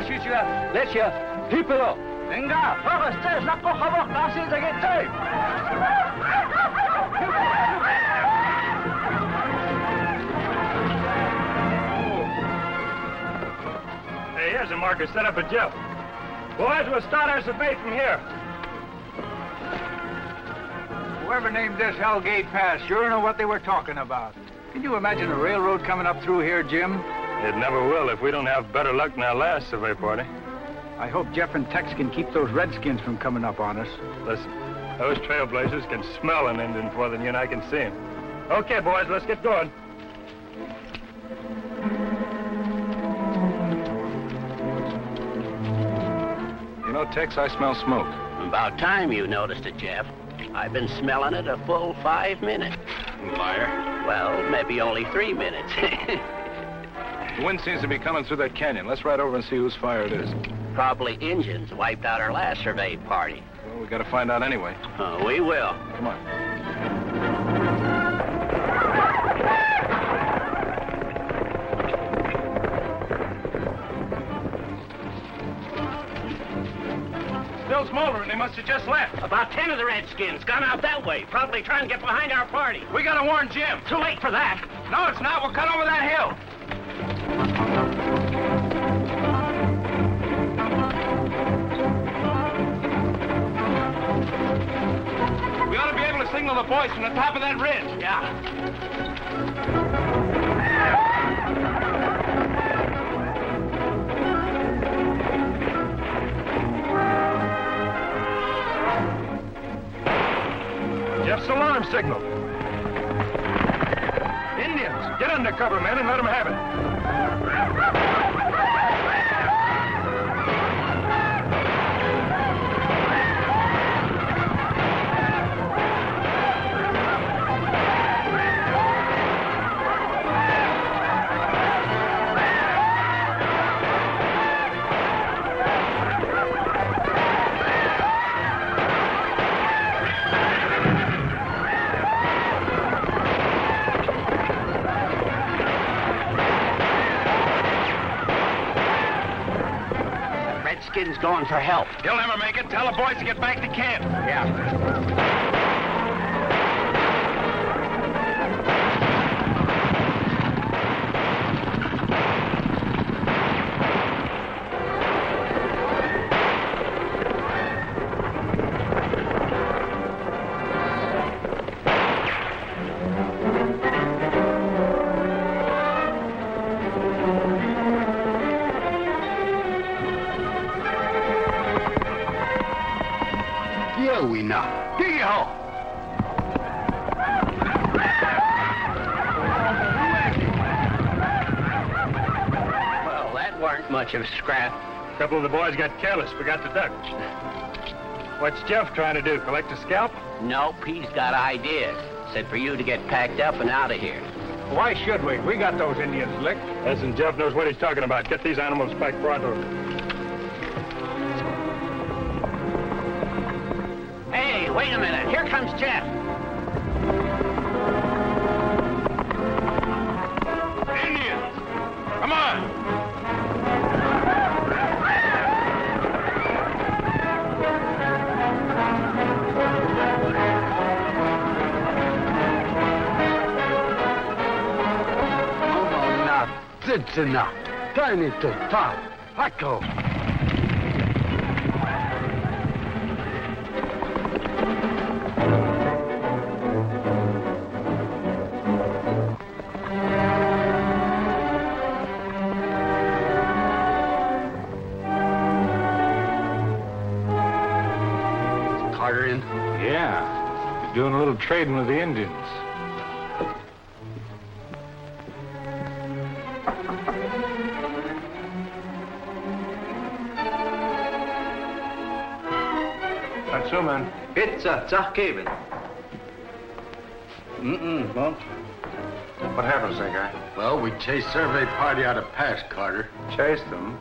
것이지야 내시야 뒤pedo. Venga, vamos, ustedes la cojamos casi de que estoy. Hey, here's a marker set up at Jeff. Boys, we'll start our survey from here. Whoever named this Hellgate Pass sure know what they were talking about. Can you imagine a railroad coming up through here, Jim? It never will if we don't have better luck than our last survey party. I hope Jeff and Tex can keep those redskins from coming up on us. Listen, those trailblazers can smell an Indian more than you and I can see him. Okay, boys, let's get going. You know, Tex, I smell smoke. About time you noticed it, Jeff. I've been smelling it a full 5 minutes. Liar. Well, maybe only 3 minutes. The wind seems to be coming through that canyon. Let's ride over and see whose fire it is. Probably Indians wiped out our last survey party. Well, we got to find out anyway. Oh, we will. Come on. Still smoldering. They must have just left. About 10 of the Redskins gone out that way, probably trying to get behind our party. We got to warn Jim. Too late for that. No, it's not. We'll cut over that hill. We ought to be able to signal the boys from the top of that ridge. Yeah. Jeff's alarm signal. Indians, get under cover, men, and let them have it. Redskins going for help. He'll never make it. Tell the boys to get back to camp. Yeah. Much of a scrap. A couple of the boys got careless, forgot to duck. What's Jeff trying to do, collect a scalp? Nope, he's got ideas. Said for you to get packed up and out of here. Why should we? We got those Indians licked. Listen, Jeff knows what he's talking about. Get these animals back pronto. Hey, wait a minute. Here comes Jeff. Indians! Come on! It's enough. Tiny to top. Let go. Is Carter in? Yeah. He's doing a little trading with the Indians. So, man. Pizza, zachgeben. Well, what happened, Snakeye? Well, we chased survey party out of Pass, Carter. Chased them.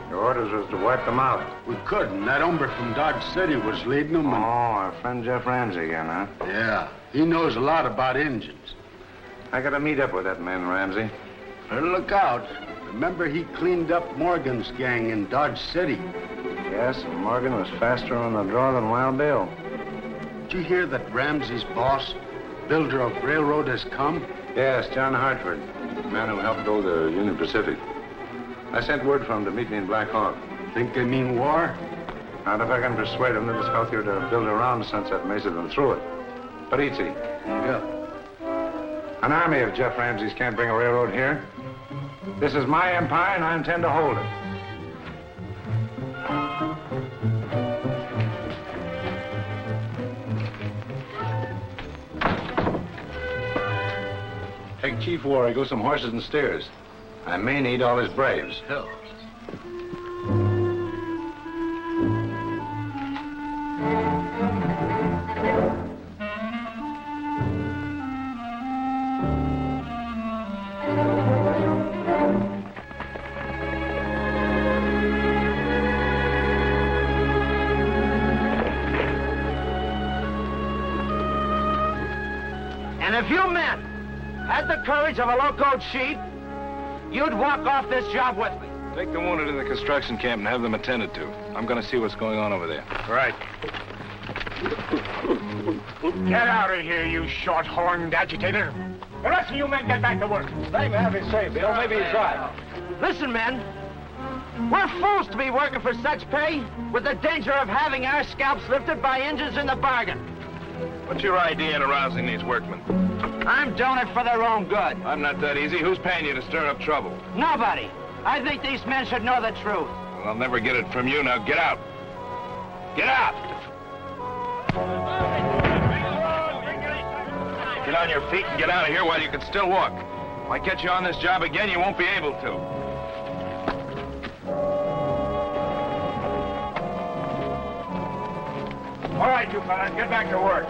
Your orders was to wipe them out. We couldn't. That hombre from Dodge City was leading them. Oh, And... our friend Jeff Ramsay again, huh? Yeah, he knows a lot about engines. I gotta meet up with that man, Ramsay. Better look out. Remember he cleaned up Morgan's gang in Dodge City. Yes, and Morgan was faster on the draw than Wild Bill. Did you hear that Ramsay's boss, builder of railroad, has come? Yes, John Hartford, the man who helped build the Union Pacific. I sent word for him to meet me in Black Hawk. Think they mean war? And if I can persuade him that it's healthier to build around Sunset Mesa than through it. But easy. Yeah. An army of Jeff Ramsays can't bring a railroad here. This is my empire, and I intend to hold it. Take Chief Warrigal some horses and steers. I may need all his braves. Hell. And if you men had the courage of a locoed sheep, you'd walk off this job with me. Take the wounded in the construction camp and have them attended to. I'm going to see what's going on over there. Right. Get out of here, you short-horned agitator. The rest of you men get back to work. Let him have his say, Bill. Maybe he's right. Listen, men. We're fools to be working for such pay with the danger of having our scalps lifted by Indians in the bargain. What's your idea in arousing these workmen? I'm doing it for their own good. I'm not that easy. Who's paying you to stir up trouble? Nobody. I think these men should know the truth. Well, I'll never get it from you. Now get out. Get out! Get on your feet and get out of here while you can still walk. If I catch you on this job again, you won't be able to. All right, you fellas, get back to work.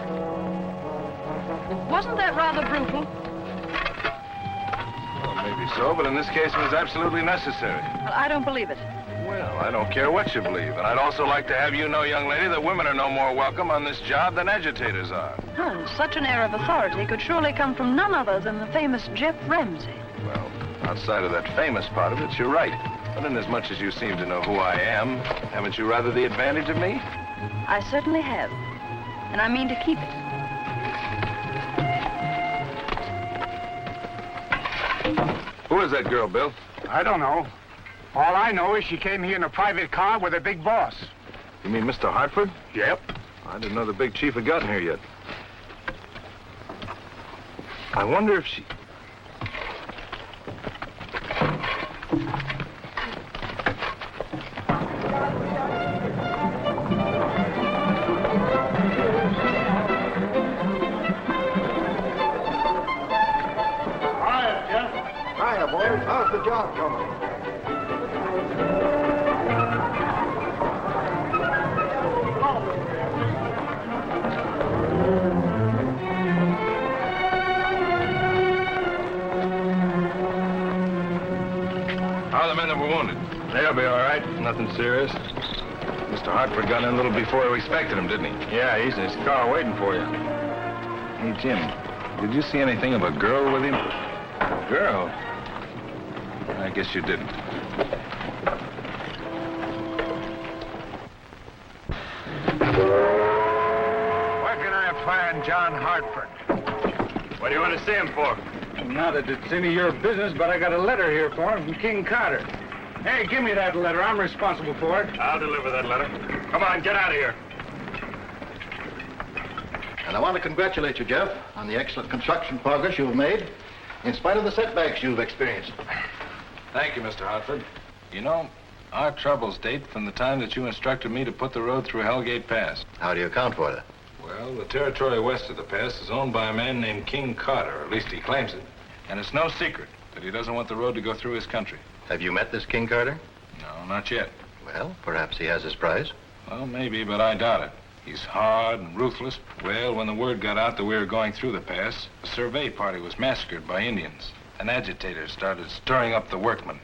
Wasn't that rather brutal? Well, maybe so, but in this case it was absolutely necessary. Well, I don't believe it. Well, I don't care what you believe. And I'd also like to have you know, young lady, that women are no more welcome on this job than agitators are. Such an air of authority could surely come from none other than the famous Jeff Ramsay. Well, outside of that famous part of it, you're right. But inasmuch as you seem to know who I am, haven't you rather the advantage of me? I certainly have. And I mean to keep it. Who is that girl, Bill? I don't know. All I know is she came here in a private car with a big boss. You mean Mr. Hartford? Yep. I didn't know the big chief had gotten here yet. I wonder if she... Hiya, boys. How's the job coming? How are the men that were wounded? They'll be all right. Nothing serious. Mr. Hartford got in a little before we expected him, didn't he? Yeah, he's in his car waiting for you. Hey, Jim, did you see anything of a girl with him? Girl? I guess you didn't. Where can I find John Hartford? What do you want to see him for? Not that it's any of your business, but I got a letter here for him from King Carter. Hey, give me that letter. I'm responsible for it. I'll deliver that letter. Come on, get out of here. And I want to congratulate you, Jeff, on the excellent construction progress you've made, in spite of the setbacks you've experienced. Thank you, Mr. Hartford. You know, our troubles date from the time that you instructed me to put the road through Hellgate Pass. How do you account for that? Well, the territory west of the pass is owned by a man named King Carter, or at least he claims it. And it's no secret that he doesn't want the road to go through his country. Have you met this King Carter? No, not yet. Well, perhaps he has his prize. Well, maybe, but I doubt it. He's hard and ruthless. Well, when the word got out that we were going through the pass, a survey party was massacred by Indians. And agitators started stirring up the workmen.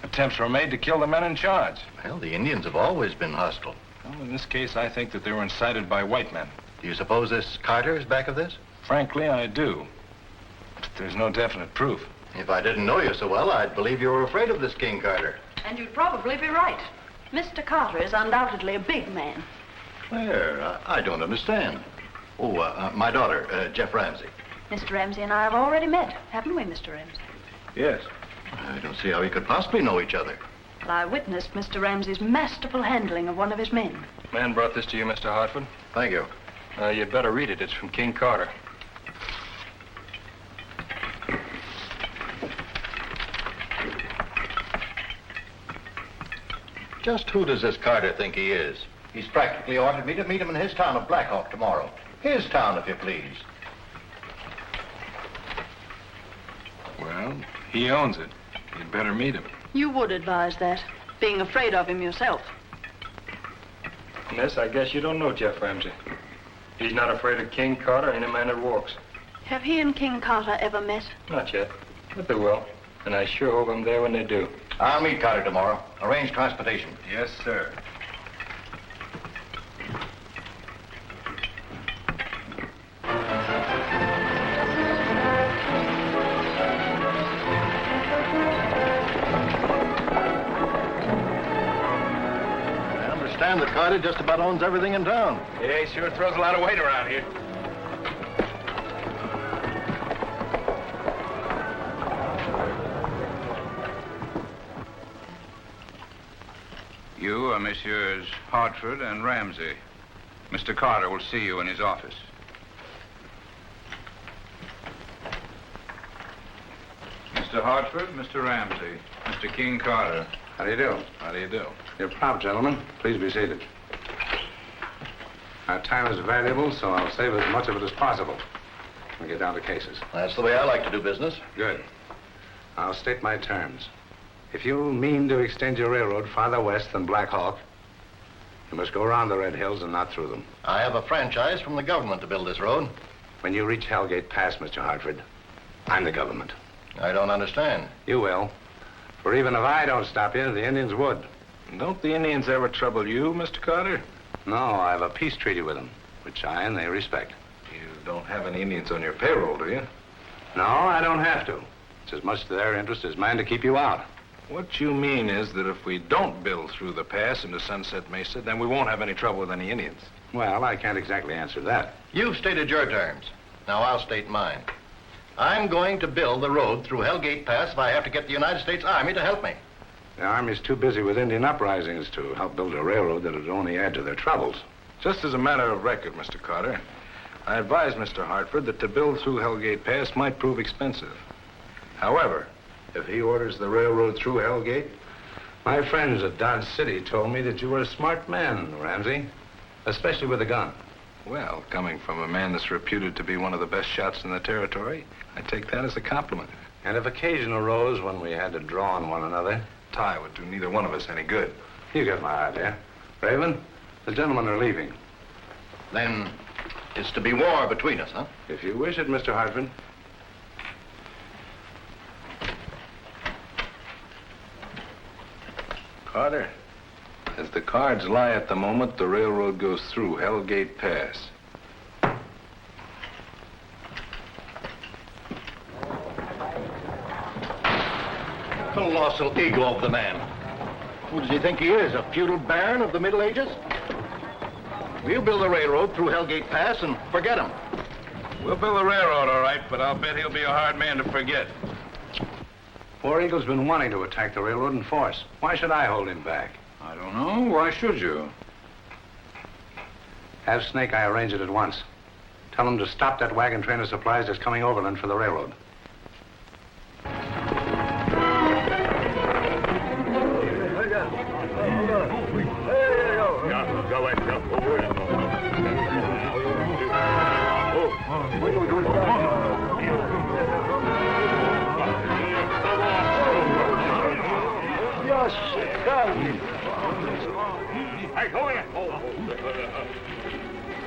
Attempts were made to kill the men in charge. Well, the Indians have always been hostile. Well, in this case, I think that they were incited by white men. Do you suppose this Carter is back of this? Frankly, I do. But there's no definite proof. If I didn't know you so well, I'd believe you were afraid of this King Carter. And you'd probably be right. Mr. Carter is undoubtedly a big man. Claire, I don't understand. Oh, my daughter, Jeff Ramsay. Mr. Ramsay and I have already met, haven't we, Mr. Ramsay? Yes. I don't see how you could possibly know each other. Well, I witnessed Mr. Ramsay's masterful handling of one of his men. Man brought this to you, Mr. Hartford. Thank you. You'd better read it. It's from King Carter. Just who does this Carter think he is? He's practically ordered me to meet him in his town of Black Hawk tomorrow. His town, if you please. Well, he owns it. You'd better meet him. You would advise that, being afraid of him yourself. Miss, I guess you don't know Jeff Ramsay. He's not afraid of King Carter or any man that walks. Have he and King Carter ever met? Not yet, but they will. And I sure hope I'm there when they do. I'll meet Carter tomorrow. Arrange transportation. Yes, sir. I understand that Carter just about owns everything in town. Yeah, he sure throws a lot of weight around here. You are Messrs. Hartford and Ramsay. Mr. Carter will see you in his office. Mr. Hartford, Mr. Ramsay, Mr. King Carter. How do you do? How do you do? You're prompt, gentlemen. Please be seated. Our time is valuable, so I'll save as much of it as possible. We'll get down to cases. That's the way I like to do business. Good. I'll state my terms. If you mean to extend your railroad farther west than Black Hawk, you must go around the Red Hills and not through them. I have a franchise from the government to build this road. When you reach Hellgate Pass, Mr. Hartford, I'm the government. I don't understand. You will. For even if I don't stop you, the Indians would. Don't the Indians ever trouble you, Mr. Carter? No, I have a peace treaty with them, which I and they respect. You don't have any Indians on your payroll, do you? No, I don't have to. It's as much to their interest as mine to keep you out. What you mean is that if we don't build through the pass into Sunset Mesa, then we won't have any trouble with any Indians. Well, I can't exactly answer that. You've stated your terms. Now I'll state mine. I'm going to build the road through Hellgate Pass if I have to get the United States Army to help me. The Army's too busy with Indian uprisings to help build a railroad that would only add to their troubles. Just as a matter of record, Mr. Carter, I advised Mr. Hartford that to build through Hellgate Pass might prove expensive. However, if he orders the railroad through Hellgate, My friends at Dodge City told me that you were a smart man, Ramsay, especially with a gun. well, coming from a man that's reputed to be one of the best shots in the territory, I take that as a compliment. And if occasion arose when we had to draw on one another, Tie would do neither one of us any good. you get my idea. Raven, the gentlemen are leaving. Then it's to be war between us, huh? If you wish it, Mr. Hartford. Carter, as the cards lie at the moment, the railroad goes through Hellgate Pass. Colossal ego of the man. Who does he think he is, a feudal baron of the Middle Ages? We'll build a railroad through Hellgate Pass and forget him. We'll build a railroad, all right, but I'll bet he'll be a hard man to forget. War Eagle's been wanting to attack the railroad in force. Why should I hold him back? I don't know. Why should you? Have Snakeye arrange it at once. Tell him to stop that wagon train of supplies that's coming overland for the railroad.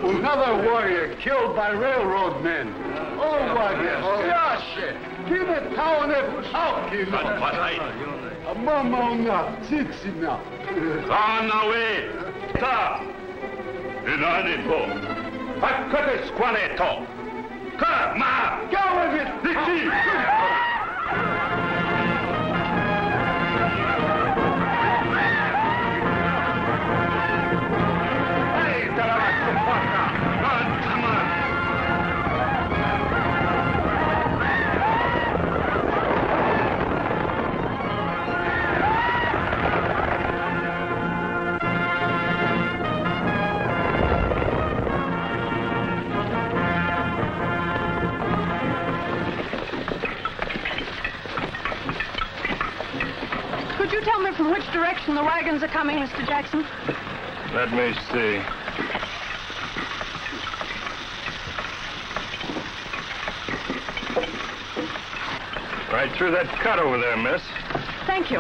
Another warrior killed by railroad men. Oh, what shit. Give it town out, you know. Mama una, tsitsina. Kanawe, ta, inanito, hakate squaneto, ka, ma, Go with it, Dixie. you tell me from which direction the wagons are coming, Mr. Jackson? Let me see. Right through that cut over there, miss. Thank you.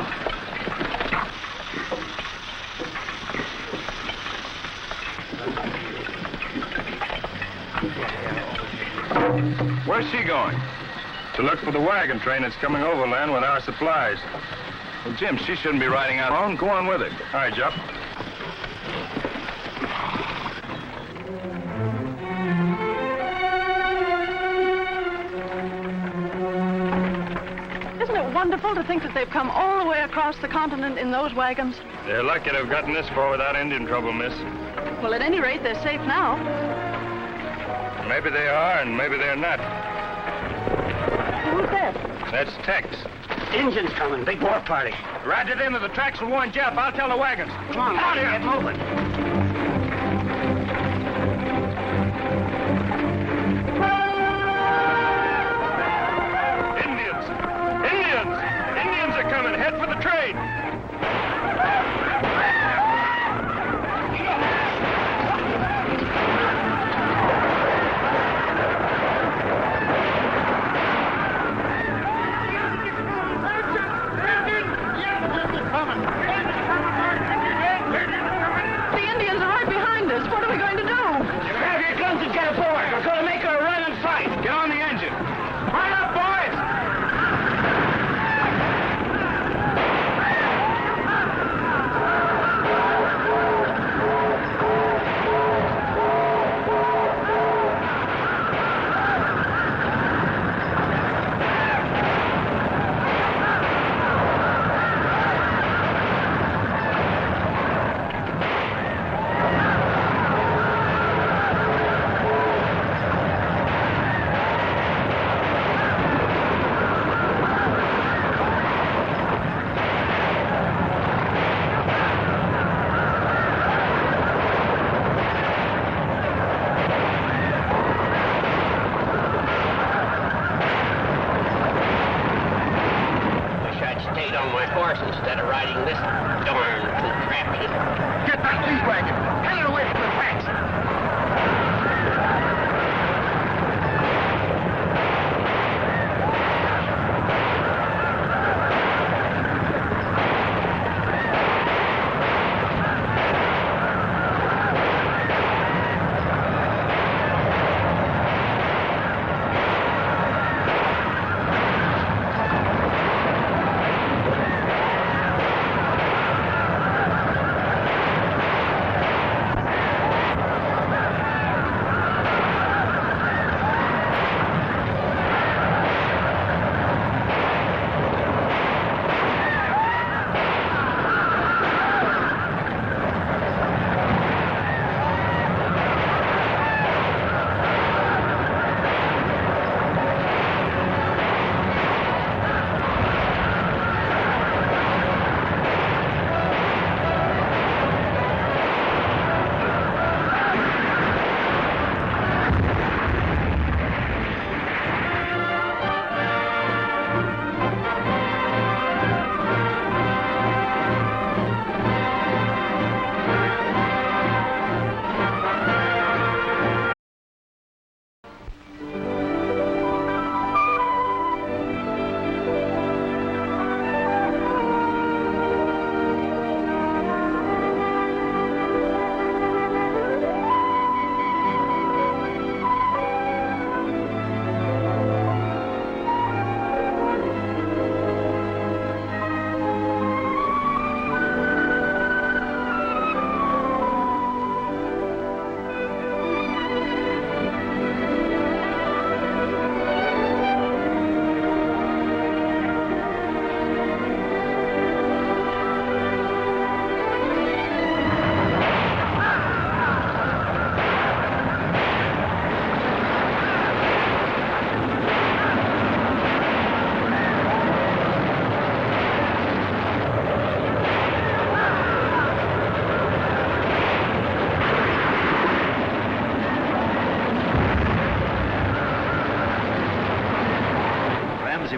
Where's she going? To look for the wagon train that's coming overland with our supplies. Well, Jim, she shouldn't be riding out alone. Go on with her. All right, Jeff. Isn't it wonderful to think that they've come all the way across the continent in those wagons? They're lucky to have gotten this far without Indian trouble, miss. Well, at any rate, they're safe now. Maybe they are, and maybe they're not. Who's that? That's Tex. Engines coming, big war party. Ride it into the tracks and warn Jeff. I'll tell the wagons. Come on, out here, get moving. Indians are coming. Head for the train. The Indians are right behind us. What are we going to do? Grab your guns and get aboard. We're going to make her a run and fight. Get on the engine. Right up, boys! Instead of riding this darn contraption. Get that lead wagon. Hang it away from the tracks.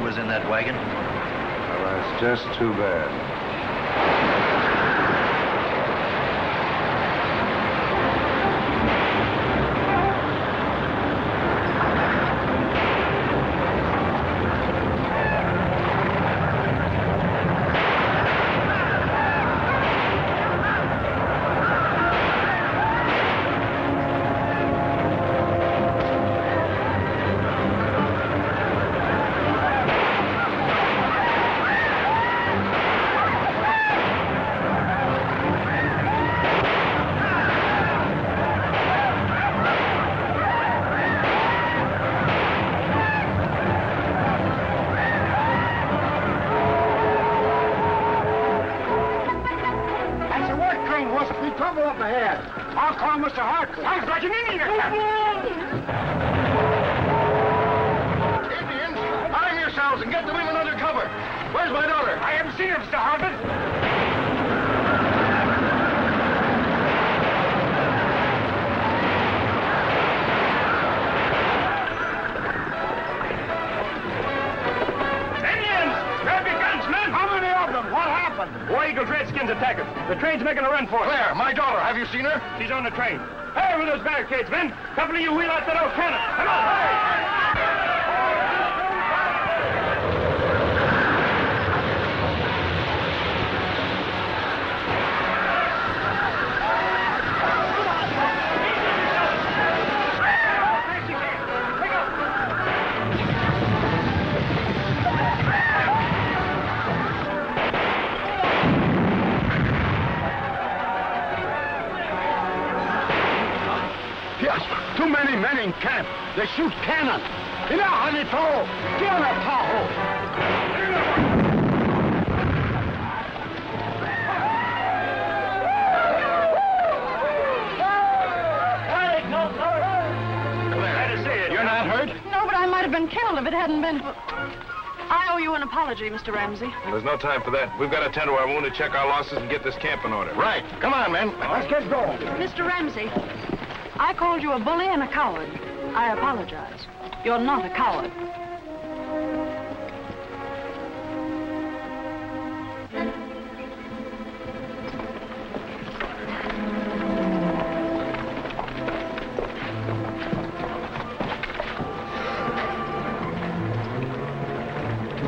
Was in that wagon. Well, that's just too bad. I'll call Mr. Hartford. Sounds like an Indian attack. Indians, arm yourselves and get the women under cover. Where's my daughter? I haven't seen her, Mr. Hartford. Indians! Grab your guns, men! How many of them? What happened? War Eagle's Redskins attack us. The train's making a run for us. Claire, my daughter, have you seen her? She's on the train. Hey, with those barricades, men! Couple of you wheel out that old cannon. Come on! Too many men in camp. They shoot cannon. Ina hanito. Kiana taho. You're not hurt? No, but I might have been killed if it hadn't been for... I owe you an apology, Mr. Ramsay. There's no time for that. We've got to tend to our wounded, check our losses, and get this camp in order. Right. Come on, men. Let's get going. Mr. Ramsay, I called you a bully and a coward. I apologize. You're not a coward.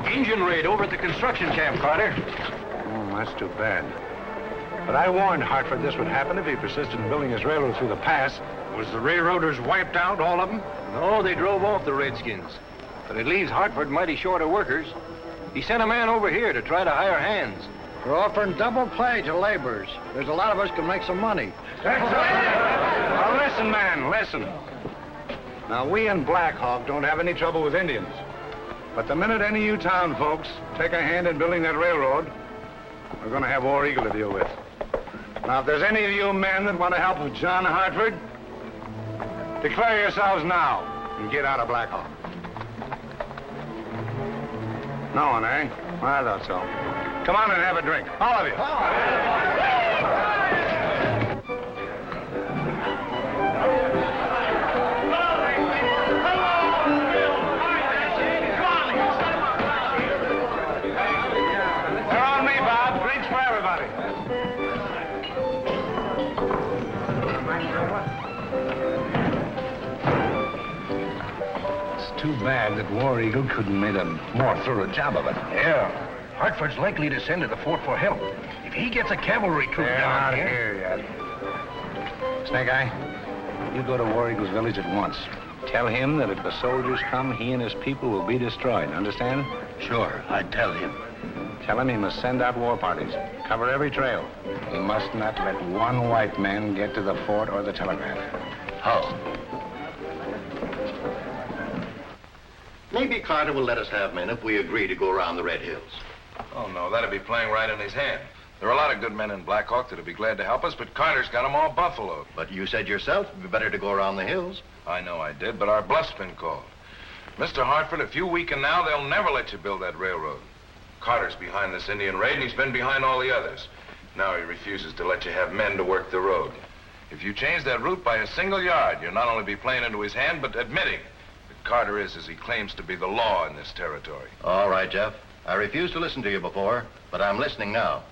Engine raid over at the construction camp, Carter. Oh, that's too bad. But I warned Hartford this would happen if he persisted in building his railroad through the pass. Was the railroaders wiped out, all of them? No, they drove off the Redskins. But it leaves Hartford mighty short of workers. He sent a man over here to try to hire hands. We're offering double pay to laborers. There's a lot of us can make some money. Now, listen, man, listen. Now, we in Black Hawk don't have any trouble with Indians. But the minute any of you town folks take a hand in building that railroad, we're going to have War Eagle to deal with. Now, if there's any of you men that want to help with John Hartford, declare yourselves now and get out of Black Hawk. No one, eh? Well, I thought so. Come on and have a drink, all of you. They're on me, Bob. Drinks for everybody. It's too bad that War Eagle couldn't make a more thorough job of it. Yeah. Hartford's likely to send to the fort for help. If he gets a cavalry troop They're down not here... here yet. Snakeye, you go to War Eagle's village at once. Tell him that if the soldiers come, he and his people will be destroyed. Understand? Sure, I tell him. Tell him he must send out war parties. Cover every trail. He must not let one white man get to the fort or the telegraph. How? Maybe Carter will let us have men if we agree to go around the Red Hills. Oh, no, that'd be playing right in his hand. There are a lot of good men in Black Hawk that'd be glad to help us, but Carter's got them all buffaloed. But you said yourself it'd be better to go around the hills. I know I did, but our bluff's been called. Mr. Hartford, if you weaken now, they'll never let you build that railroad. Carter's behind this Indian raid, and he's been behind all the others. Now he refuses to let you have men to work the road. If you change that route by a single yard, you'll not only be playing into his hand, but admitting that Carter is, as he claims to be, the law in this territory. All right, Jeff. I refused to listen to you before, but I'm listening now.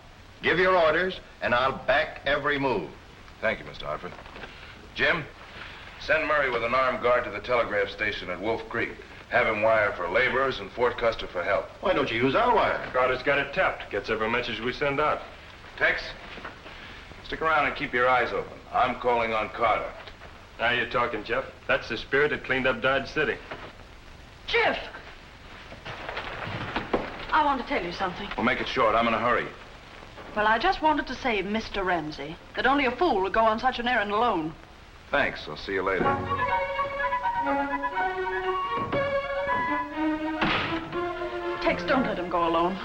Give your orders, and I'll back every move. Thank you, Mr. Hartford. Jim, send Murray with an armed guard to the telegraph station at Wolf Creek. Have him wire for laborers and Fort Custer for help. Why don't you use our wire? Carter's got it tapped. Gets every message we send out. Tex, stick around and keep your eyes open. I'm calling on Carter. Now you're talking, Jeff. That's the spirit that cleaned up Dodge City. Jeff! I want to tell you something. We'll make it short. I'm in a hurry. Well, I just wanted to say, Mr. Ramsay, that only a fool would go on such an errand alone. Thanks. I'll see you later. Tex, don't let him go alone.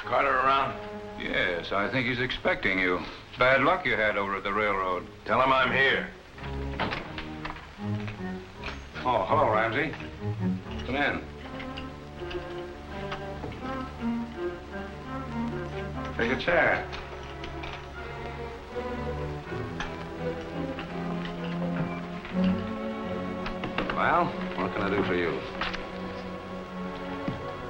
Carter around? Yes, I think he's expecting you. Bad luck you had over at the railroad. Tell him I'm here. Oh, hello, Ramsay. Come in. Take a chair. Well, what can I do for you?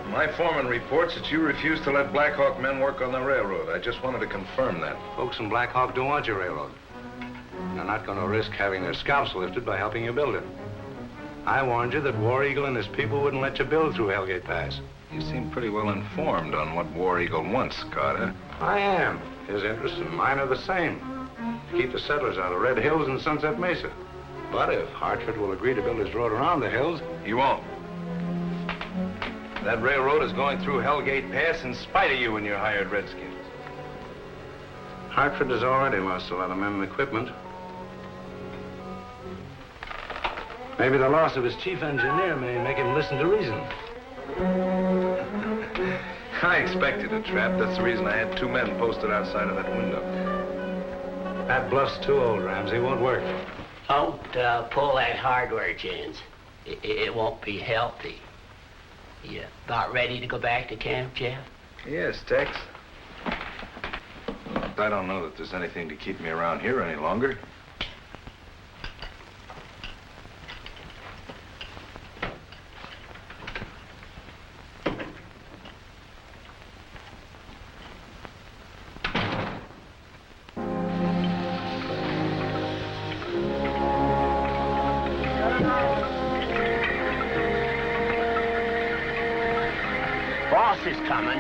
My foreman reports that you refuse to let Black Hawk men work on the railroad. I just wanted to confirm that. Folks in Black Hawk don't want your railroad. They're not going to risk having their scalps lifted by helping you build it. I warned you that War Eagle and his people wouldn't let you build through Hellgate Pass. You seem pretty well informed on what War Eagle wants, Carter. I am. His interests and mine are the same. To keep the settlers out of Red Hills and Sunset Mesa. But if Hartford will agree to build his road around the hills... He won't. That railroad is going through Hellgate Pass in spite of you and your hired Redskins. Hartford has already lost a lot of men and equipment. Maybe the loss of his chief engineer may make him listen to reason. I expected a trap. That's the reason I had 2 men posted outside of that window. That bluff's too old, Ramsay. Won't work. Don't pull that hardware, gents. It won't be healthy. You about ready to go back to camp, Jeff? Yes, Tex. I don't know that there's anything to keep me around here any longer. Boss is coming.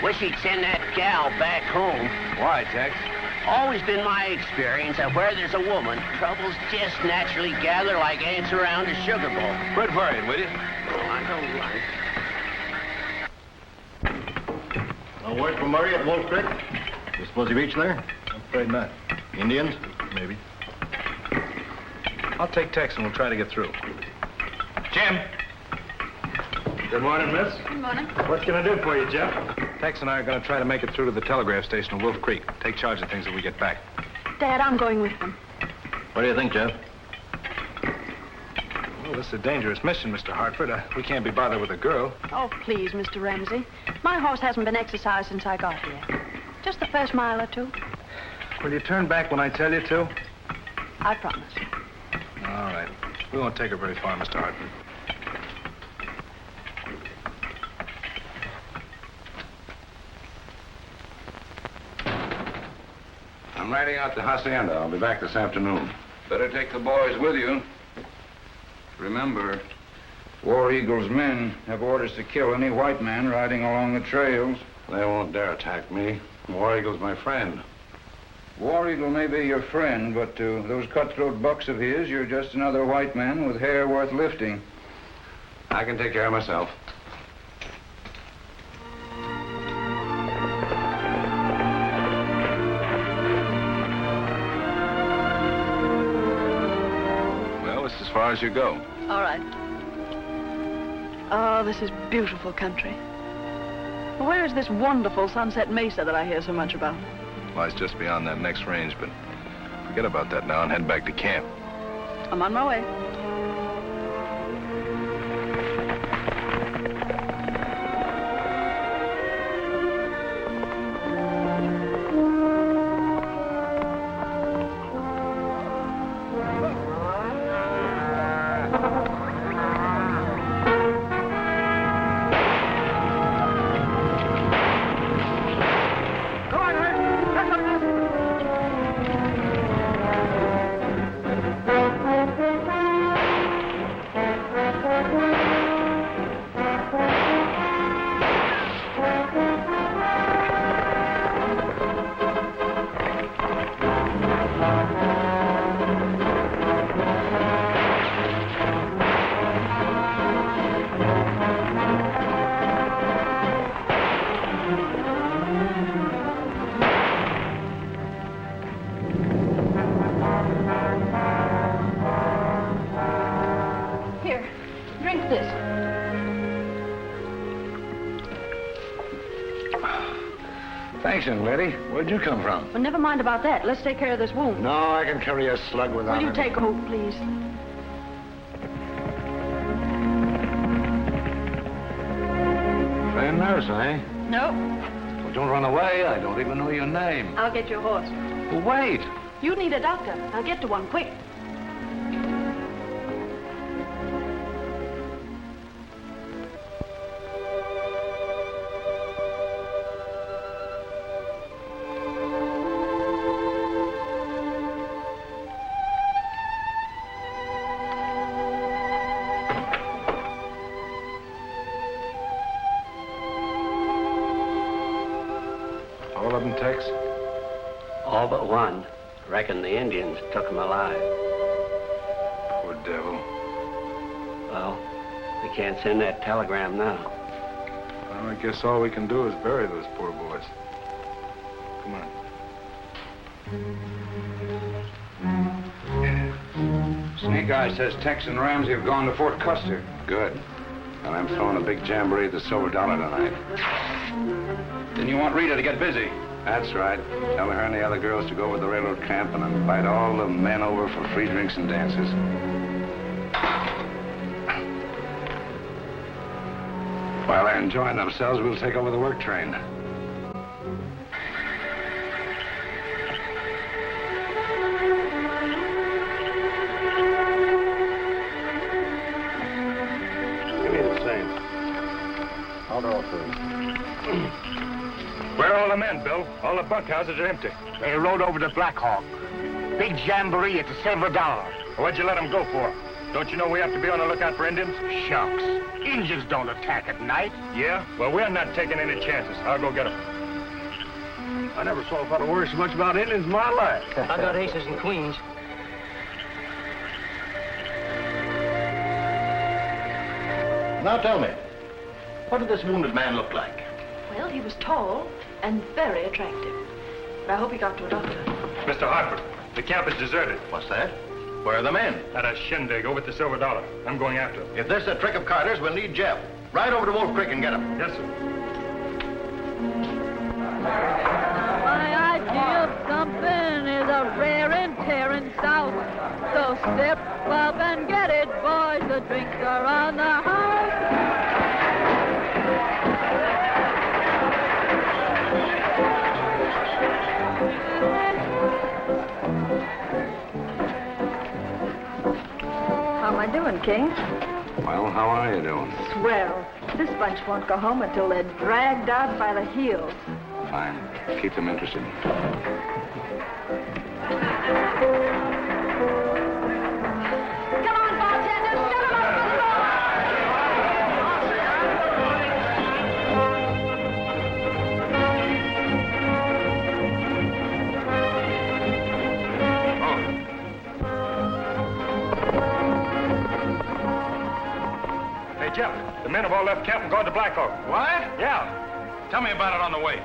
Wish he'd send that gal back home. Why, Tex? Always been my experience that where there's a woman, troubles just naturally gather like ants around a sugar bowl. Quit worrying, will you? Oh, I don't like. No word from Murray at Wolf Creek? You suppose he reached there? I'm afraid not. Indians? Maybe. I'll take Tex and we'll try to get through. Jim! Good morning, miss. Good morning. What can I do for you, Jeff? Tex and I are going to try to make it through to the telegraph station at Wolf Creek. Take charge of things when we get back. Dad, I'm going with them. What do you think, Jeff? Well, this is a dangerous mission, Mr. Hartford. We can't be bothered with a girl. Oh, please, Mr. Ramsay. My horse hasn't been exercised since I got here. Just the first mile or 2. Will you turn back when I tell you to? I promise. All right. We won't take her very far, Mr. Hartford. I'm riding out to Hacienda. I'll be back this afternoon. Better take the boys with you. Remember, War Eagle's men have orders to kill any white man riding along the trails. They won't dare attack me. War Eagle's my friend. War Eagle may be your friend, but to those cutthroat bucks of his, you're just another white man with hair worth lifting. I can take care of myself. Well, it's as far as you go. All right. Oh, this is beautiful country. Where is this wonderful Sunset Mesa that I hear so much about? Lies just beyond that next range, but forget about that now and head back to camp. I'm on my way. Thanks, young lady. Where'd you come from? Well, never mind about that. Let's take care of this wound. No, I can carry a slug without Will you any- take a hold, please? Playing nurse, eh? No. Well, don't run away. I don't even know your name. I'll get you a horse. Well, wait. You need a doctor. I'll get to one quick. All of them, Tex? All but one. Reckon the Indians took him alive. Poor devil. Well, we can't send that telegram now. Well, I guess all we can do is bury those poor boys. Come on. Snakeye says Tex and Ramsay have gone to Fort Custer. Good. And I'm throwing a big jamboree at the Silver Dollar tonight. Then you want Rita to get busy. That's right. Tell her and the other girls to go over to the railroad camp and invite all the men over for free drinks and dances. While they're enjoying themselves, we'll take over the work train. Give me the same. I'll go first. Where are all the men, Bill? All the bunkhouses are empty. They rode over to Black Hawk. Big jamboree at the Silver Dollar. What'd you let them go for? Don't you know we have to be on the lookout for Indians? Shucks. Indians don't attack at night. Yeah? Well, we're not taking any chances. I'll go get them. I never saw a fellow worry so much about Indians in my life. I got aces and queens. Now tell me, what did this wounded man look like? Well, he was tall and very attractive. But I hope he got to a doctor. Mr. Hartford, the camp is deserted. What's that? Where are the men? At a shindig over at the Silver Dollar. I'm going after them. If this is a trick of Carter's, we'll need Jeff. Ride over to Wolf Creek and get him. Yes, sir. My idea of something is a rare and tearing south. So step up and get it, boys. The drinks are on the house. How am I doing, King? Well, how are you doing? Swell. This bunch won't go home until they're dragged out by the heels. Fine. Keep them interested. Come on, bartender, set 'em up for the Hey, Jeff, the men have all left camp and gone to Black Hawk. What? Yeah. Tell me about it on the way.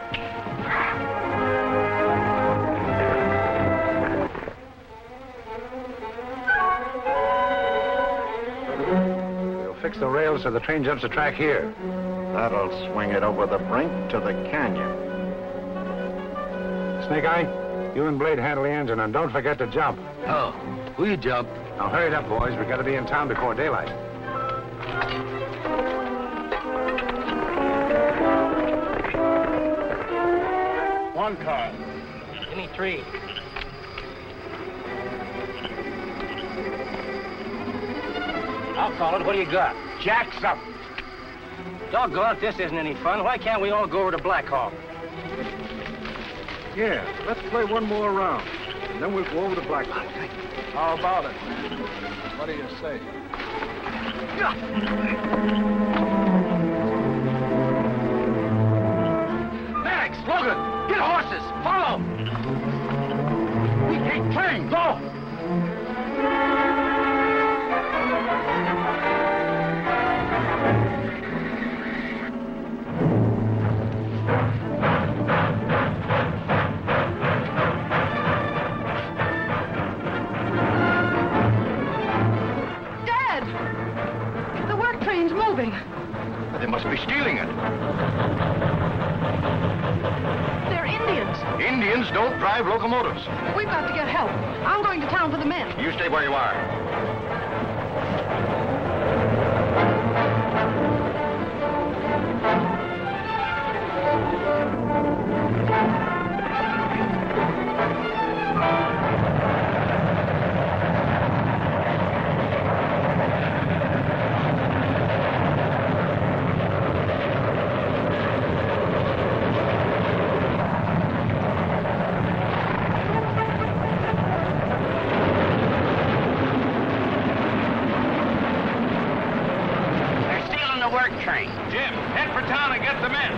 We'll fix the rails so the train jumps the track here. That'll swing it over the brink to the canyon. Snakeye, you and Blade handle the engine, and don't forget to jump. Oh, we jump. Now hurry it up, boys. We got to be in town before daylight. One car. Give me 3. I'll call it. What do you got? Jack's up. Doggone it, this isn't any fun. Why can't we all go over to Black Hawk? Yeah, let's play one more round, and then we'll go over to Black Hawk. How about it? What do you say? Max, Logan, get horses. Follow. We take train. Go. They must be stealing it. They're Indians. Indians don't drive locomotives. We've got to get help. I'm going to town for the men. You stay where you are. Train. Jim, head for town and get the men.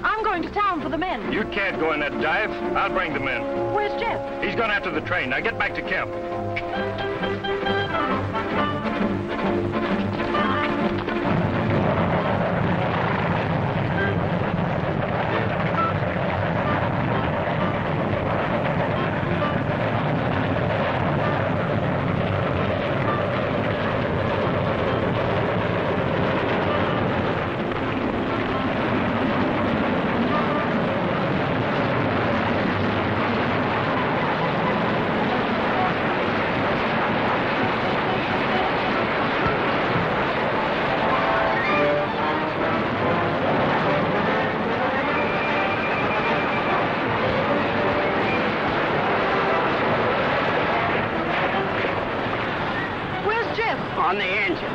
I'm going to town for the men. You can't go in that dive. I'll bring the men. Where's Jeff? He's gone after the train. Now get back to camp. On the engine.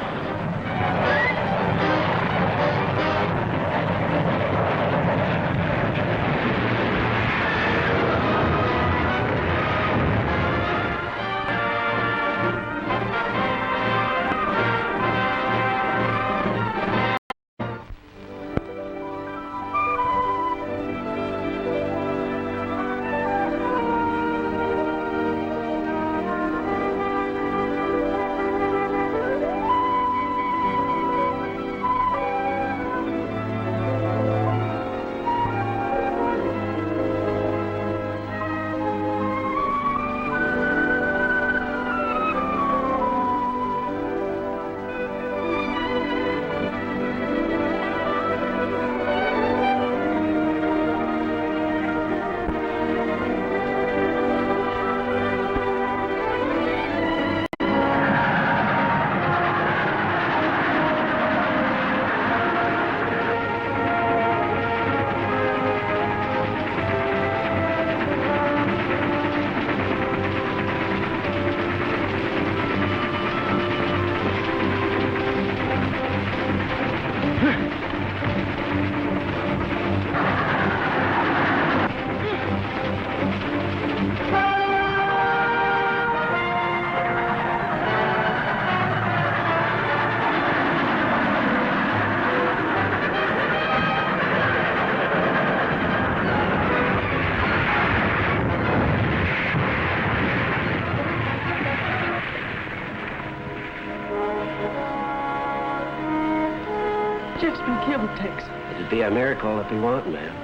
Jeff's been killed, Tex. It'd be a miracle if he won't, ma'am.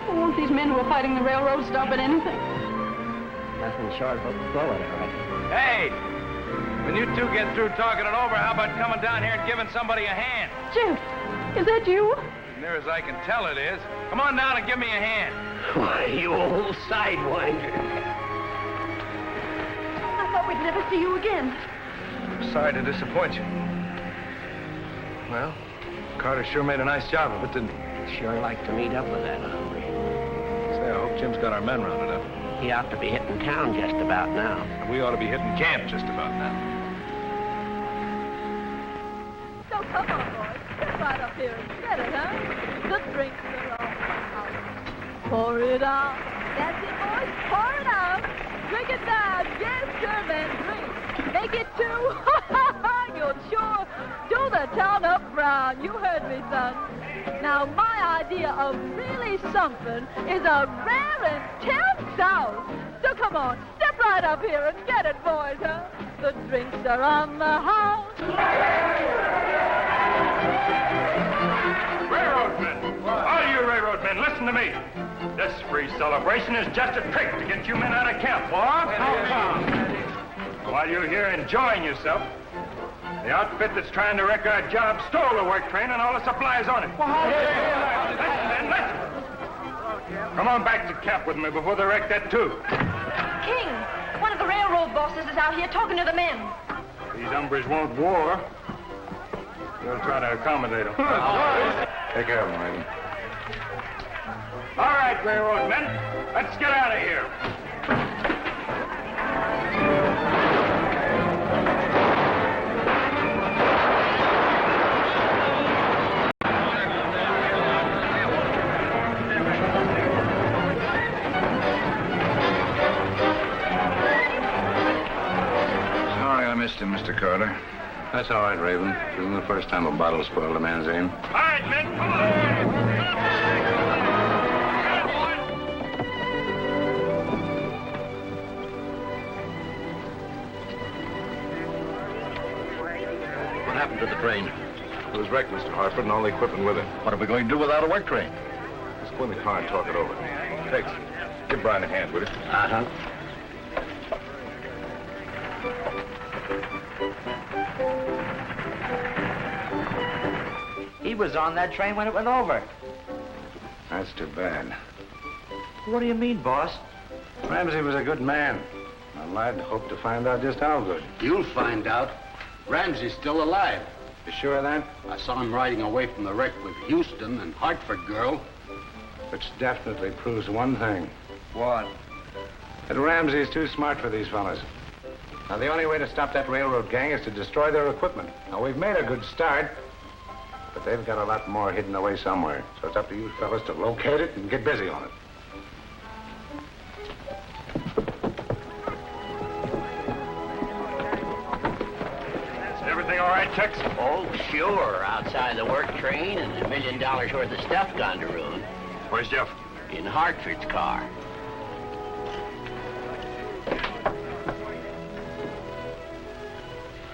Won't these men who are fighting the railroad stop at anything? Nothing short of a bullet, I reckon. Hey! When you two get through talking it over, how about coming down here and giving somebody a hand? Jeff, is that you? As near as I can tell it is. Come on down and give me a hand. Why, you old sidewinder. I thought we'd never see you again. I'm sorry to disappoint you. Well, Carter sure made a nice job of it, didn't he? Sure like to meet up with that hombre. Say, I hope Jim's got our men rounded up. He ought to be hitting town just about now. And we ought to be hitting camp just about now. So come on, boys. Get right up here and get it, huh? The drinks are all out. Pour it out. That's it, boys. Pour it out. Drink it down. Yes, sir, man. Drink. Make it two. You'll sure do the town up brown. You heard me, son. Now, my idea of really something is a rare and tenth South. So come on, step right up here and get it, boys, huh? The drinks are on the house. Railroad men! All you railroad men, listen to me. This free celebration is just a trick to get you men out of camp, what? How come? While you're here enjoying yourself, the outfit that's trying to wreck our job stole the work train and all the supplies on it. Listen, men, listen. Come on back to camp with me before they wreck that, too. King, one of the railroad bosses is out here talking to the men. These hombres won't war. We'll try to accommodate them. Take care of him, lady. All right, railroad men, let's get out of here. Missed him, Mr. Carter. That's all right, Raven. It isn't the first time a bottle spoiled a man's aim. All right, men, come on! What happened to the train? It was wrecked, Mr. Hartford, and all the equipment with it. What are we going to do without a work train? Let's go in the car and talk it over. Tex, give Brian a hand, will you? Uh-huh. He was on that train when it went over. That's too bad. What do you mean, boss? Ramsay was a good man. Well, I'd hope to find out just how good. You'll find out. Ramsay's still alive. You sure of that? I saw him riding away from the wreck with Houston and Hartford girl. Which definitely proves one thing. What? That Ramsay's too smart for these fellas. Now, the only way to stop that railroad gang is to destroy their equipment. Now, we've made a good start, but they've got a lot more hidden away somewhere. So it's up to you fellas to locate it and get busy on it. Is everything all right, Tex? Oh, sure. Outside the work train and $1 million worth of stuff gone to ruin. Where's Jeff? In Hartford's car.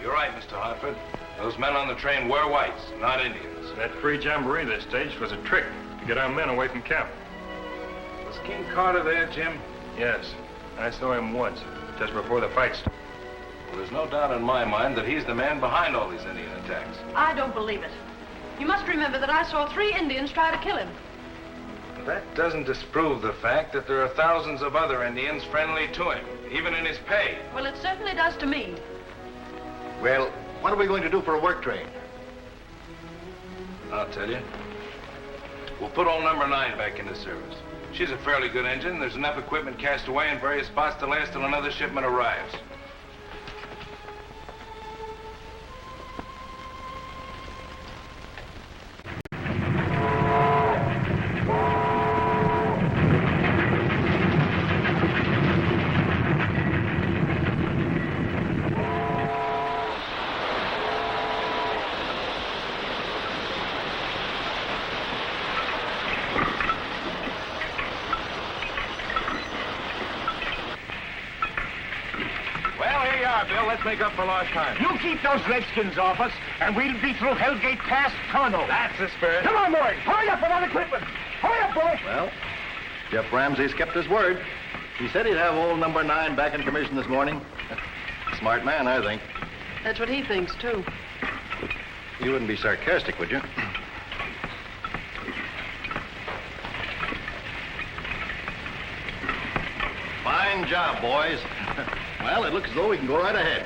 You're right, Mr. Hartford. Those men on the train were whites, not Indians. That free jamboree they staged was a trick to get our men away from camp. Was King Carter there, Jim? Yes, I saw him once, just before the fight started. Well, there's no doubt in my mind that he's the man behind all these Indian attacks. I don't believe it. You must remember that I saw 3 Indians try to kill him. That doesn't disprove the fact that there are thousands of other Indians friendly to him, even in his pay. Well, it certainly does to me. Well, what are we going to do for a work train? I'll tell you. We'll put old number 9 back into service. She's a fairly good engine. There's enough equipment cast away in various spots to last till another shipment arrives. car, Bill. Let's make up for lost time. You keep those redskins off us, and we'll be through Hellgate Pass pronto. That's the spirit. Come on, boys. Hurry up with that equipment. Hurry up, boys. Well, Jeff Ramsay's kept his word. He said he'd have old number 9 back in commission this morning. Smart man, I think. That's what he thinks, too. You wouldn't be sarcastic, would you? Fine job, boys. Well, it looks as though we can go right ahead.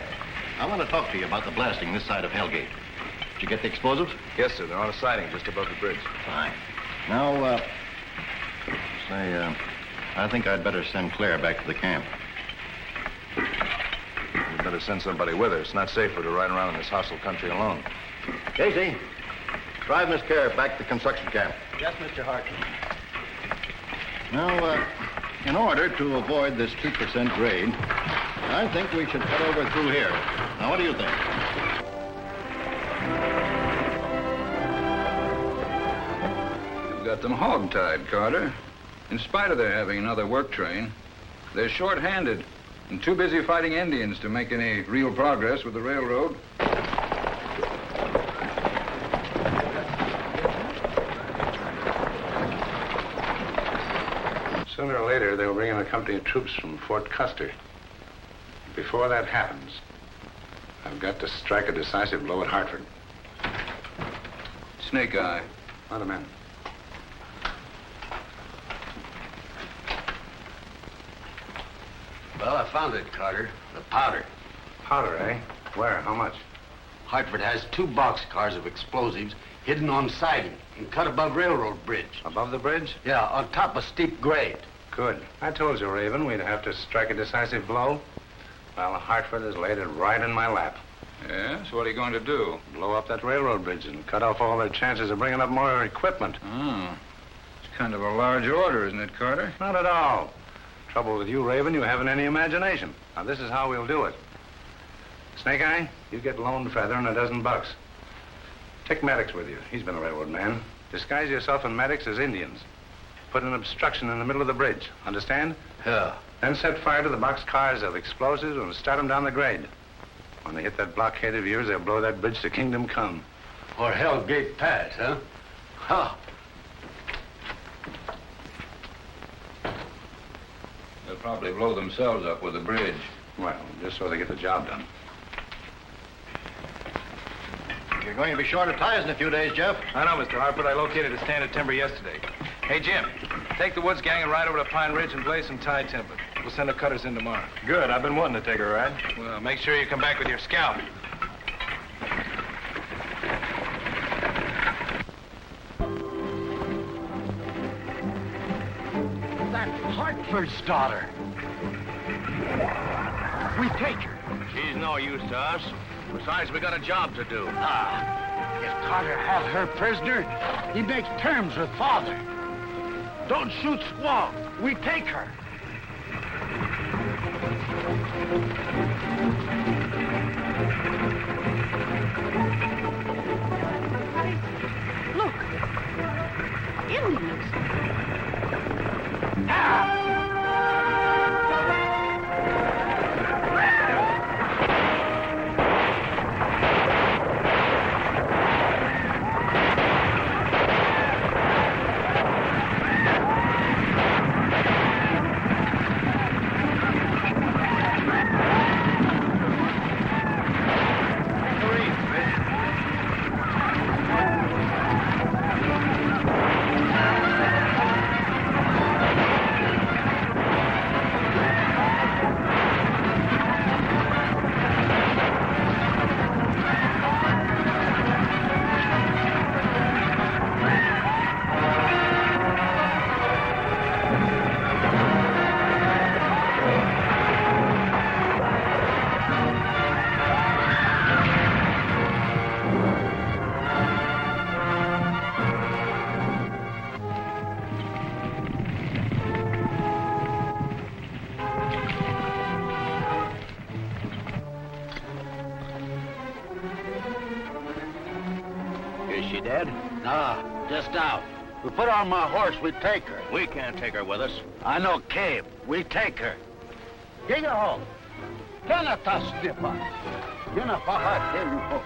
I want to talk to you about the blasting this side of Hellgate. Did you get the explosives? Yes, sir. They're on a siding just above the bridge. Fine. Now, I think I'd better send Claire back to the camp. We'd better send somebody with her. It's not safe for her to ride around in this hostile country alone. Casey, drive Miss Claire back to the construction camp. Yes, Mr. Hartford. Now, in order to avoid this 2% grade, I think we should cut over through here. Now, what do you think? You've got them hog-tied, Carter. In spite of their having another work train, they're short-handed and too busy fighting Indians to make any real progress with the railroad. Sooner or later, they'll bring in a company of troops from Fort Custer. Before that happens, I've got to strike a decisive blow at Hartford. Snakeye. Other men. Well, I found it, Carter. The powder. Powder, eh? Where? How much? Hartford has 2 boxcars of explosives hidden on siding and cut above railroad bridge. Above the bridge? Yeah, on top of steep grade. Good. I told you, Raven, we'd have to strike a decisive blow. Well, Hartford has laid it right in my lap. Yes? What are you going to do? Blow up that railroad bridge and cut off all their chances of bringing up more equipment. Oh. It's kind of a large order, isn't it, Carter? Not at all. Trouble with you, Raven, you haven't any imagination. Now, this is how we'll do it. Snakeye, you get Lone Feather and $12. Take Maddox with you. He's been a railroad man. Disguise yourself and Maddox as Indians. Put an obstruction in the middle of the bridge. Understand? Yeah. Then set fire to the boxcars of explosives and start them down the grade. When they hit that blockade of yours, they'll blow that bridge to Kingdom Come. Or Hellgate Pass, huh? Huh. They'll probably blow themselves up with the bridge. Well, just so they get the job done. You're going to be short of ties in a few days, Jeff. I know, Mr. Hartford. I located a stand of timber yesterday. Hey, Jim, take the Woods gang and ride over to Pine Ridge and blaze some tie timber. We'll send the cutters in tomorrow. Good. I've been wanting to take a ride. Well, make sure you come back with your scalp. That's Hartford's daughter. We take her. She's no use to us. Besides, we got a job to do. If Carter have her prisoner, he makes terms with Father. Don't shoot squaw. We take her. Look. Indians. She dead? Nah, just out. We put her on my horse, we take her. We can't take her with us. I know Cabe. We take her. Get her home. Canata stepa. Yana paha teluko.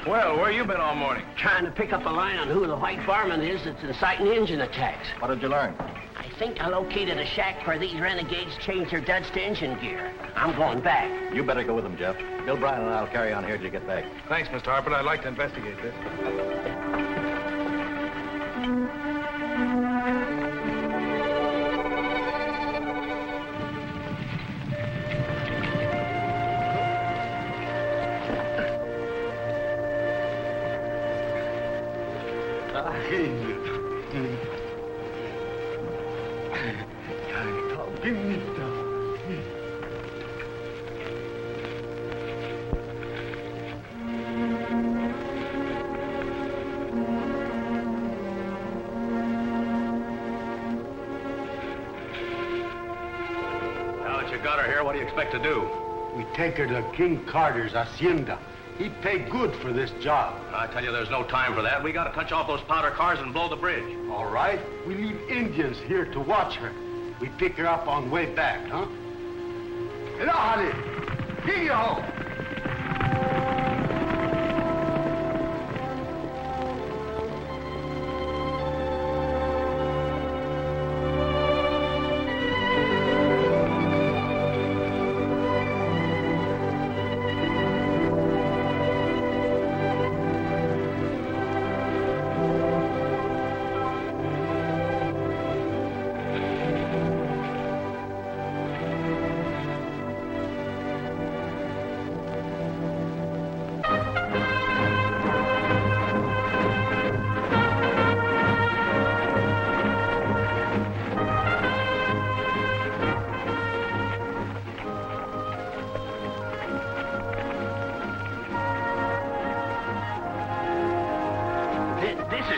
Well, where you been all morning? Trying to pick up a line on who the white barman is that's inciting engine attacks. What did you learn? I think I located a shack where these renegades change their duds to engine gear. I'm going back. You better go with them, Jeff. Bill Bryan and I'll carry on here till you get back. Thanks, Mr. Hartford. I'd like to investigate this. Now that you got her here, what do you expect to do? We take her to King Carter's hacienda. He paid good for this job. I tell you, there's no time for that. We got to touch off those powder cars and blow the bridge. All right. We leave Indians here to watch her. We pick her up on way back, huh? Elahali! Hiyo!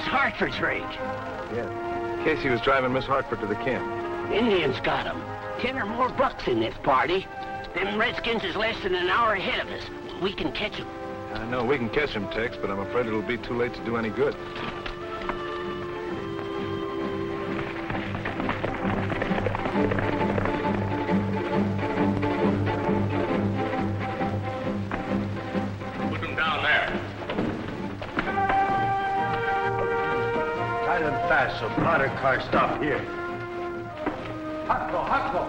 Hartford's rig. Yeah. Casey was driving Miss Hartford to the camp. Indians got 'em. 10 or more bucks in this party. Them Redskins is less than an hour ahead of us. We can catch 'em. I know we can catch him, Tex, but I'm afraid it'll be too late to do any good. Put them down there. Tie them fast so powder cars stop here. Hot go.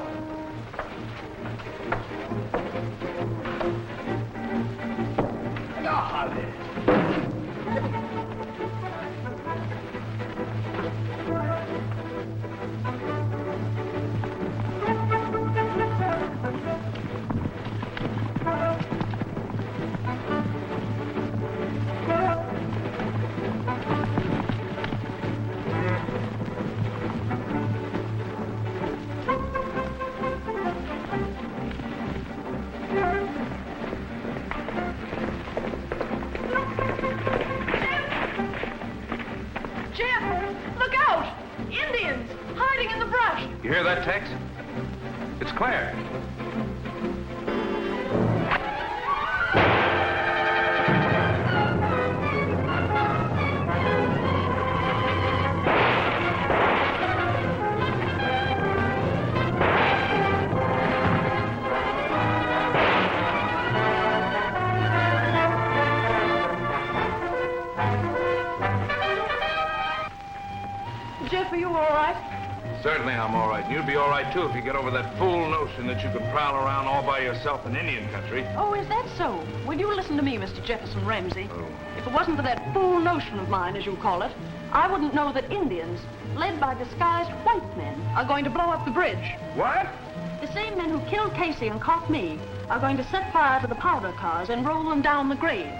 You hear that, Tex? It's Claire. Jeff, are you all right? Certainly I'm all right. And you'd be all right, too, if you get over that fool notion that you could prowl around all by yourself in Indian country. Oh, is that so? Well, you listen to me, Mr. Jefferson Ramsay. Oh. If it wasn't for that fool notion of mine, as you call it, I wouldn't know that Indians, led by disguised white men, are going to blow up the bridge. What? The same men who killed Casey and caught me are going to set fire to the powder cars and roll them down the grade.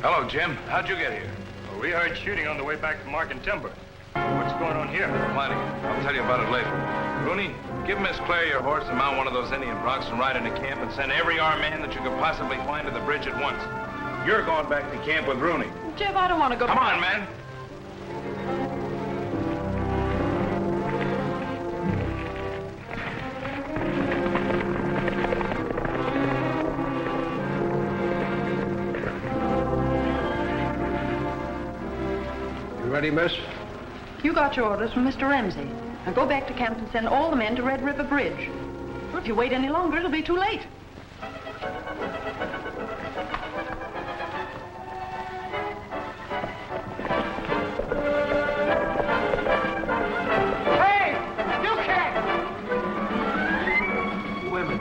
Hello, Jim. How'd you get here? Well, we heard shooting on the way back from marking timber. What's going on here? Plenty. I'll tell you about it later. Rooney, give Miss Claire your horse and mount one of those Indian broncs and ride into camp and send every armed man that you could possibly find to the bridge at once. You're going back to camp with Rooney. Jeff, I don't want to go... Come on, man. ready, miss? You got your orders from Mr. Ramsay. Now go back to camp and send all the men to Red River Bridge. Well, if you wait any longer, it'll be too late. Hey! You can't! Women.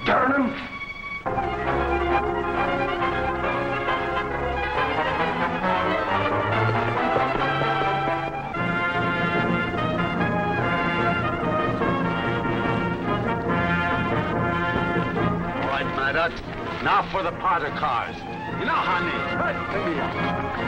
Darn 'em! Now for the Potter cars. You know, honey. Come here.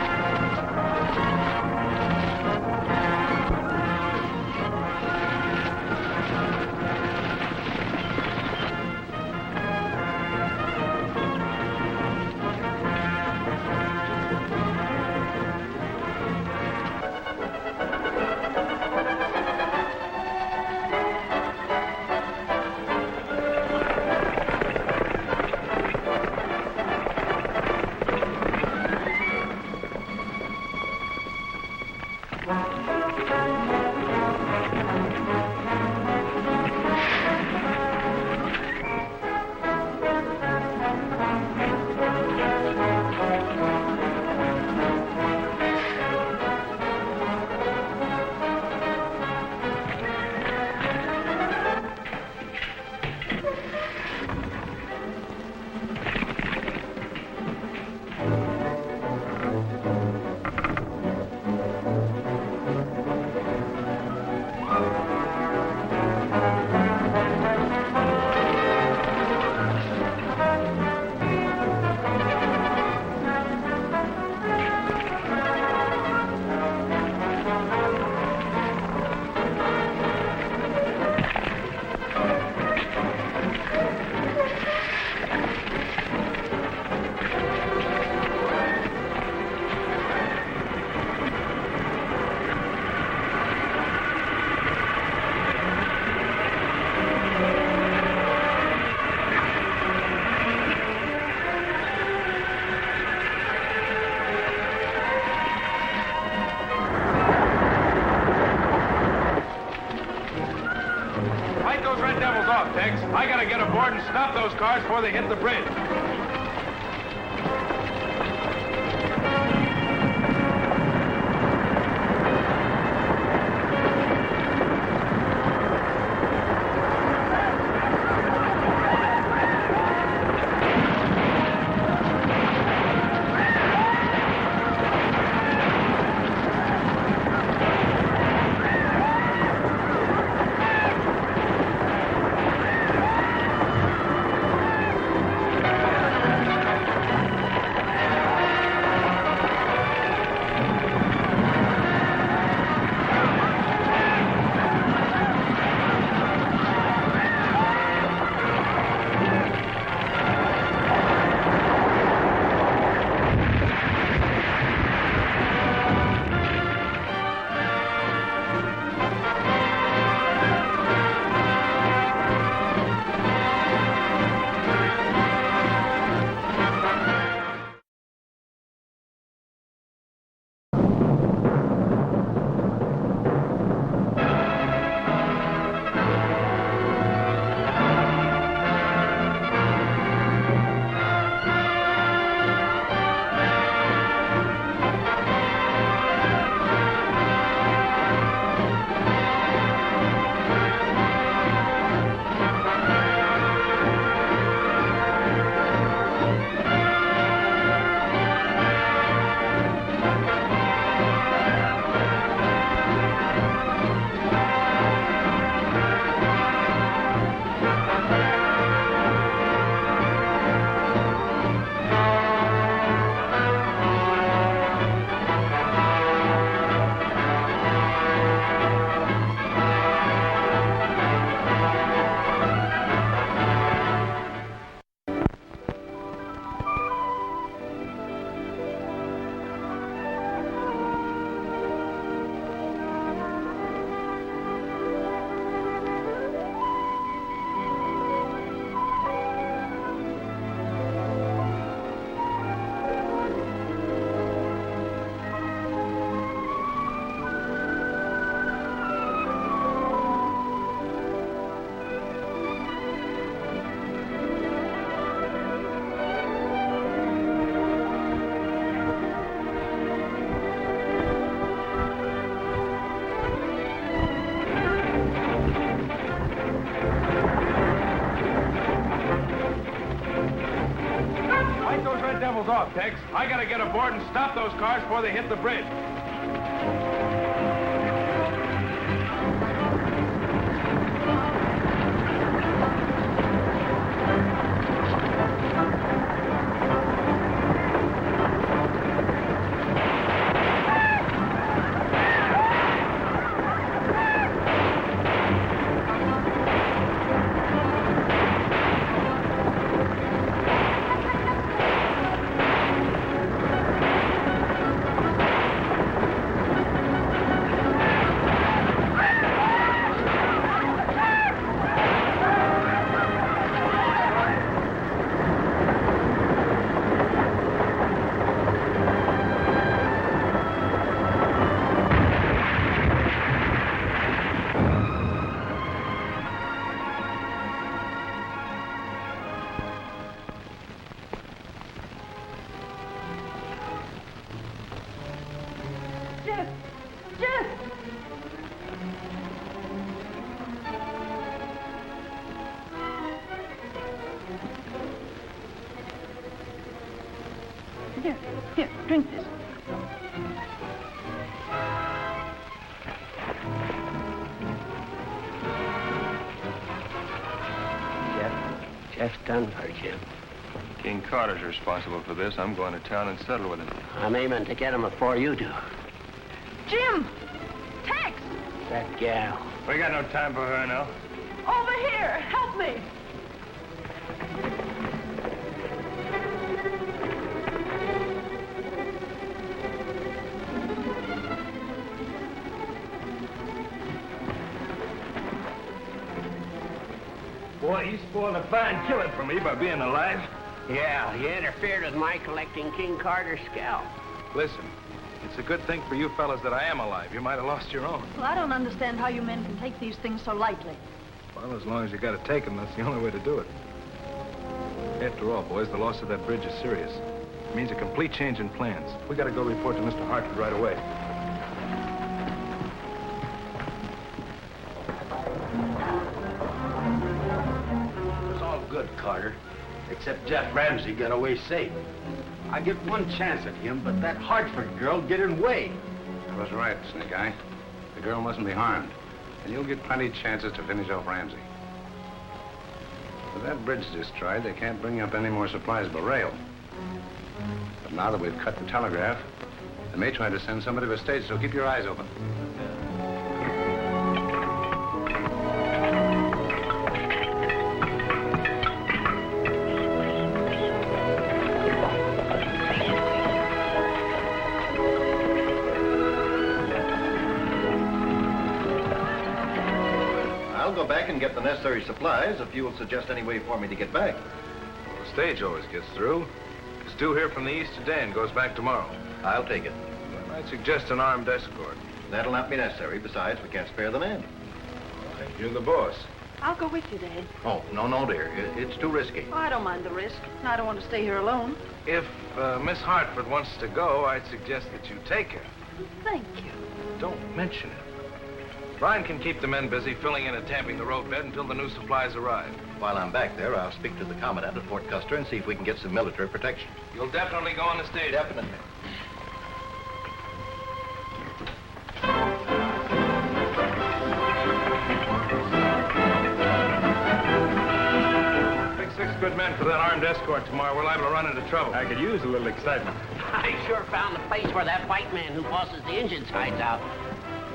Tex. I gotta get aboard and stop those cars before they hit the bridge. off, Tex. I gotta get aboard and stop those cars before they hit the bridge. Here, drink this. Jeff's done for Jim. King Carter's responsible for this. I'm going to town and settle with him. I'm aiming to get him before you do. Jim! Tex! That gal. We got no time for her now. Over here! Help me! Boy, he spoiled a fine killing for me by being alive. Yeah, he interfered with my collecting King Carter's scalp. Listen, it's a good thing for you fellas that I am alive. You might have lost your own. Well, I don't understand how you men can take these things so lightly. Well, as long as you got to take them, that's the only way to do it. After all, boys, the loss of that bridge is serious. It means a complete change in plans. We got to go report to Mr. Hartford right away. Good, Carter. Except Jeff Ramsay got away safe. I get one chance at him, but that Hartford girl get in way. I was right, Snakeye. The girl mustn't be harmed. And you'll get plenty of chances to finish off Ramsay. With that bridge destroyed, they can't bring up any more supplies by rail. But now that we've cut the telegraph, they may try to send somebody to the States, so keep your eyes open. I'll go back and get the necessary supplies if you'll suggest any way for me to get back. Well, the stage always gets through. It's due here from the east today and goes back tomorrow. I'll take it. Well, I'd suggest an armed escort. That'll not be necessary. Besides, we can't spare the men. Well, you're the boss. I'll go with you, Dad. Oh, no, dear. It's too risky. Oh, I don't mind the risk. I don't want to stay here alone. If Miss Hartford wants to go, I'd suggest that you take her. Thank you. Don't mention it. Brian can keep the men busy filling in and tamping the roadbed until the new supplies arrive. While I'm back there, I'll speak to the commandant at Fort Custer and see if we can get some military protection. You'll definitely go on the stage. Definitely. Big 6 good men for that armed escort tomorrow. We're liable to run into trouble. I could use a little excitement. I sure found the place where that white man who bosses the engines hides out.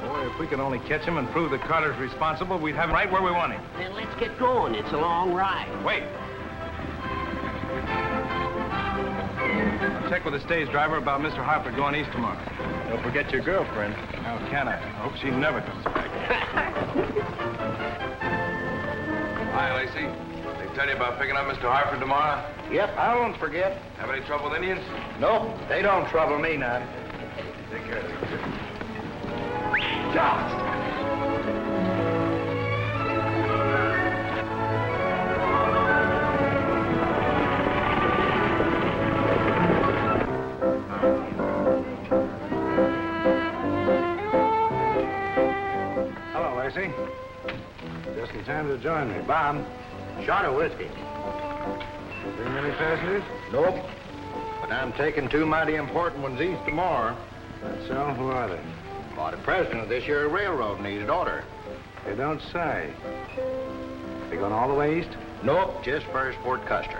Boy, if we could only catch him and prove that Carter's responsible, we'd have him right where we want him. Then let's get going. It's a long ride. Wait. I'll check with the stage driver about Mr. Hartford going east tomorrow. Don't forget your girlfriend. How can I? I hope she never comes back. Hi, Lacey. They tell you about picking up Mr. Hartford tomorrow? Yep, I won't forget. Have any trouble with Indians? Nope, they don't trouble me none. Take care, Lacey. Hello, Lacey. Just in time to join me. Bob. Shot of whiskey. Bring many passengers? Nope. But I'm taking two mighty important ones east tomorrow. So, who are they? Well, the president of this here railroad needed order. You don't say. They going all the way east? Nope, just first Fort Custer.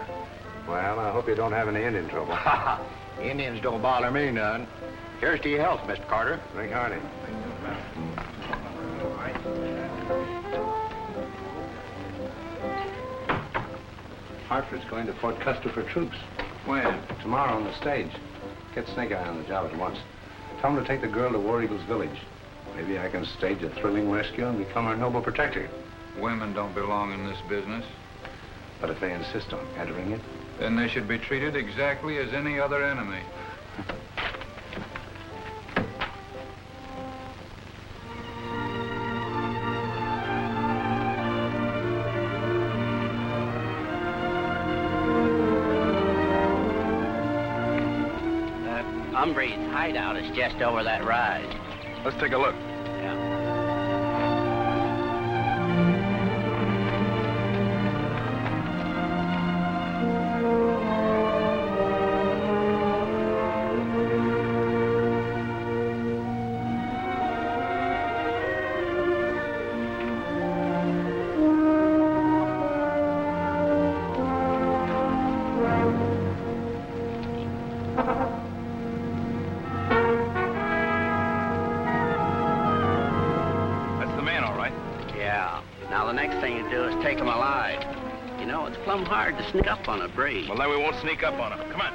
Well, I hope you don't have any Indian trouble. Indians don't bother me none. Here's to your health, Mr. Carter. Drink hearty. Hartford's going to Fort Custer for troops. When? Tomorrow on the stage. Get Snakeye on the job at once. Tell him to take the girl to War Eagle's village. Maybe I can stage a thrilling rescue and become her noble protector. Women don't belong in this business. But if they insist on entering it? Then they should be treated exactly as any other enemy. Umbre's hideout is just over that rise. Let's take a look. Yeah. Hard to sneak up on a breed. Well, then we won't sneak up on him. Come on.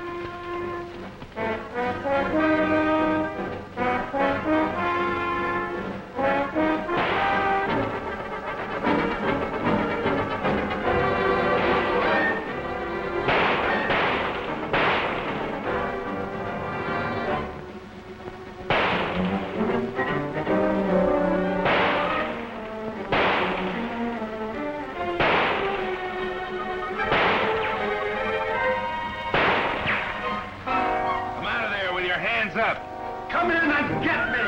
Come in and get me!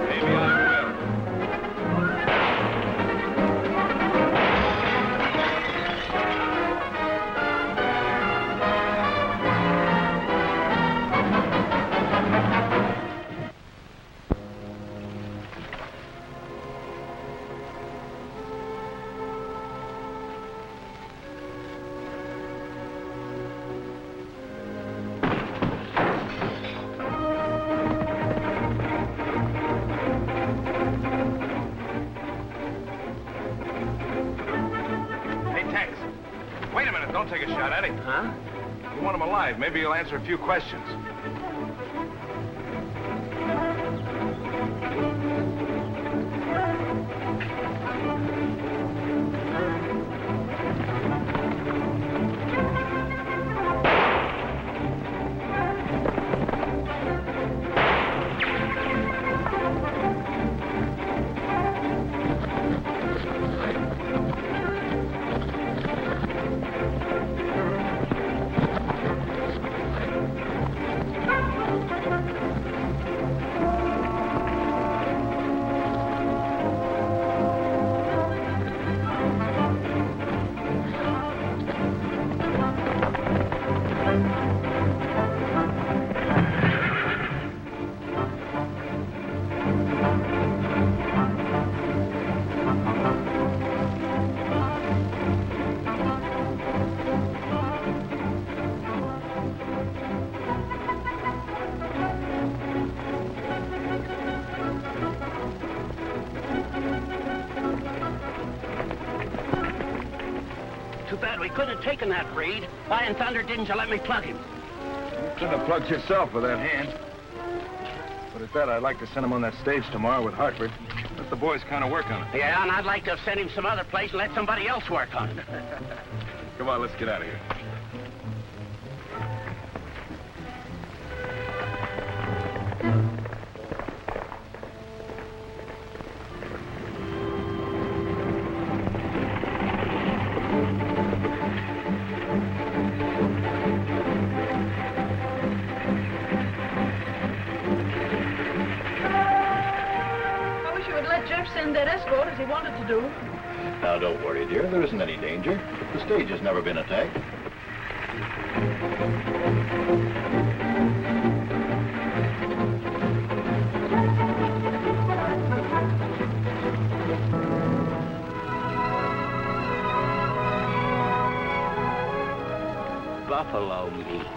Maybe I will. Don't take a shot at him. Huh? You want him alive. Maybe he'll answer a few questions. We couldn't have taken that breed. Why in thunder didn't you let me plug him? You couldn't have plugged yourself with that hand. But at that, I'd like to send him on that stage tomorrow with Hartford. Let the boys kind of work on it. Yeah, and I'd like to have sent him some other place and let somebody else work on it. Come on, let's get out of here. Send that escort as he wanted to do. Now, don't worry, dear. There isn't any danger. The stage has never been attacked. buffalo meat.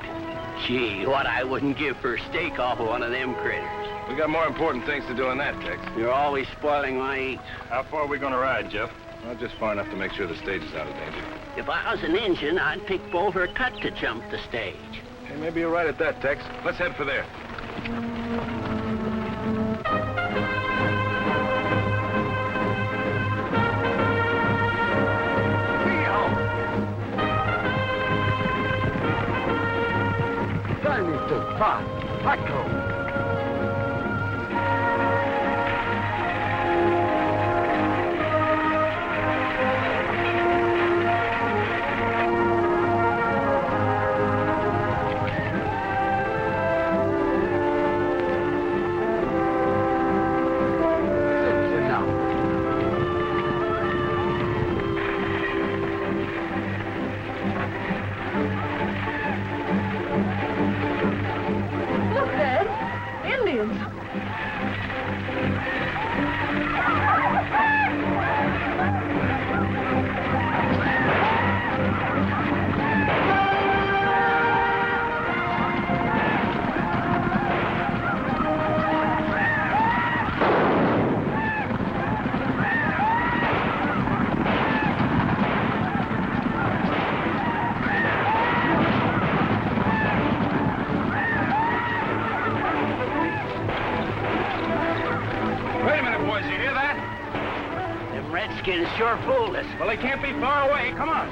Gee, what I wouldn't give for steak off of one of them critters. We got more important things to do than that, Tex. You're always spoiling my eats. How far are we going to ride, Jeff? Well, just far enough to make sure the stage is out of danger. If I was an engine, I'd pick Bolt or Cut to jump the stage. Hey, maybe you're right at that, Tex. Let's head for there. Look, Dad. Indians. Wait a minute, boys. You hear that? Them redskins sure fooled us. Well, they can't be far away. Come on.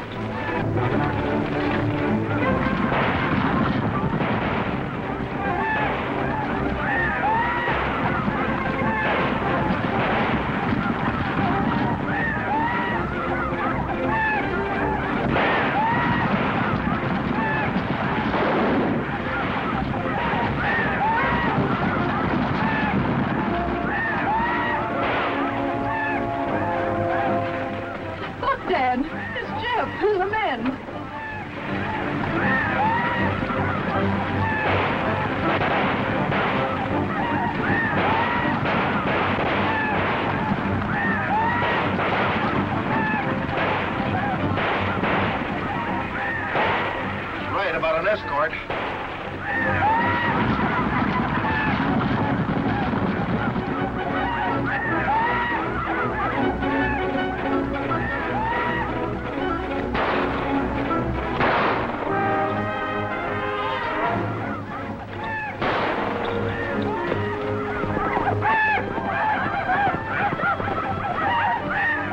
Look, Dad. It's Jeff and the men. Right about an escort.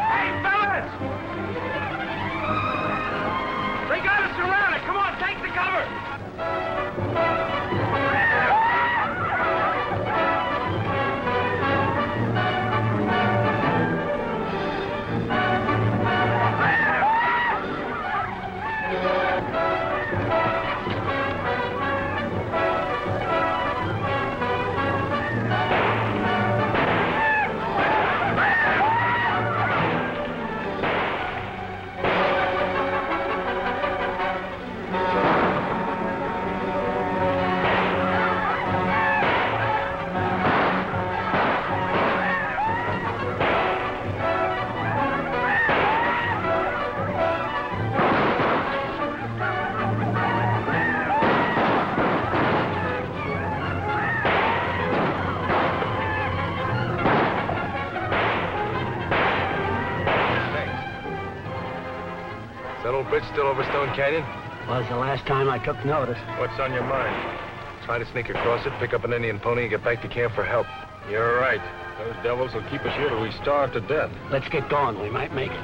Hey, fellas! They got us surrounded. Come on, take the cover. Is that old bridge still over Stone Canyon? Was the last time I took notice. What's on your mind? Try to sneak across it, pick up an Indian pony, and get back to camp for help. You're right. Those devils will keep us here till we starve to death. Let's get going. We might make it.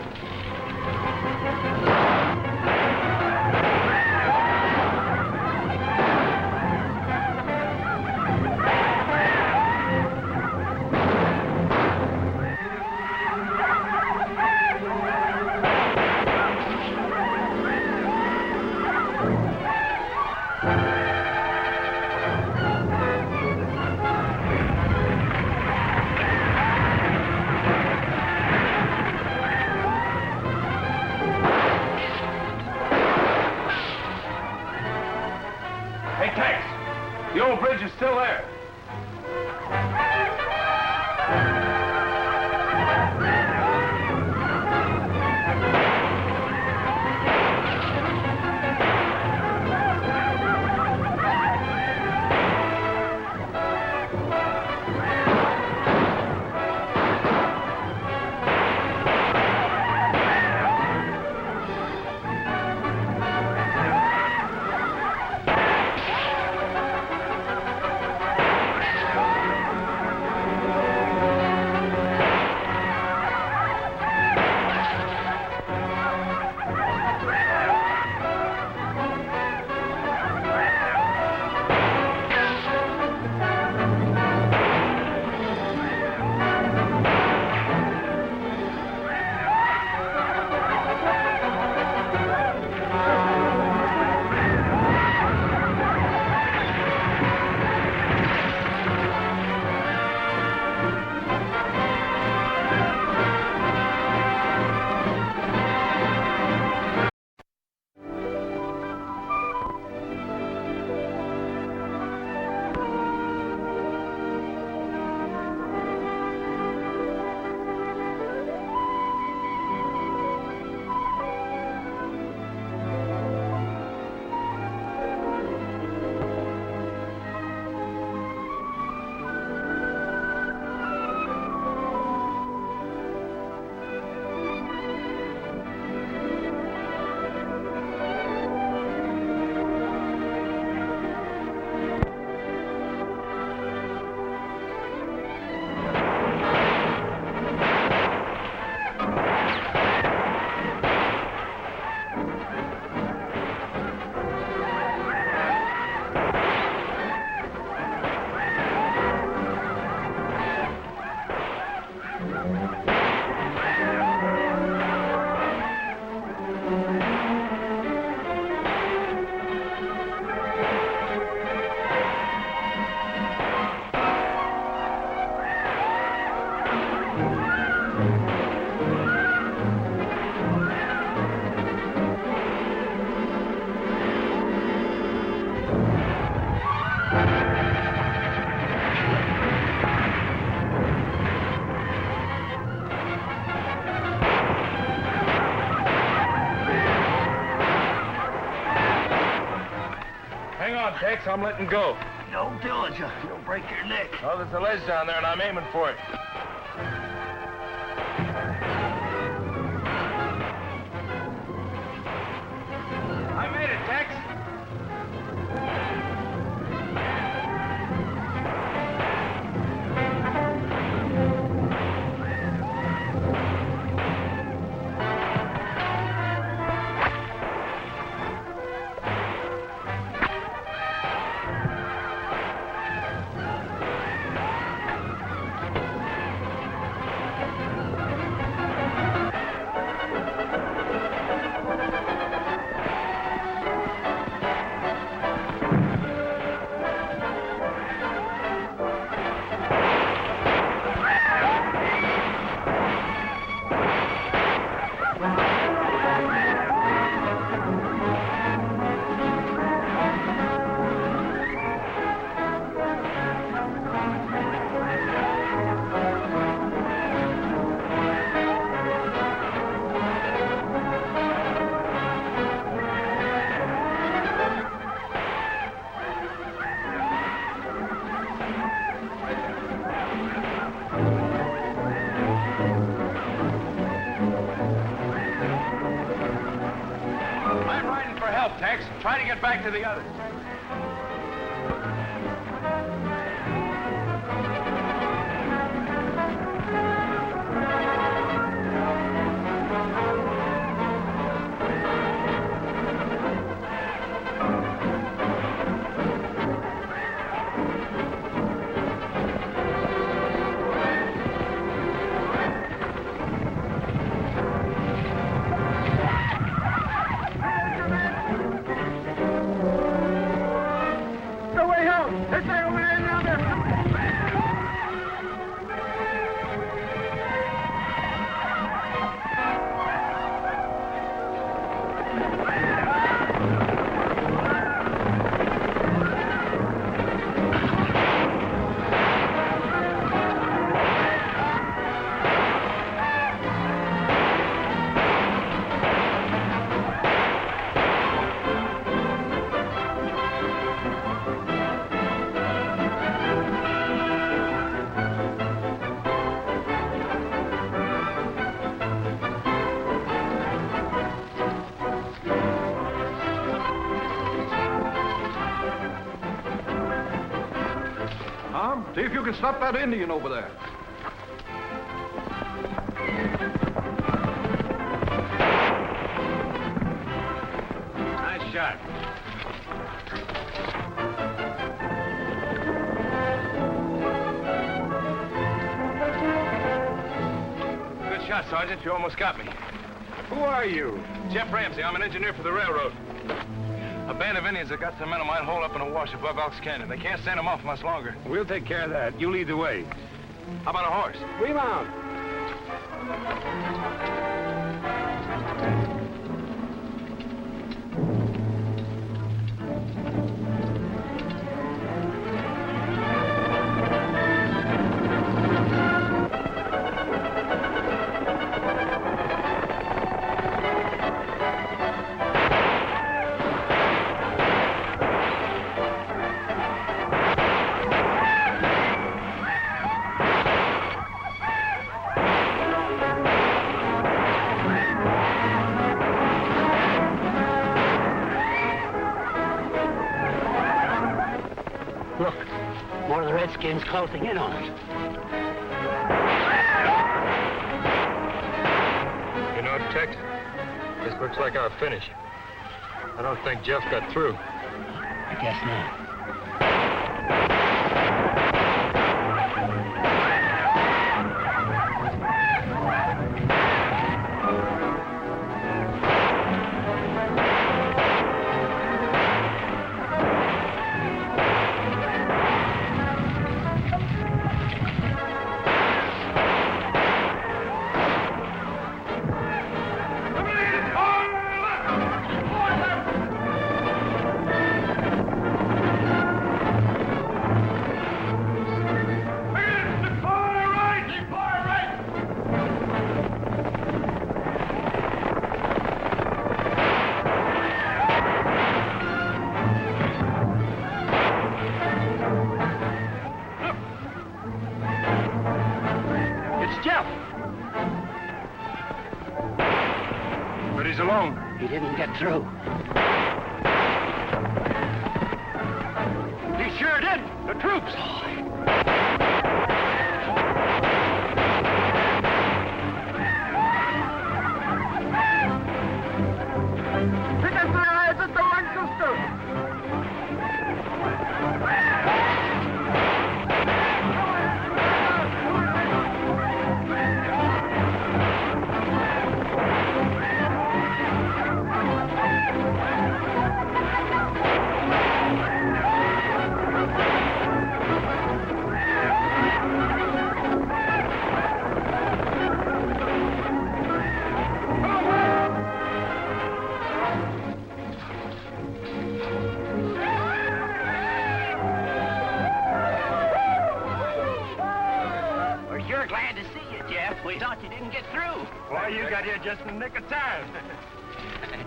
Hey, Tex, the old bridge is still there. Tex, I'm letting go. Don't do it. You'll break your neck. Oh, there's a ledge down there, and I'm aiming for it. I made it, Tex. Tex. Try to get back to the others. See if you can stop that Indian over there. Nice shot. Good shot, Sergeant. You almost got me. Who are you? Jeff Ramsay. I'm an engineer for the railroad. A band of Indians have got some men of mine holed up in a wash above Elks Canyon. They can't stand them off much longer. We'll take care of that. You lead the way. How about a horse? Remount. Redskins closing in on us. You know, Tex, this looks like our finish. I don't think Jeff got through. I guess not. didn't get through. He sure did. The troops. Just in the nick of time.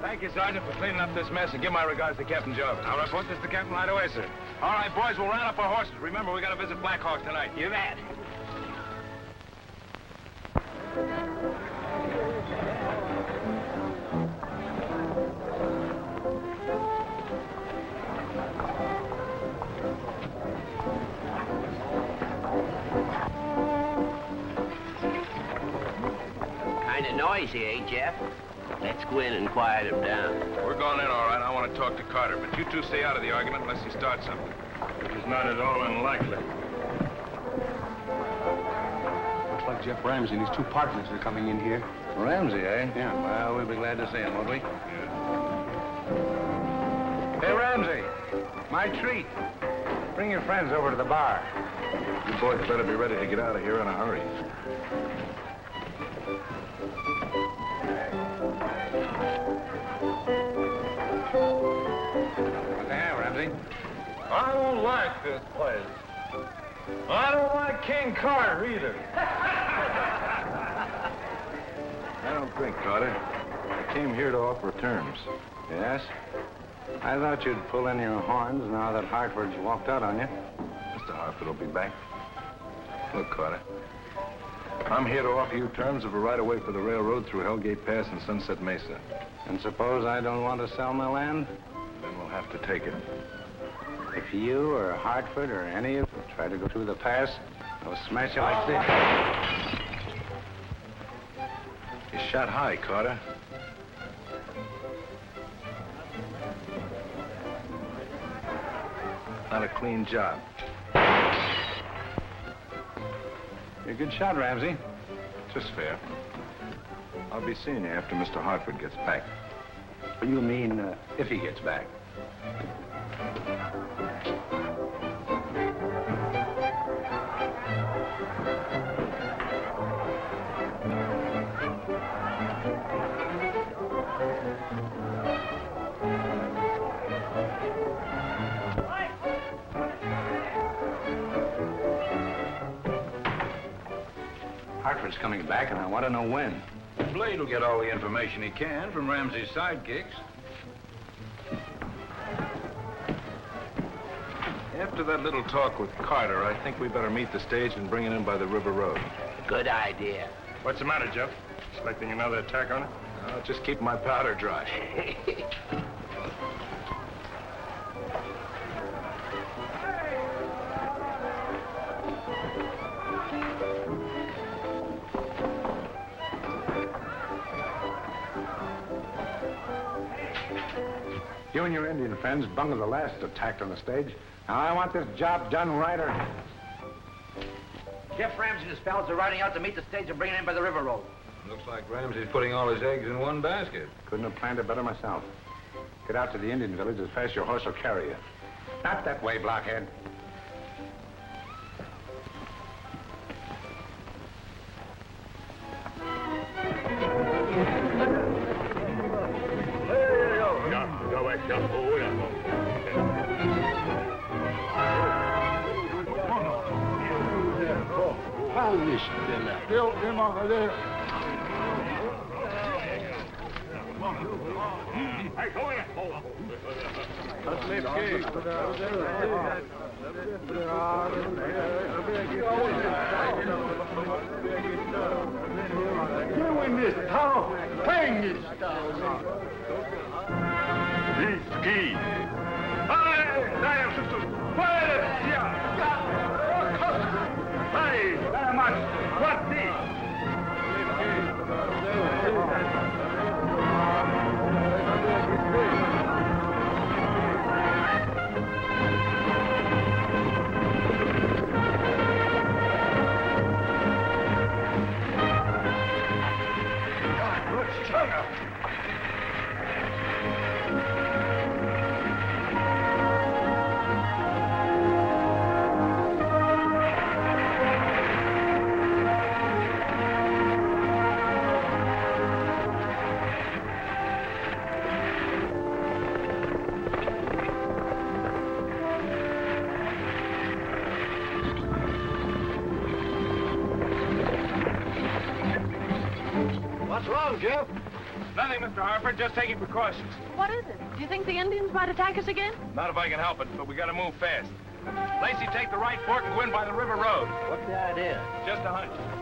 Thank you, Sergeant, for cleaning up this mess, and give my regards to Captain Joe. I'll report this to Captain right away, sir. All right, boys, we'll round up our horses. Remember, we got to visit Black Hawk tonight. You bet. Noisy, eh, Jeff? Let's go in and quiet him down. We're going in, all right. I want to talk to Carter, but you two stay out of the argument unless you start something. Which is not at all unlikely. Looks like Jeff Ramsay and his two partners are coming in here. Ramsay, eh? Yeah. Well, we'll be glad to see him, won't we? Hey, Ramsay, my treat. Bring your friends over to the bar. You boys better be ready to get out of here in a hurry. I don't like this place. I don't like King Carter either. I don't think, Carter. I came here to offer terms. Yes? I thought you'd pull in your horns now that Hartford's walked out on you. Mr. Hartford will be back. Look, Carter. I'm here to offer you terms of a right-of-way for the railroad through Hellgate Pass and Sunset Mesa. And suppose I don't want to sell my land? Then we'll have to take it. If you or Hartford or any of you try to go through the pass, I'll smash you like this. You shot high, Carter. Not a clean job. You're a good shot, Ramsay. Just fair. I'll be seeing you after Mr. Hartford gets back. You mean if he gets back? Hartford's coming back, and I want to know when. Blade will get all the information he can from Ramsay's sidekicks. After that little talk with Carter, I think we better meet the stage and bring it in by the River Road. Good idea. What's the matter, Jeff? Expecting another attack on it? I'll just keep my powder dry. You and your Indian friends bungled the last attack on the stage. Now, I want this job done right or... Jeff Ramsay and his pals are riding out to meet the stage and bring it in by the river road. Looks like Ramsay's putting all his eggs in one basket. Couldn't have planned it better myself. Get out to the Indian village as fast as your horse will carry you. Not that way, blockhead. You in this town, bang this town. aquí. Hey, nada más. What What's wrong, Jeff? Nothing, Mr. Hartford, just taking precautions. What is it? Do you think the Indians might attack us again? Not if I can help it, but we gotta move fast. Lacey, take the right fork and go in by the river road. What's the idea? Just a hunch.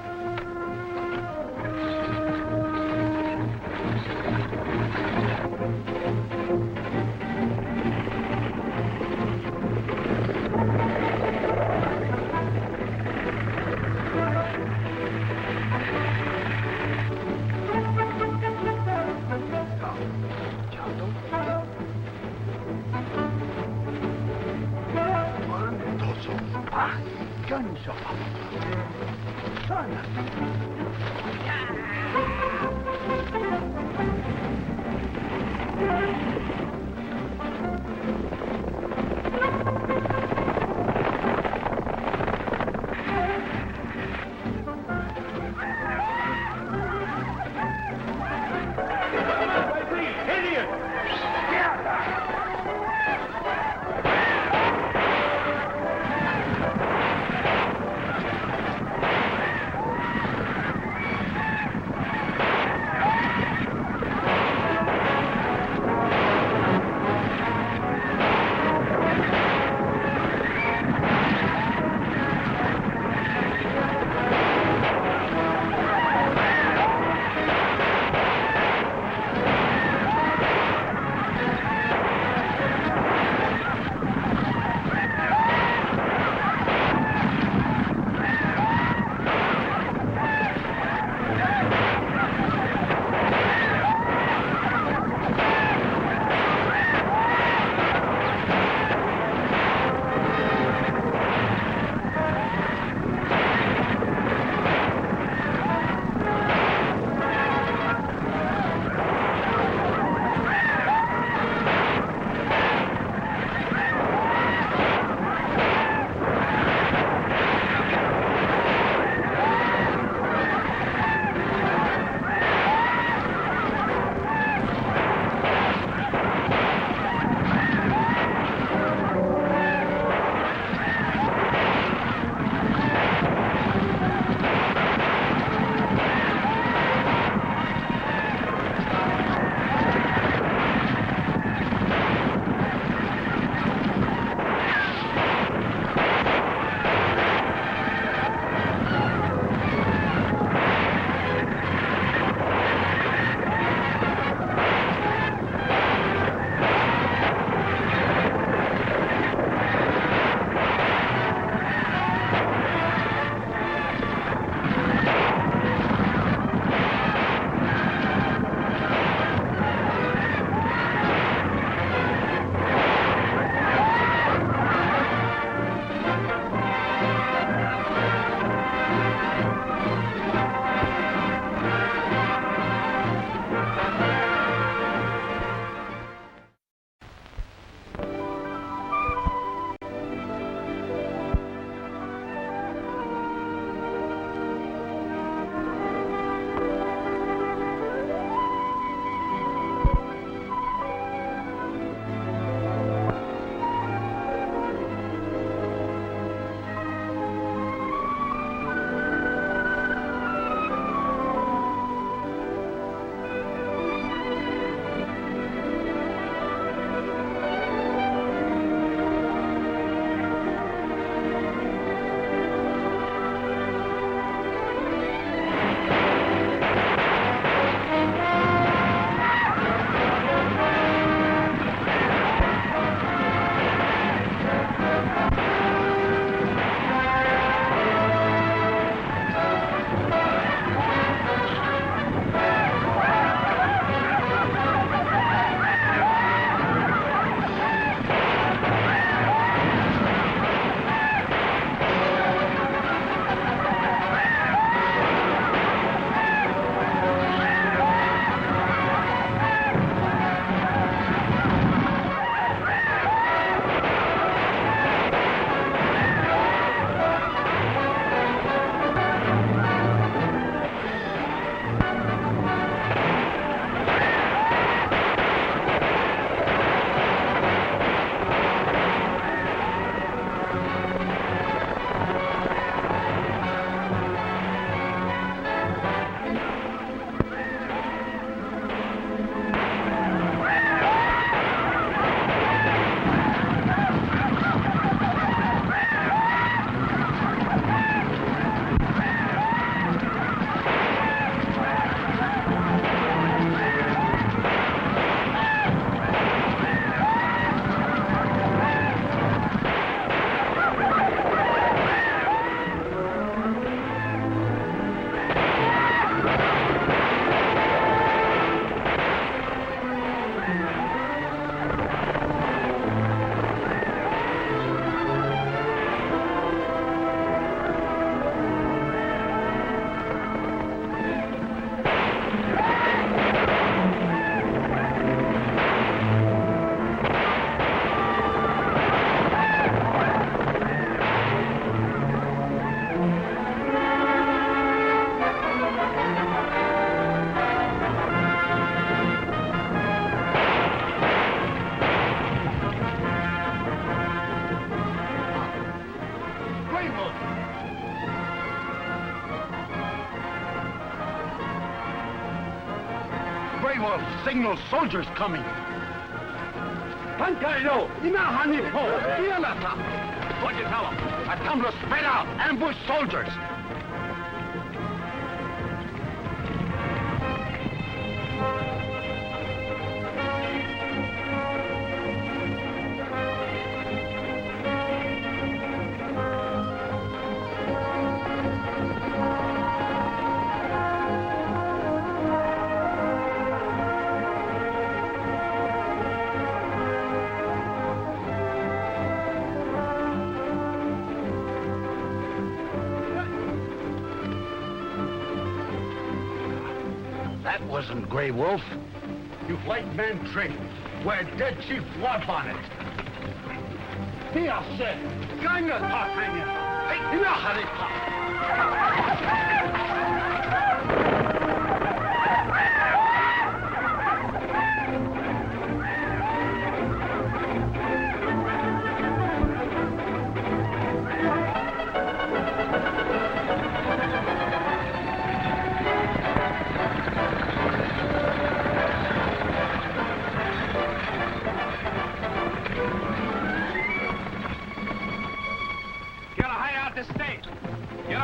Signal soldiers coming. Pancayo, inahani po, ialata. What'd you tell them? I tell them to spread out, ambush soldiers. Wasn't Gray Wolf. You white man trick. We're dead chief war bonnet. Here, sir. Ganga talk, hanging. Hey, enough, hurry.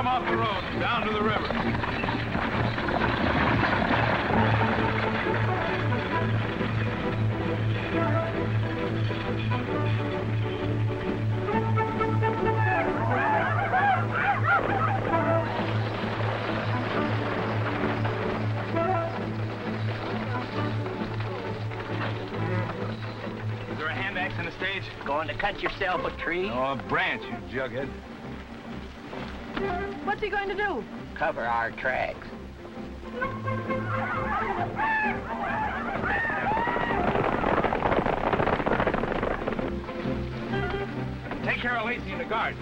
Off the road, down to the river. Is there a hand axe in the stage? Going to cut yourself a tree? Oh, a branch, you jughead. What's he going to do? Cover our tracks. Take care of Lacey and the guard.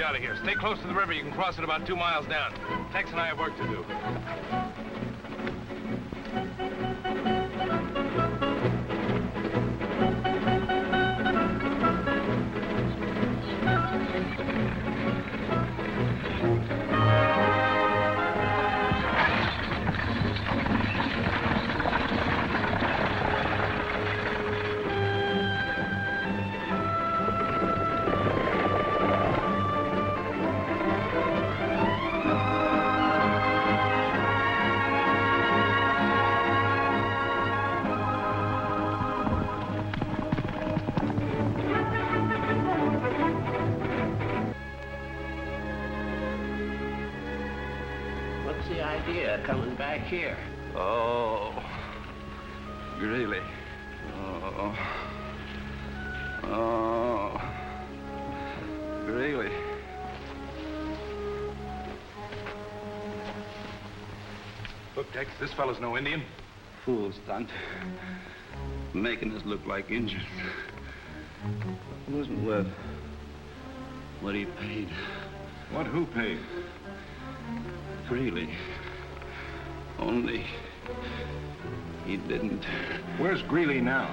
Out of here. Stay close to the river. You can cross it about 2 miles down. Tex and I have work to do. Coming back here. Oh, Greeley. Oh, Greeley. Look, Tex, this fellow's no Indian. Fool stunt. Making us look like Indians. It wasn't worth what he paid. What? Who paid? Greeley. Only he didn't. Where's Greeley now?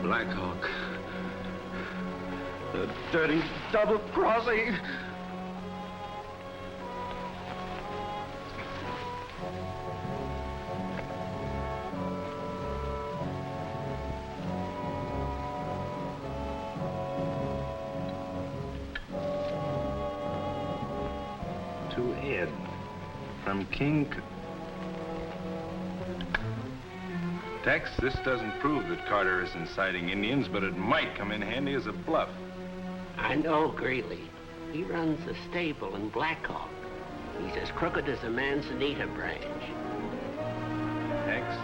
Black Hawk. The dirty double-crossing. To Ed, from King... Tex, this doesn't prove that Carter is inciting Indians, but it might come in handy as a bluff. I know Greeley. He runs a stable in Black Hawk. He's as crooked as a Manzanita branch. Tex,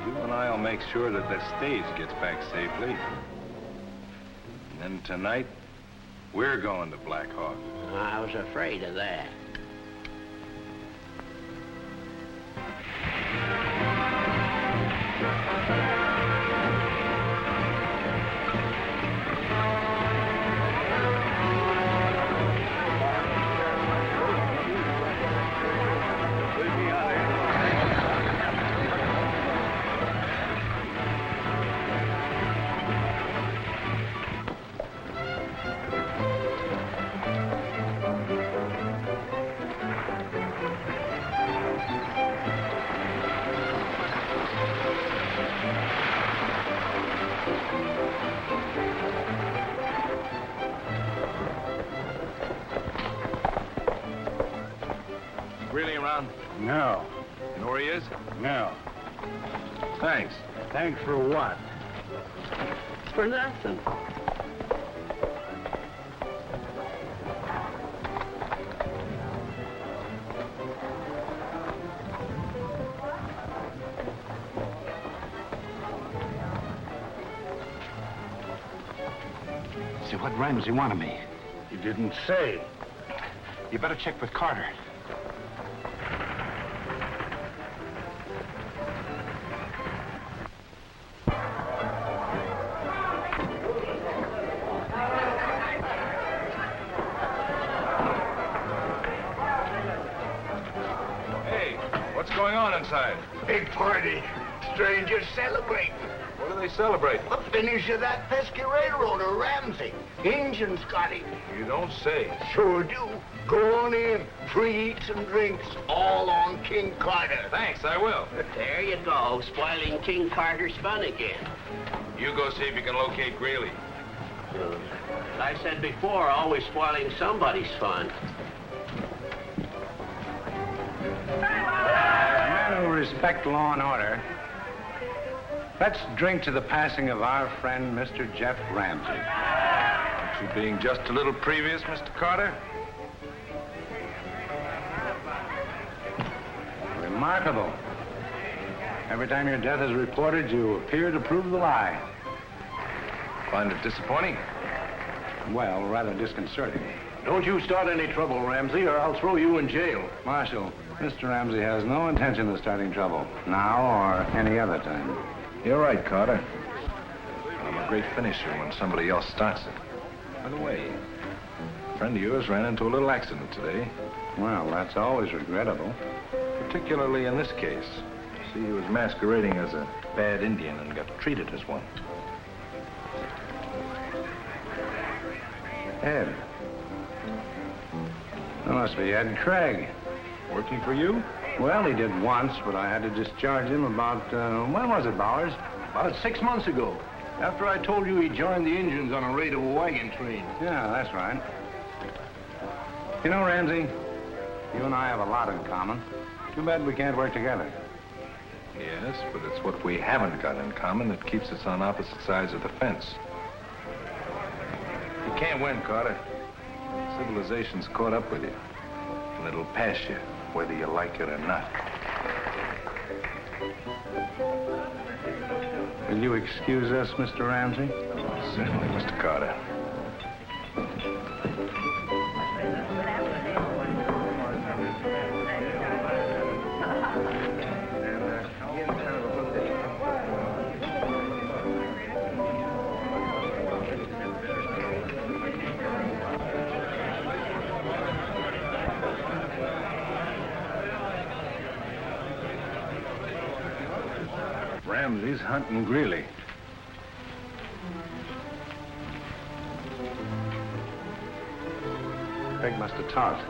you and I'll make sure that the stage gets back safely. And then tonight, we're going to Black Hawk. I was afraid of that. Really around? No. You know where he is? No. Thanks. Thanks for what? It's for nothing. See, what Ramsay wanted me? He didn't say. You better check with Carter. What's going on inside? Big party. Strangers celebrating. What do they celebrate? The finish of that pesky railroader, Ramsay. Injuns got him. You don't say. Sure do. Go on in. Free eats and drinks, all on King Carter. Thanks, I will. There you go, spoiling King Carter's fun again. You go see if you can locate Greeley. As I said before, always spoiling somebody's fun. Men who respect law and order, let's drink to the passing of our friend, Mr. Jeff Ramsay. Aren't you being just a little previous, Mr. Carter? Remarkable. Every time your death is reported, you appear to prove the lie. Find it disappointing? Well, rather disconcerting. Don't you start any trouble, Ramsay, or I'll throw you in jail. Marshal, Mr. Ramsay has no intention of starting trouble, now or any other time. You're right, Carter. I'm a great finisher when somebody else starts it. By the way, a friend of yours ran into a little accident today. Well, that's always regrettable. Particularly in this case. See, he was masquerading as a bad Indian and got treated as one. Ed. That must be Ed Craig. Working for you? Well, he did once, but I had to discharge him about, when was it, Bowers? About 6 months ago, after I told you he joined the Indians on a raid of a wagon train. Yeah, that's right. You know, Ramsay, you and I have a lot in common. Too bad we can't work together. Yes, but it's what we haven't got in common that keeps us on opposite sides of the fence. You can't win, Carter. Civilization's caught up with you, and it'll pass you, whether you like it or not. Will you excuse us, Mr. Ramsay? Certainly, Mr. Carter. Ramsay's hunting Greeley. Craig must have talked.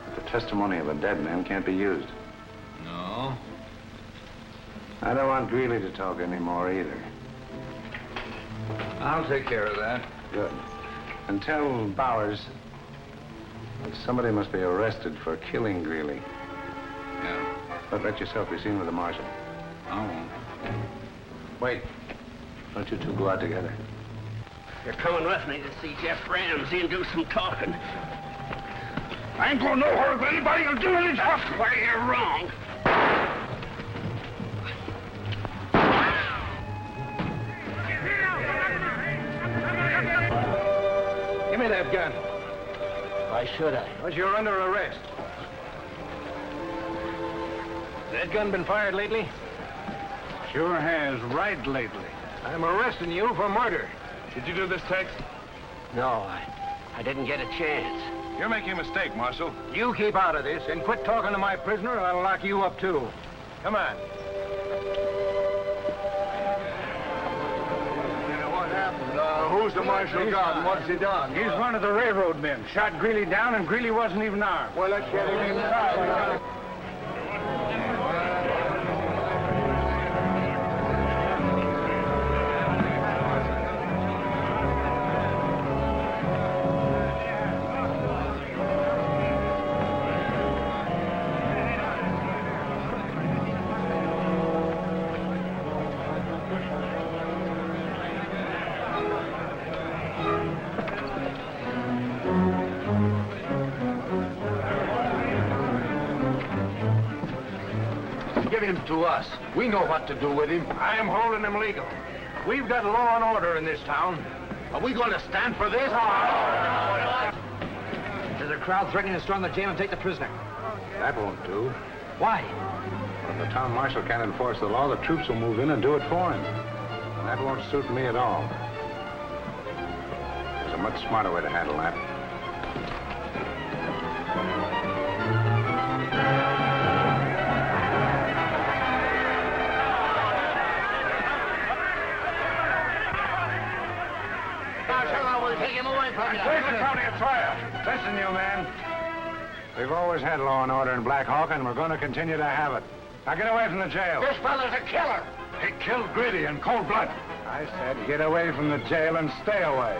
But the testimony of a dead man can't be used. No? I don't want Greeley to talk anymore either. I'll take care of that. Good. And tell Bowers that somebody must be arrested for killing Greeley. Yeah. But let yourself be seen with the marshal. I won't. Wait. Don't you two go out together. You're coming with me to see Jeff Ramsay and do some talking. I ain't going nowhere if anybody will do any talking. Why, you're wrong. Give me that gun. Why should I? Because you're under arrest. That gun been fired lately? Sure has, right lately. I'm arresting you for murder. Did you do this, Tex? No, I didn't get a chance. You're making a mistake, Marshal. You keep out of this and quit talking to my prisoner, or I'll lock you up, too. Come on. What happened? Who's the marshal got and what's he done? He's one of the railroad men. Shot Greeley down, and Greeley wasn't even armed. Well, let's get him inside. Give him to us. We know what to do with him. I am holding him legal. We've got law and order in this town. Are we going to stand for this? There's a crowd threatening to storm the jail and take the prisoner. That won't do. Why? If the town marshal can't enforce the law, the troops will move in and do it for him. And that won't suit me at all. There's a much smarter way to handle that. Listen, you man. We've always had law and order in Black Hawk, and we're going to continue to have it. Now get away from the jail. This fella's a killer. He killed Greeley in cold blood. I said get away from the jail and stay away.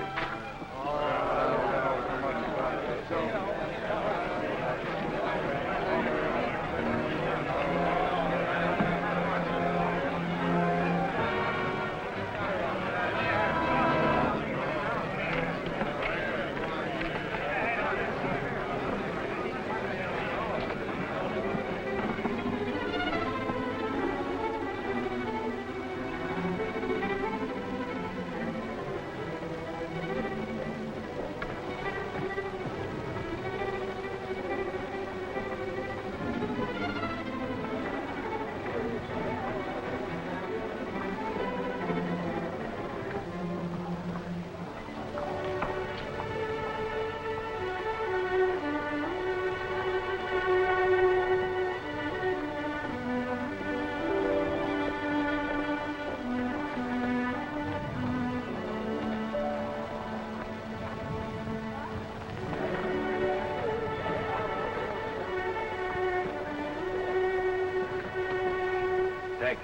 Tex,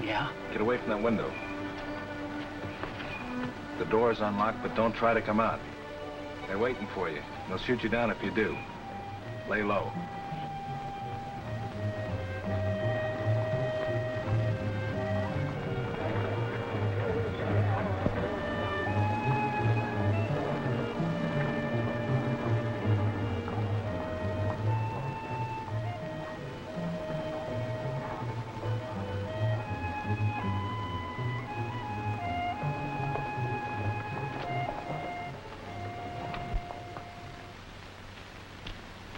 Yeah? get away from that window. The door's unlocked, but don't try to come out. They're waiting for you. They'll shoot you down if you do. Lay low.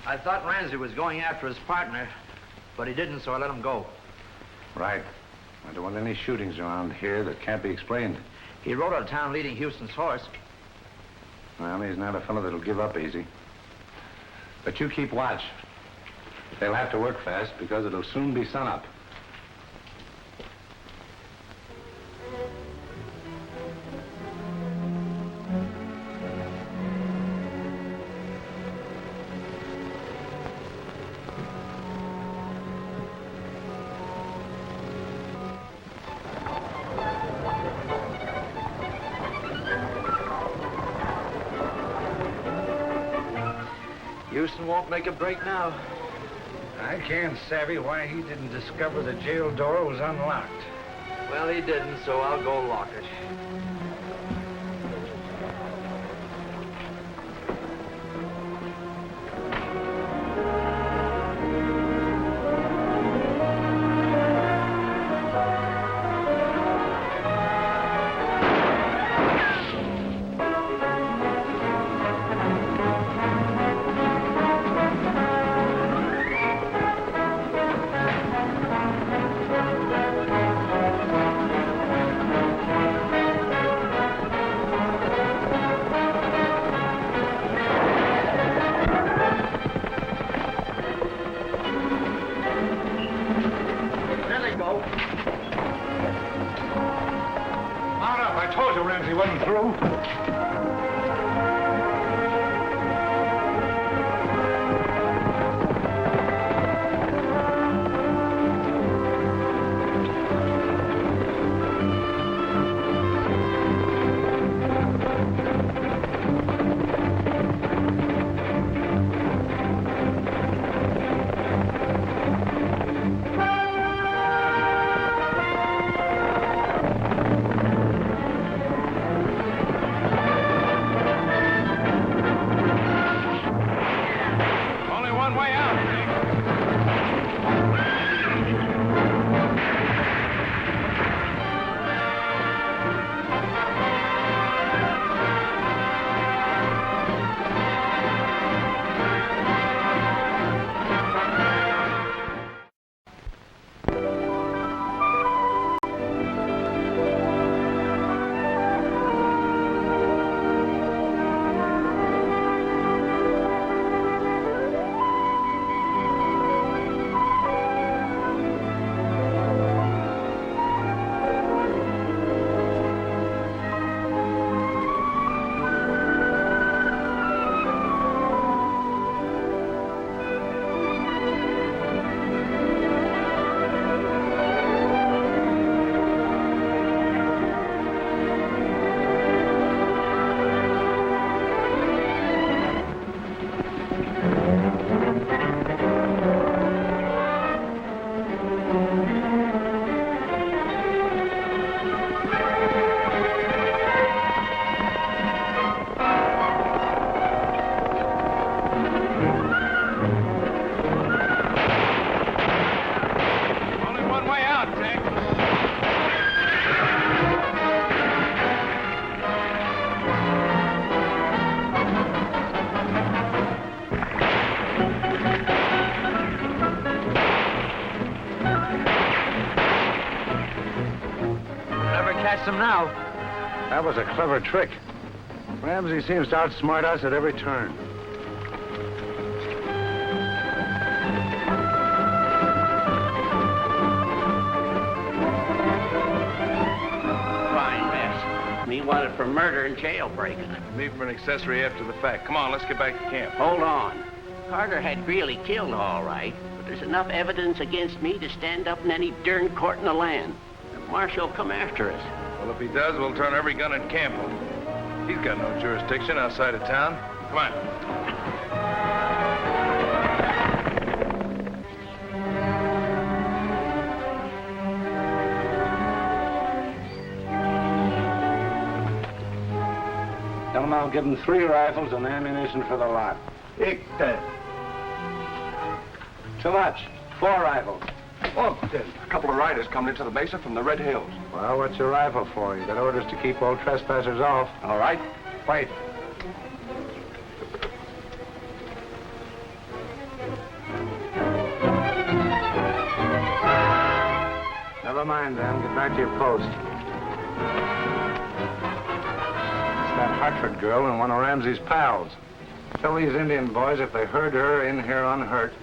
I thought Ramsay was going after his partner, but he didn't, so I let him go. Right. I don't want any shootings around here that can't be explained. He rode out of town leading Houston's horse. Well, he's not a fellow that'll give up easy. But you keep watch. They'll have to work fast because it'll soon be sunup. Houston won't make a break now. I can't savvy why he didn't discover the jail door was unlocked. Well, he didn't, so I'll go lock it. Ramsay wasn't through. Them now. That was a clever trick. Ramsay seems to outsmart us at every turn. Fine mess. Me wanted for murder and jailbreaking. Me for an accessory after the fact. Come on, let's get back to camp. Hold on. Carter had Greeley killed all right, but there's enough evidence against me to stand up in any darn court in the land. The marshal will come after us. Well, if he does, we'll turn every gun in camp on him. He's got no jurisdiction outside of town. Come on. Tell him I'll give him 3 rifles and ammunition for the lot. Too much. 4 rifles. Look, a couple of riders coming into the mesa from the Red Hills. Well, what's your rifle for? You got orders to keep old trespassers off. All right. Wait. Never mind, then. Get back to your post. It's that Hartford girl and one of Ramsay's pals. Tell these Indian boys if they herd her in here unhurt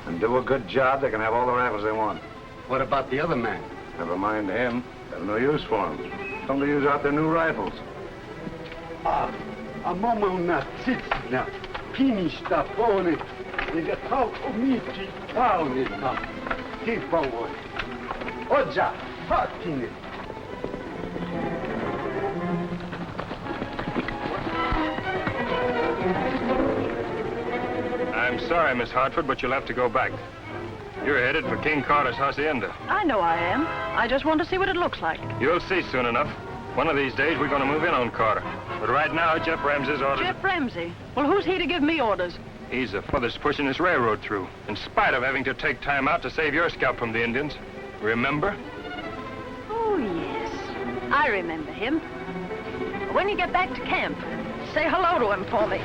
and do a good job, they can have all the rifles they want. What about the other man? Never mind him. Have no use for him. Tell them to use out their new rifles. A mama una cicina. Pinista pone. Nega tau omiti paune na. Keep on. Oja, fatine. sorry, Miss Hartford, but you'll have to go back. You're headed for King Carter's hacienda. I know I am. I just want to see what it looks like. You'll see soon enough. One of these days, we're going to move in on Carter. But right now, Jeff Ramsay's orders... Jeff Ramsay? Well, who's he to give me orders? He's the furthest pushing this railroad through, in spite of having to take time out to save your scalp from the Indians. Remember? Oh, yes. I remember him. When you get back to camp, say hello to him for me.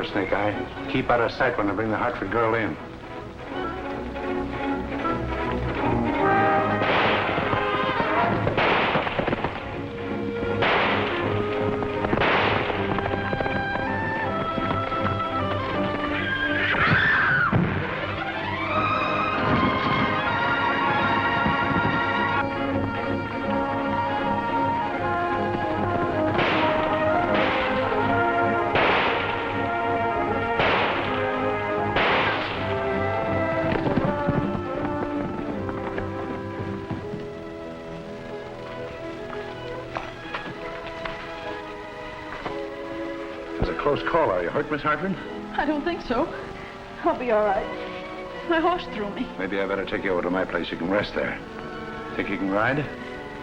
Snakeye. Keep out of sight when I bring the Hartford girl in. Close call. Are you hurt, Miss Hartford? I don't think so. I'll be all right. My horse threw me. Maybe I better take you over to my place. You can rest there. Think you can ride?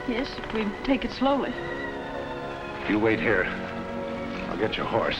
Yes, if we take it slowly. You wait here. I'll get your horse.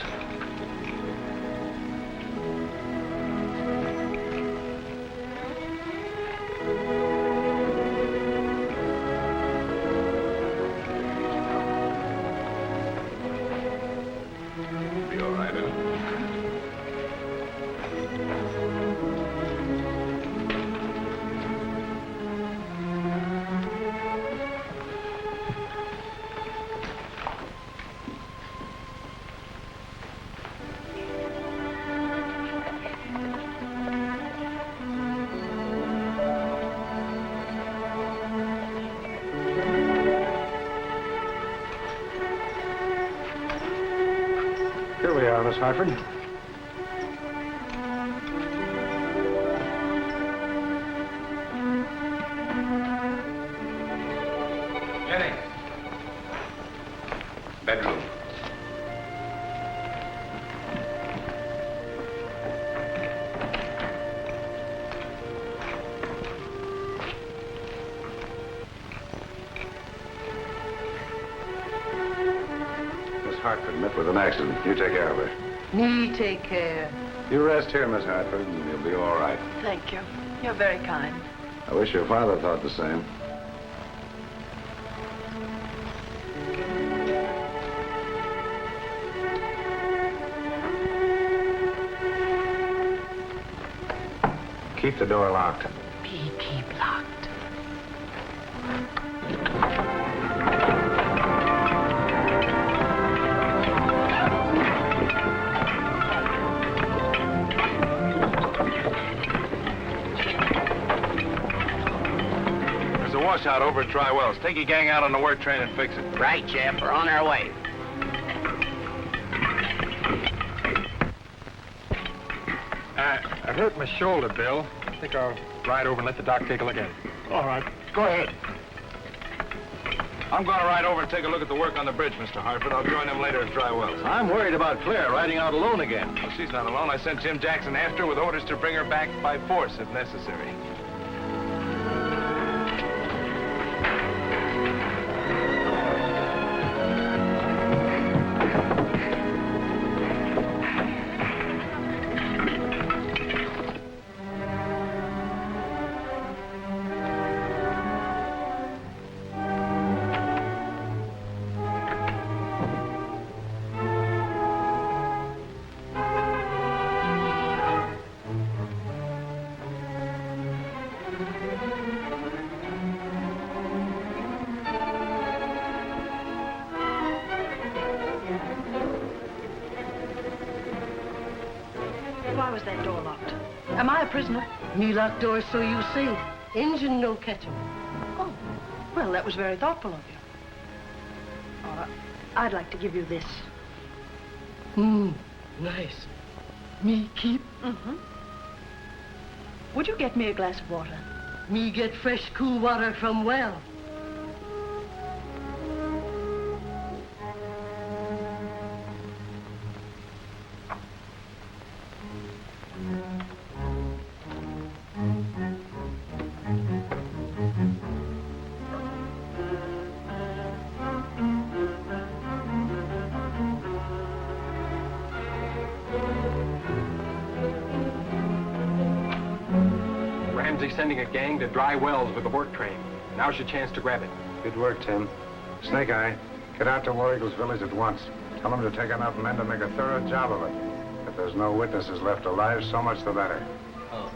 Here we are, Miss Hartford. Jenny. Bedroom. Hartford met with an accident. You take care of her. Me take care. You rest here, Miss Hartford, and you'll be all right. Thank you. You're very kind. I wish your father thought the same. Keep the door locked. Keep locked. Washout over at Dry Wells. Take your gang out on the work train and fix it. Right, Jeff. We're on our way. I hurt my shoulder, Bill. I think I'll ride over and let the doc take a look at it. All right, go ahead. I'm going to ride over and take a look at the work on the bridge, Mr. Hartford. I'll join them later at Dry Wells. I'm worried about Claire riding out alone again. Well, she's not alone. I sent Jim Jackson after her with orders to bring her back by force if necessary. Why was that door locked? Am I a prisoner? Me lock door so you say. Engine no catch 'em. Oh, well, that was very thoughtful of you. I'd like to give you this. Nice. Me keep? Mm-hmm. Would you get me a glass of water? Me get fresh, cool water from well. Ramsay sending a gang to Dry Wells with the work train. Now's your chance to grab it. Good work, Tim. Snakeye, get out to War Eagle's village at once. Tell them to take enough men to make a thorough job of it. If there's no witnesses left alive, so much the better. Oh.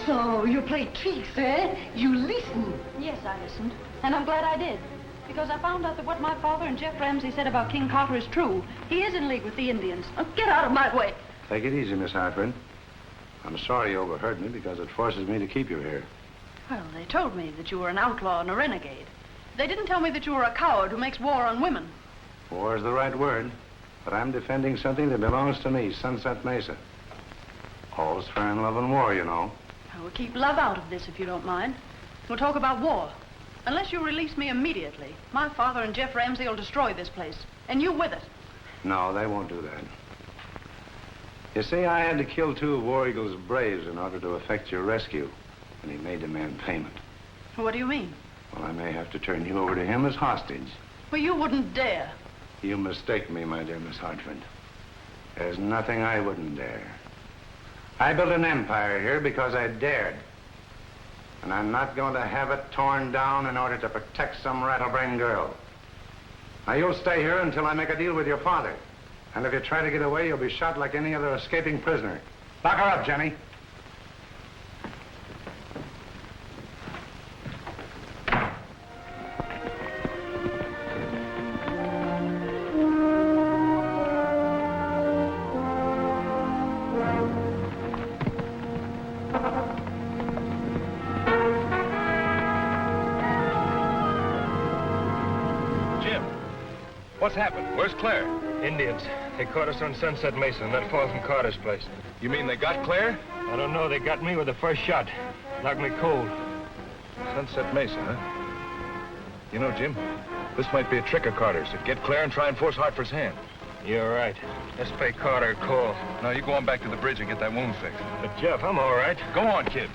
So you play tricks, eh? You listen. Yes, I listened. And I'm glad I did. Because I found out that what my father and Jeff Ramsay said about King Carter is true. He is in league with the Indians. Oh, get out of my way. Take it easy, Miss Hartford. I'm sorry you overheard me because it forces me to keep you here. Well, they told me that you were an outlaw and a renegade. They didn't tell me that you were a coward who makes war on women. War is the right word, but I'm defending something that belongs to me, Sunset Mesa. All's fair in love and war, you know. We'll keep love out of this, if you don't mind. We'll talk about war. Unless you release me immediately, my father and Jeff Ramsay will destroy this place, and you with it. No, they won't do that. You see, I had to kill 2 of War Eagle's braves in order to effect your rescue, and he may demand payment. What do you mean? Well, I may have to turn you over to him as hostage. Well, you wouldn't dare. You mistake me, my dear Miss Hartford. There's nothing I wouldn't dare. I built an empire here because I dared. And I'm not going to have it torn down in order to protect some rattlebrain girl. Now, you'll stay here until I make a deal with your father. And if you try to get away, you'll be shot like any other escaping prisoner. Lock her up, Jenny. What's happened? Where's Claire? Indians. They caught us on Sunset Mesa, not far from Carter's place. You mean they got Claire? I don't know. They got me with the first shot. Knocked me cold. Sunset Mesa, huh? You know, Jim, this might be a trick of Carter's to get Claire and try and force Hartford's hand. You're right. Let's pay Carter a call. No, you go on back to the bridge and get that wound fixed. But, Jeff, I'm all right. Go on, kid.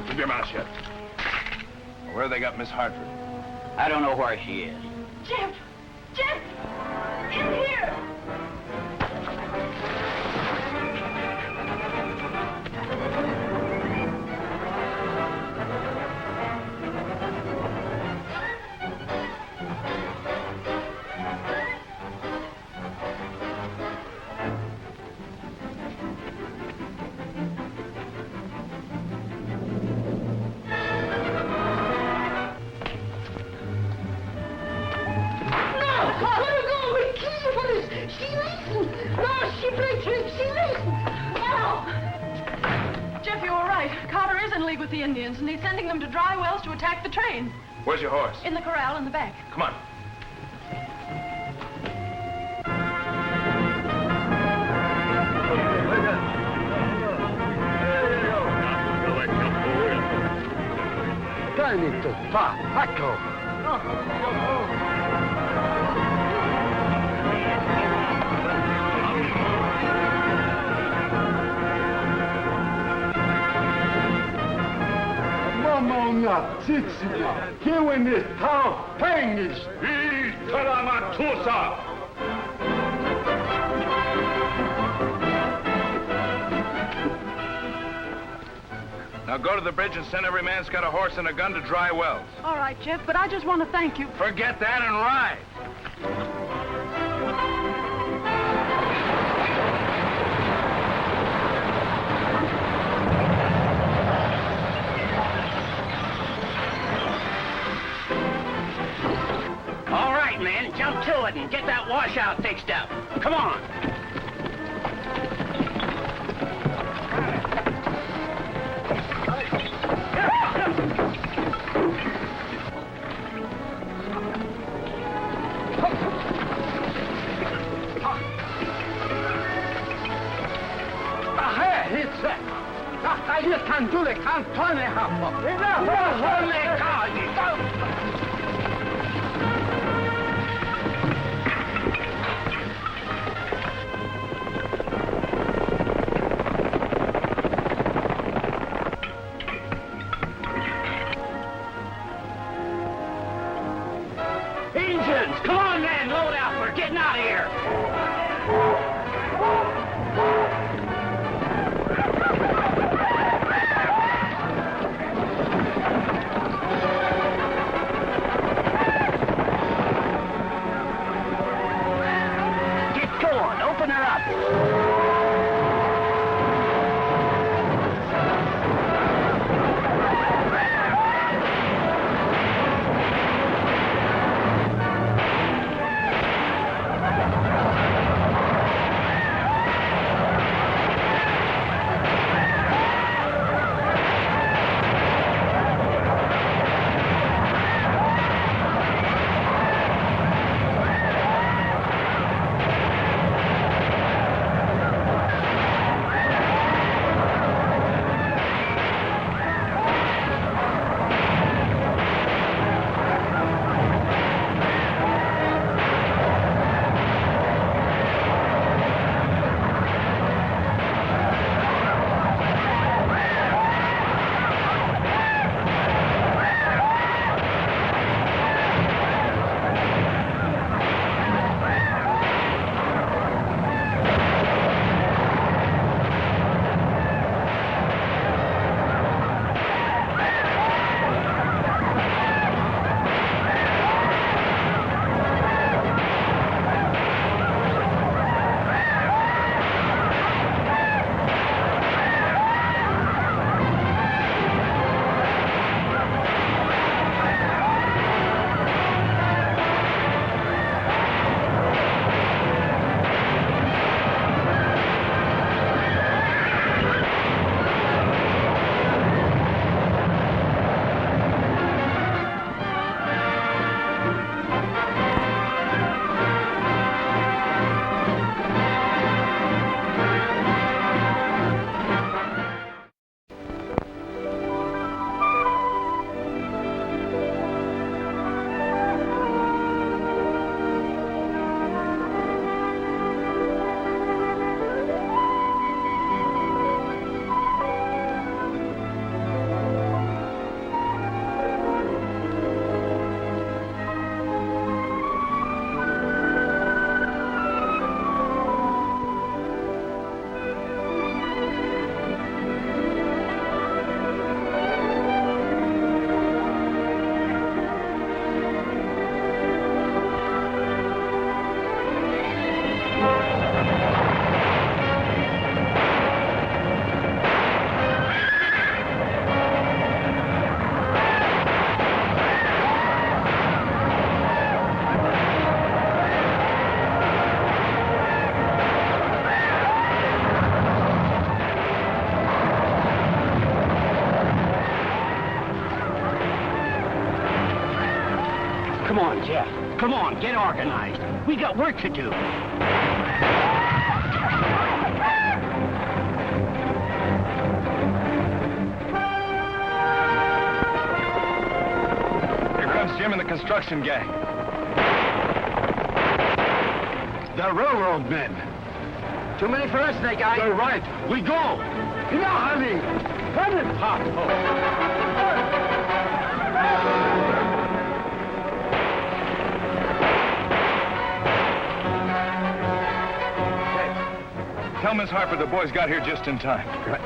Keep your mouth shut. Where they got Miss Hartford? I don't know where she is. Jeff! Jeff! In here! Jeff, you were right. Carter is in league with the Indians, and he's sending them to dry wells to attack the train. Where's your horse? In the corral in the back. Come on. Tanito, fa, Paco. Mamma Titsina, here in this town, Pengish. Taramatusa! Now go to the bridge and send every man that's got a horse and a gun to dry wells. All right, Jeff, but I just want to thank you. Forget that and ride. All right, men, jump to it and get that washout fixed up. Come on. You can do the cantone happo. Engines, come on, men, load out. We're getting out of here. Come on, Jeff. Come on, get organized. We got work to do. Here comes Jim and the construction gang. The railroad men. Too many for us, Snakeye. They're right. We go. Now, honey. Run it, Pop. Tell Miss Hartford the boys got here just in time. Right.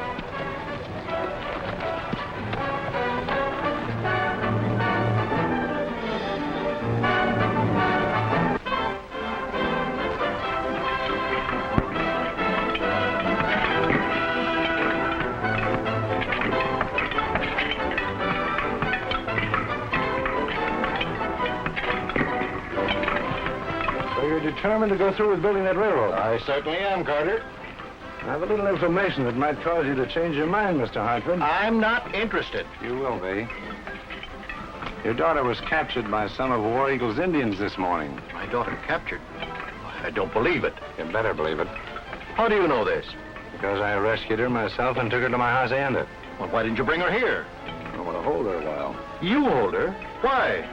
So you're determined to go through with building that railroad? I certainly am, Carter. I have a little information that might cause you to change your mind, Mr. Hartford. I'm not interested. You will be. Your daughter was captured by some of War Eagle's Indians this morning. My daughter captured? I don't believe it. You better believe it. How do you know this? Because I rescued her myself and took her to my hacienda. Well, why didn't you bring her here? I want to hold her a while. You hold her? Why?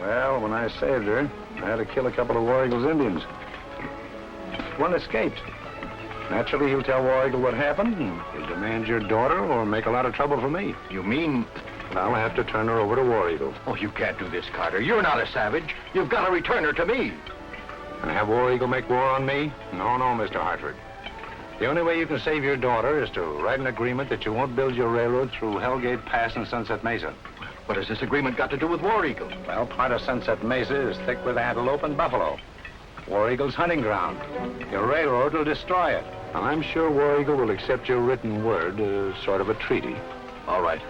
Well, when I saved her, I had to kill a couple of War Eagle's Indians. One escaped. Naturally, he'll tell War Eagle what happened, and he'll demand your daughter or make a lot of trouble for me. You mean... I'll have to turn her over to War Eagle. Oh, you can't do this, Carter. You're not a savage. You've got to return her to me. And have War Eagle make war on me? No, no, Mr. Hartford. The only way you can save your daughter is to write an agreement that you won't build your railroad through Hellgate Pass and Sunset Mesa. What has this agreement got to do with War Eagle? Well, part of Sunset Mesa is thick with antelope and buffalo. War Eagle's hunting ground. Your railroad will destroy it. And I'm sure War Eagle will accept your written word as sort of a treaty. All right.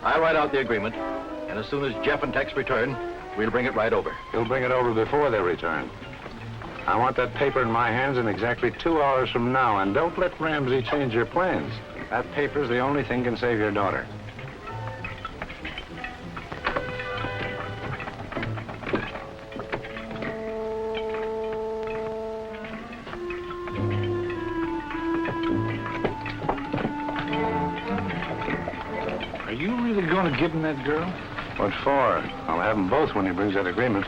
I'll write out the agreement, and as soon as Jeff and Tex return, we'll bring it right over. You'll bring it over before they return. I want that paper in my hands in exactly 2 hours from now, and don't let Ramsay change your plans. That paper's the only thing can save your daughter. Are you really going to give him that girl? What for? I'll have them both when he brings that agreement.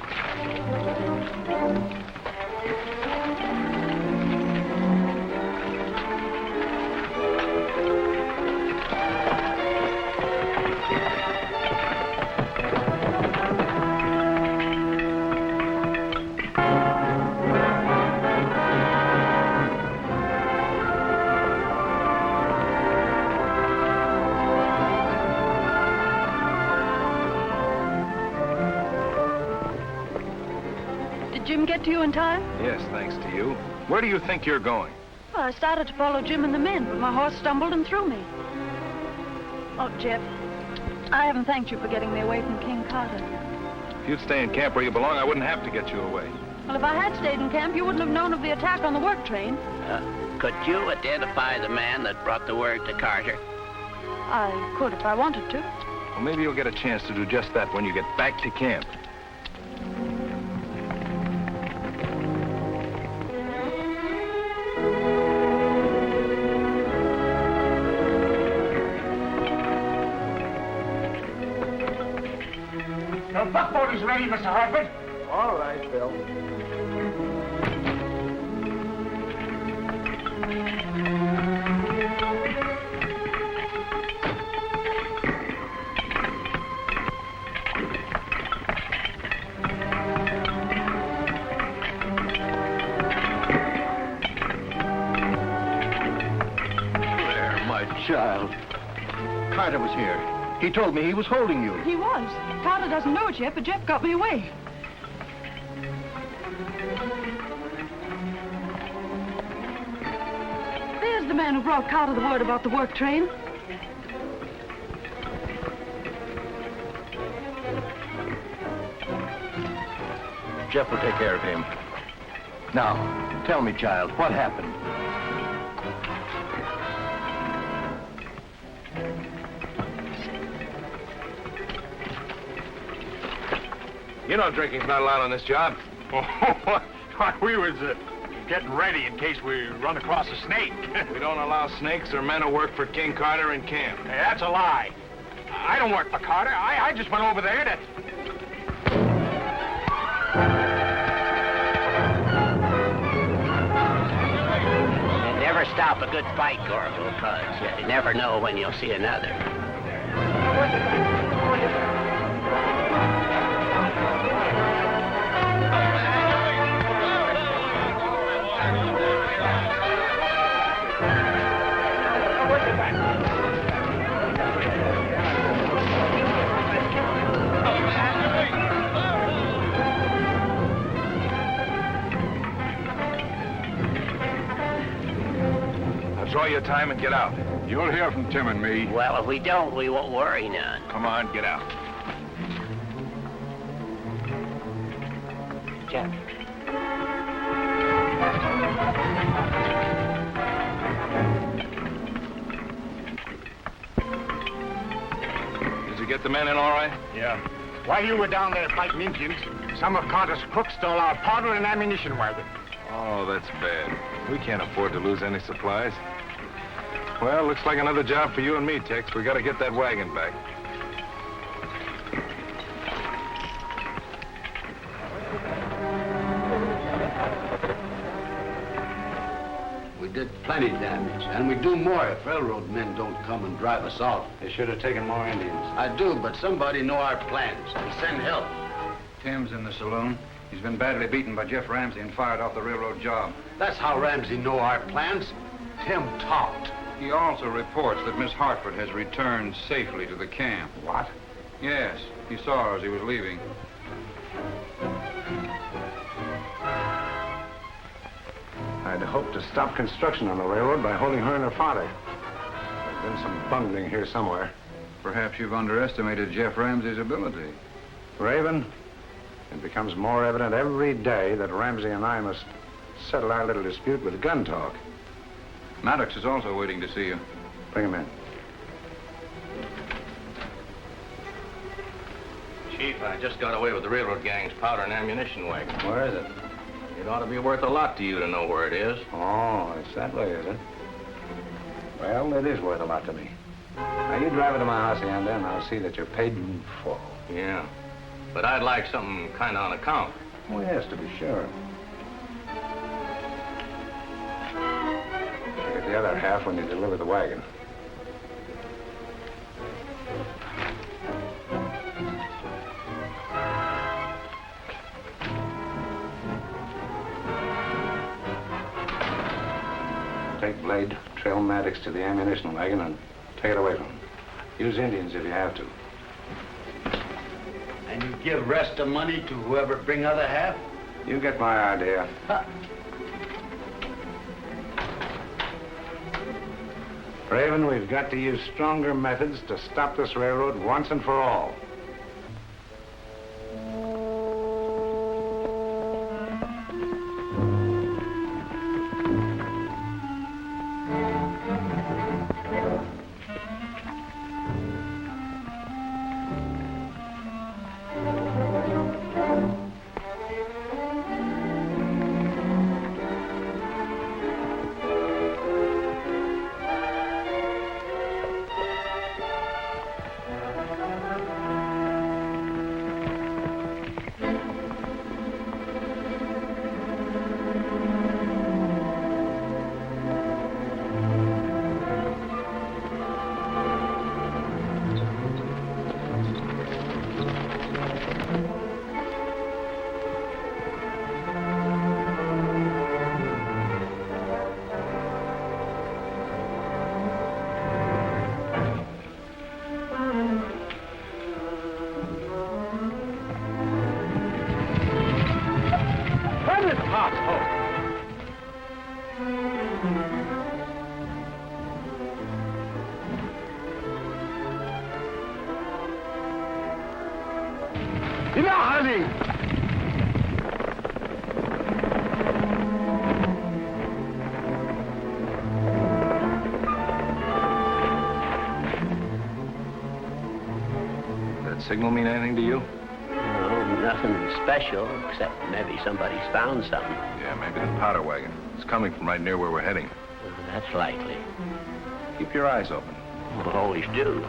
Jim get to you in time? Yes, thanks to you. Where do you think you're going? Well, I started to follow Jim and the men, but my horse stumbled and threw me. Oh, Jeff, I haven't thanked you for getting me away from King Carter. If you'd stay in camp where you belong, I wouldn't have to get you away. Well, if I had stayed in camp, you wouldn't have known of the attack on the work train. Could you identify the man that brought the word to Carter? I could if I wanted to. Well, maybe you'll get a chance to do just that when you get back to camp. The buckboard is ready, Mr. Hartford. All right, Bill. There, my child. Carter was here. He told me he was holding you. He was. Carter doesn't know it yet, but Jeff got me away. There's the man who brought Carter the word about the work train. Jeff will take care of him. Now, tell me, child, what happened? You know drinking's not allowed on this job. We was getting ready in case we run across a snake. We don't allow snakes or men who work for King Carter in camp. Hey, that's a lie. I don't work for Carter. I just went over there to... Never stop a good fight, Corporal, because you never know when you'll see another. Enjoy your time and get out. You'll hear from Tim and me. Well, if we don't, we won't worry none. Come on, get out. Jeff. Did you get the men in all right? Yeah. While you were down there fighting Indians, some of Carter's crooks stole our powder and ammunition wagon. Oh, that's bad. We can't afford to lose any supplies. Well, looks like another job for you and me, Tex. We gotta get that wagon back. We did plenty damage, and we do more if railroad men don't come and drive us off. They should have taken more Indians. I do, but somebody know our plans and send help. Tim's in the saloon. He's been badly beaten by Jeff Ramsay and fired off the railroad job. That's how Ramsay know our plans. Tim talked. He also reports that Miss Hartford has returned safely to the camp. What? Yes, he saw her as he was leaving. I'd hoped to stop construction on the railroad by holding her and her father. There's been some bungling here somewhere. Perhaps you've underestimated Jeff Ramsay's ability. Raven, it becomes more evident every day that Ramsay and I must settle our little dispute with gun talk. Maddox is also waiting to see you. Bring him in. Chief, I just got away with the railroad gang's powder and ammunition wagon. Where is it? It ought to be worth a lot to you to know where it is. Oh, it's that way, is it? Well, it is worth a lot to me. Now, you drive it to my house yonder, and I'll see that you're paid in full. Yeah, but I'd like something kind of on account. Oh, yes, to be sure. I'll get the other half when you deliver the wagon. Take Blade, trail Maddox to the ammunition wagon and take it away from him. Use Indians if you have to. And you give rest of money to whoever bring other half? You get my idea. Raven, we've got to use stronger methods to stop this railroad once and for all. Signal mean anything to you? Holding Nothing special, except maybe somebody's found something. Yeah, maybe the powder wagon. It's coming from right near where we're heading. Well, that's likely. Keep your eyes open. We'll always do.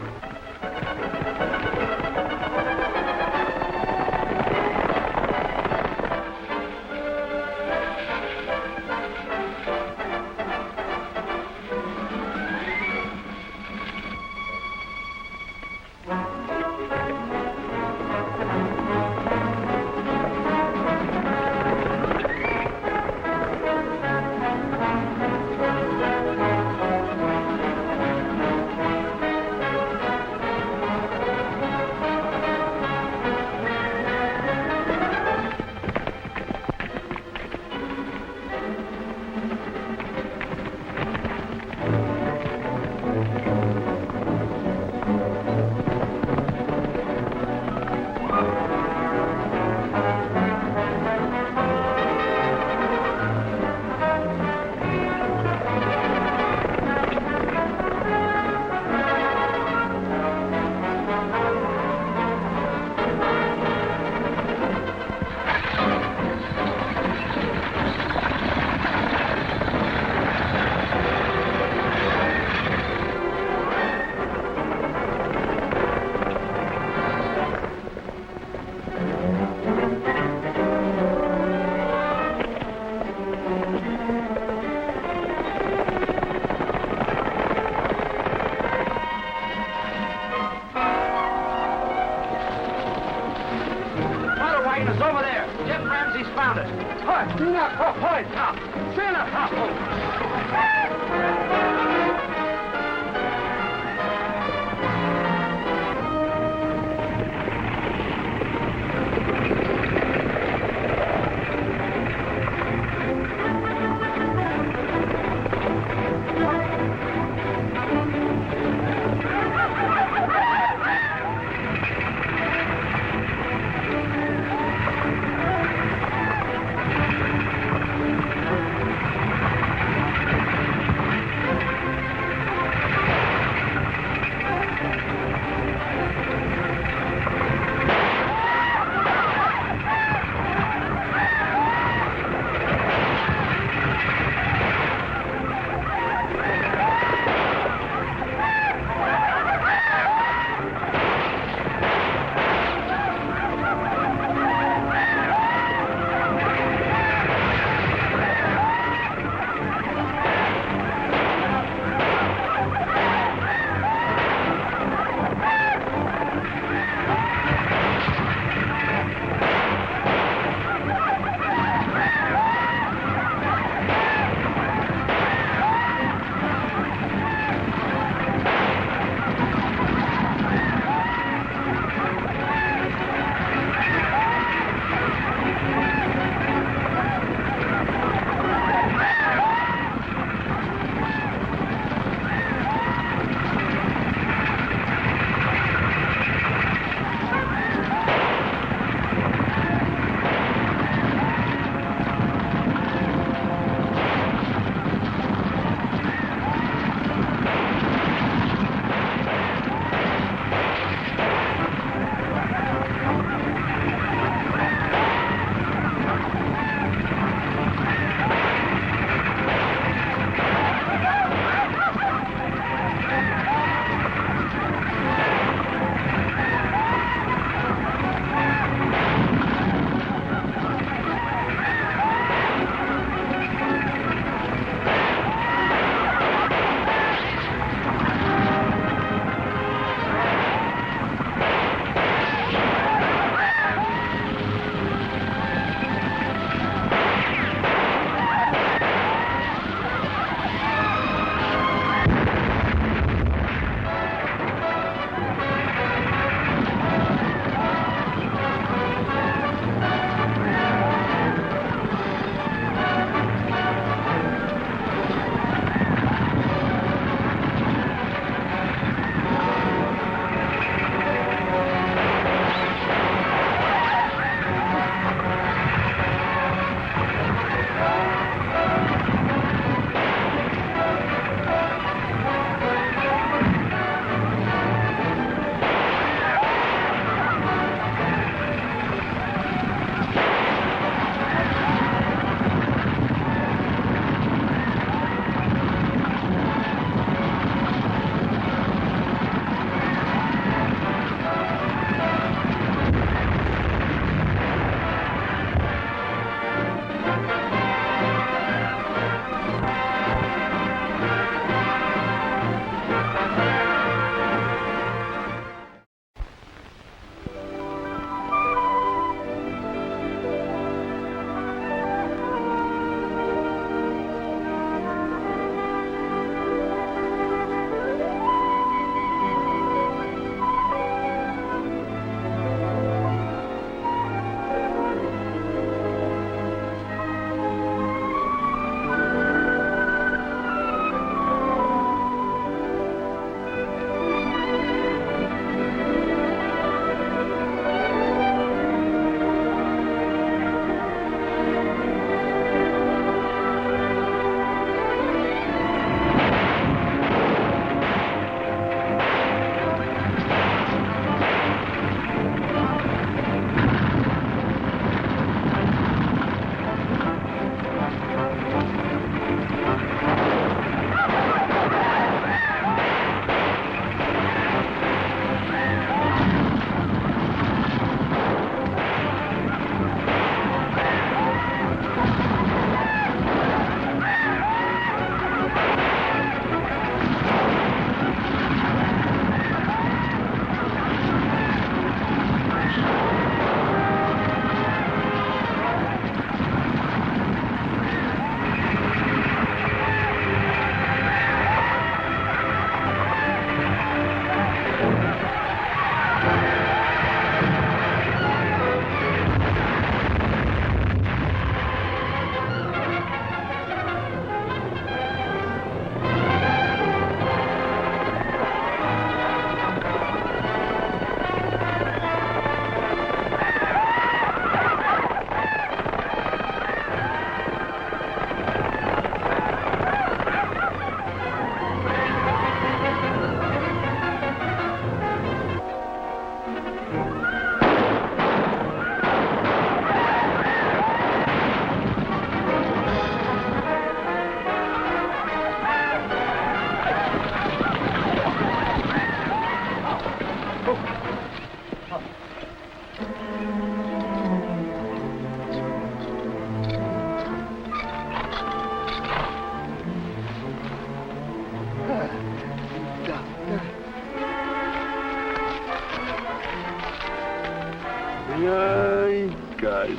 Afghanistan.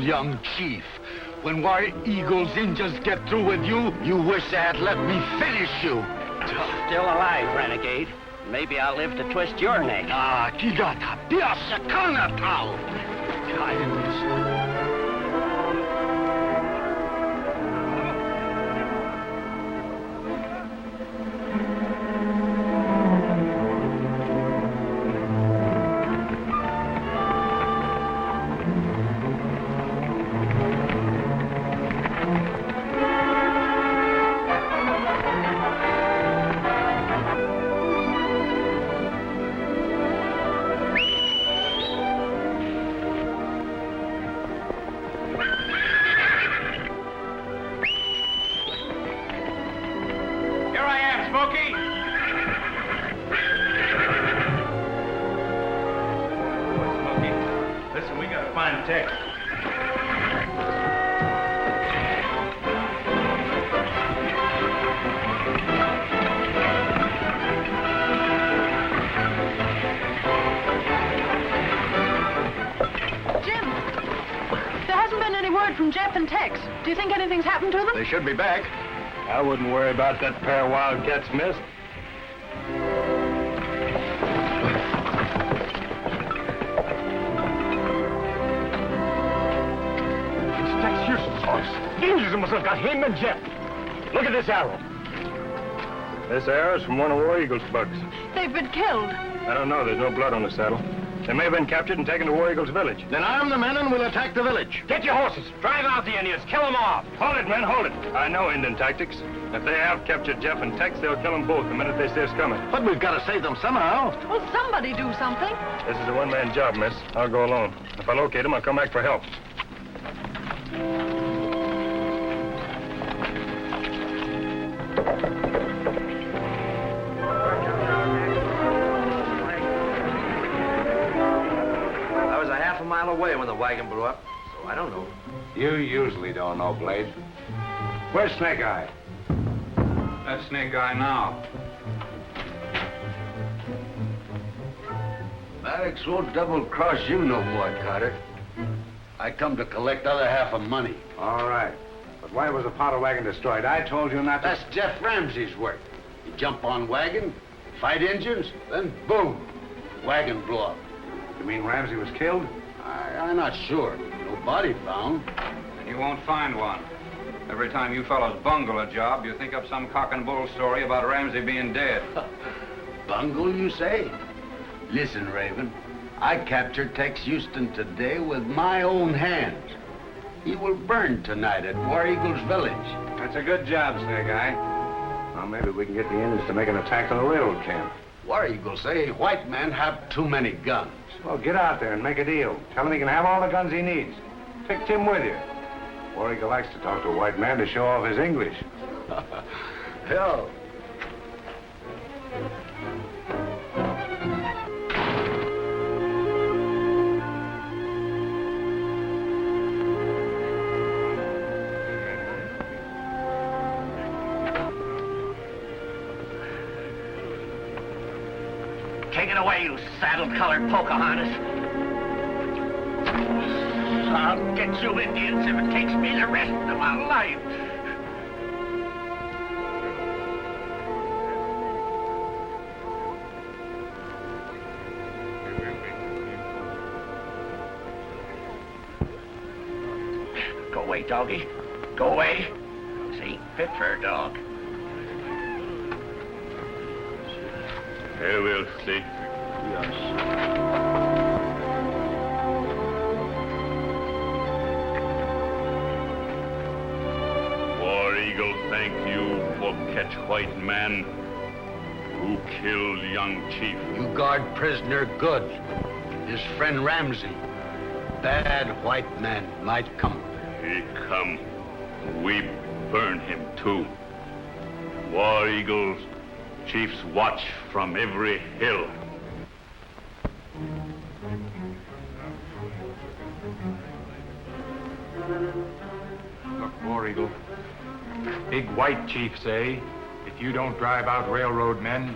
Young chief, when War Eagle's Indians get through with you, you wish they had let me finish you. Still alive, renegade. Maybe I'll live to twist your neck. Kigata, Pia Sakana Tau. Jeff and Tex. Do you think anything's happened to them? They should be back. I wouldn't worry about that pair of wildcats, miss. It's Tex Houston's horse. Indians must have got him and Jeff. Look at this arrow. This arrow's from one of War Eagle's bucks. They've been killed. I don't know. There's no blood on the saddle. They may have been captured and taken to War Eagle's village. Then arm the men and we'll attack the village. Get your horses. Drive out the Indians. Kill them off. Hold it, men, hold it. I know Indian tactics. If they have captured Jeff and Tex, they'll kill them both the minute they see us coming. But we've got to save them somehow. Well, somebody do something. This is a one-man job, miss. I'll go alone. If I locate them, I'll come back for help. Mile away when the wagon blew up, so I don't know. You usually don't know, Blade. Where's Snakeye? That's Snakeye now. Maddox won't double-cross you no more, Carter. I come to collect other half of money. All right. But why was the powder wagon destroyed? I told you not to... That's Jeff Ramsay's work. You jump on wagon, fight engines, then boom, wagon blow up. You mean Ramsay was killed? I'm not sure. No body found. And you won't find one. Every time you fellows bungle a job, you think up some cock and bull story about Ramsay being dead. Bungle, you say? Listen, Raven, I captured Tex Houston today with my own hands. He will burn tonight at War Eagle's village. That's a good job, Snakeye. Well, maybe we can get the Indians to make an attack on the railroad camp. War Eagle say white men have too many guns. Well, get out there and make a deal. Tell him he can have all the guns he needs. Take Tim with you. War Eagle likes to talk to a white man to show off his English. Hell. Take it away, you saddle-colored Pocahontas. I'll get you Indians if it takes me the rest of my life. Go away, doggy. Go away. This ain't fit for a dog. We'll see. War Eagle, thank you for catch white man who killed young chief. You guard prisoner good. His friend Ramsay. Bad white man might come. He come. We burn him too. War Eagle's chiefs watch from every hill. Look, War Eagle. Big white chief say, if you don't drive out railroad men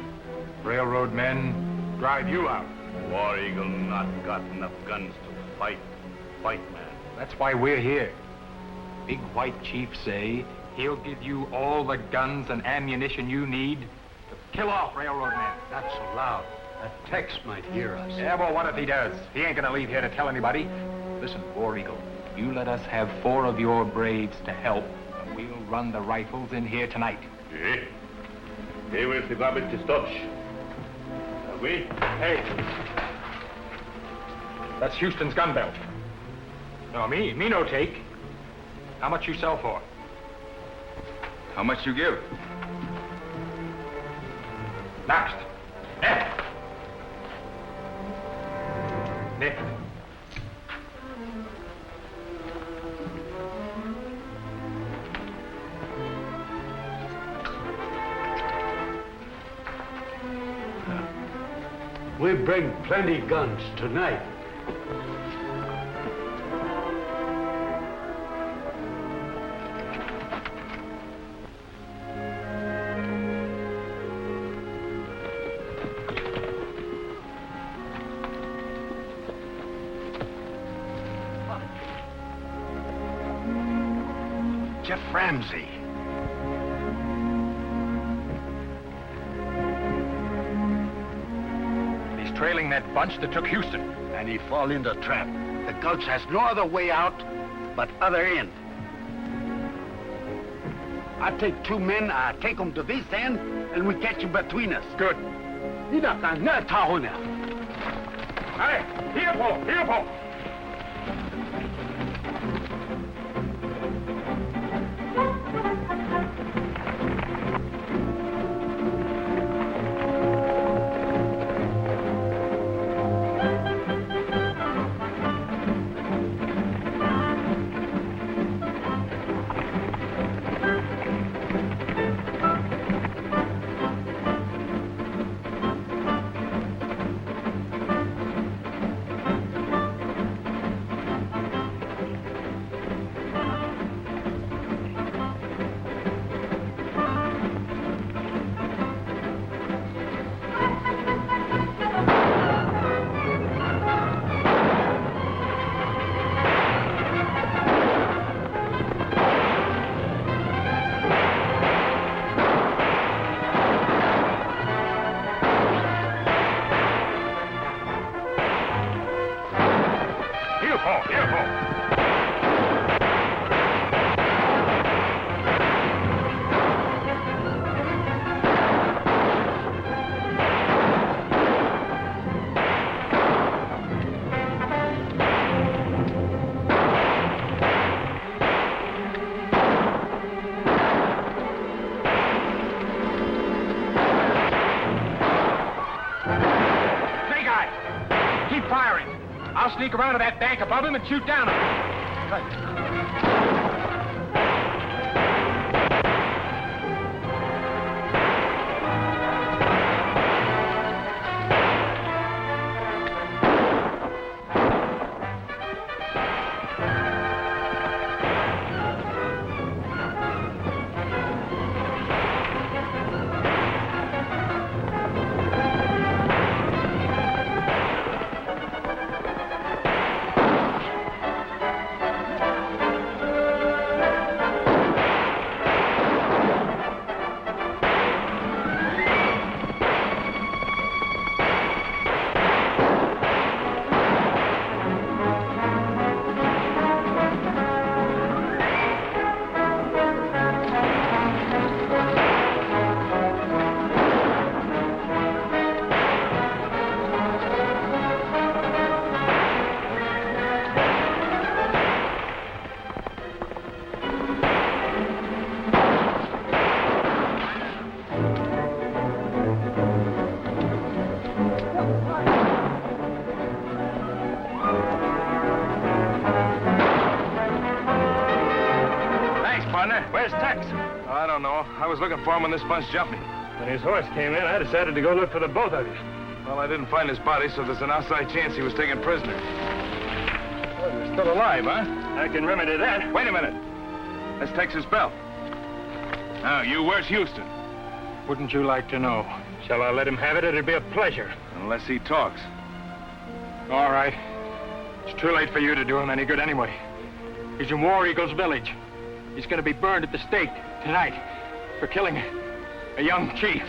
drive you out. War Eagle not got enough guns to fight white man. That's why we're here. Big white chief say he'll give you all the guns and ammunition you need to kill off railroad men. Not so loud. That Tex might hear us. Yeah, well, what if he does? He ain't gonna leave here to tell anybody. Listen, War Eagle, you let us have 4 of your braves to help, and we'll run the rifles in here tonight. Eh? They will se babit to stop. We? Hey. That's Houston's gun belt. No, me no take. How much you sell for? How much you give? Next. Nick. Nick. We bring plenty guns tonight. Jeff Ramsay. He's trailing that bunch that took Houston. And he fall in the trap. The gulch has no other way out but other end. I take 2 men, I take them to this end, and we catch you between us. Good. Hey, Here, Paul. sneak around to that bank above him and shoot down on him. Where's Tex? I don't know. I was looking for him when this bunch jumped me. When his horse came in, I decided to go look for the both of you. Well, I didn't find his body, so there's an outside chance he was taken prisoner. Well, you're still alive, huh? I can remedy that. Wait a minute. That's Tex's belt. Now, you, where's Houston? Wouldn't you like to know? Shall I let him have it? It'd be a pleasure. Unless he talks. All right. It's too late for you to do him any good anyway. He's in War Eagle's village. He's going to be burned at the stake tonight for killing a young chief.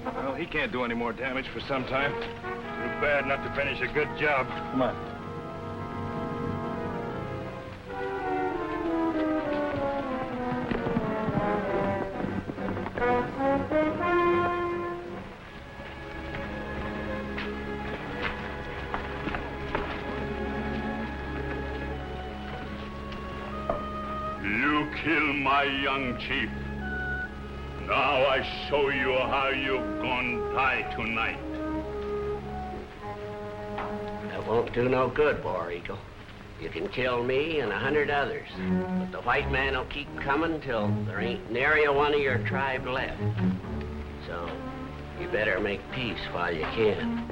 Well, he can't do any more damage for some time. Too bad not to finish a good job. Come on. You kill my young chief. Now I show you how you gon' die tonight. That won't do no good, War Eagle. You can kill me and 100 others, but the white man will keep coming till there ain't nary a one of your tribe left. So you better make peace while you can.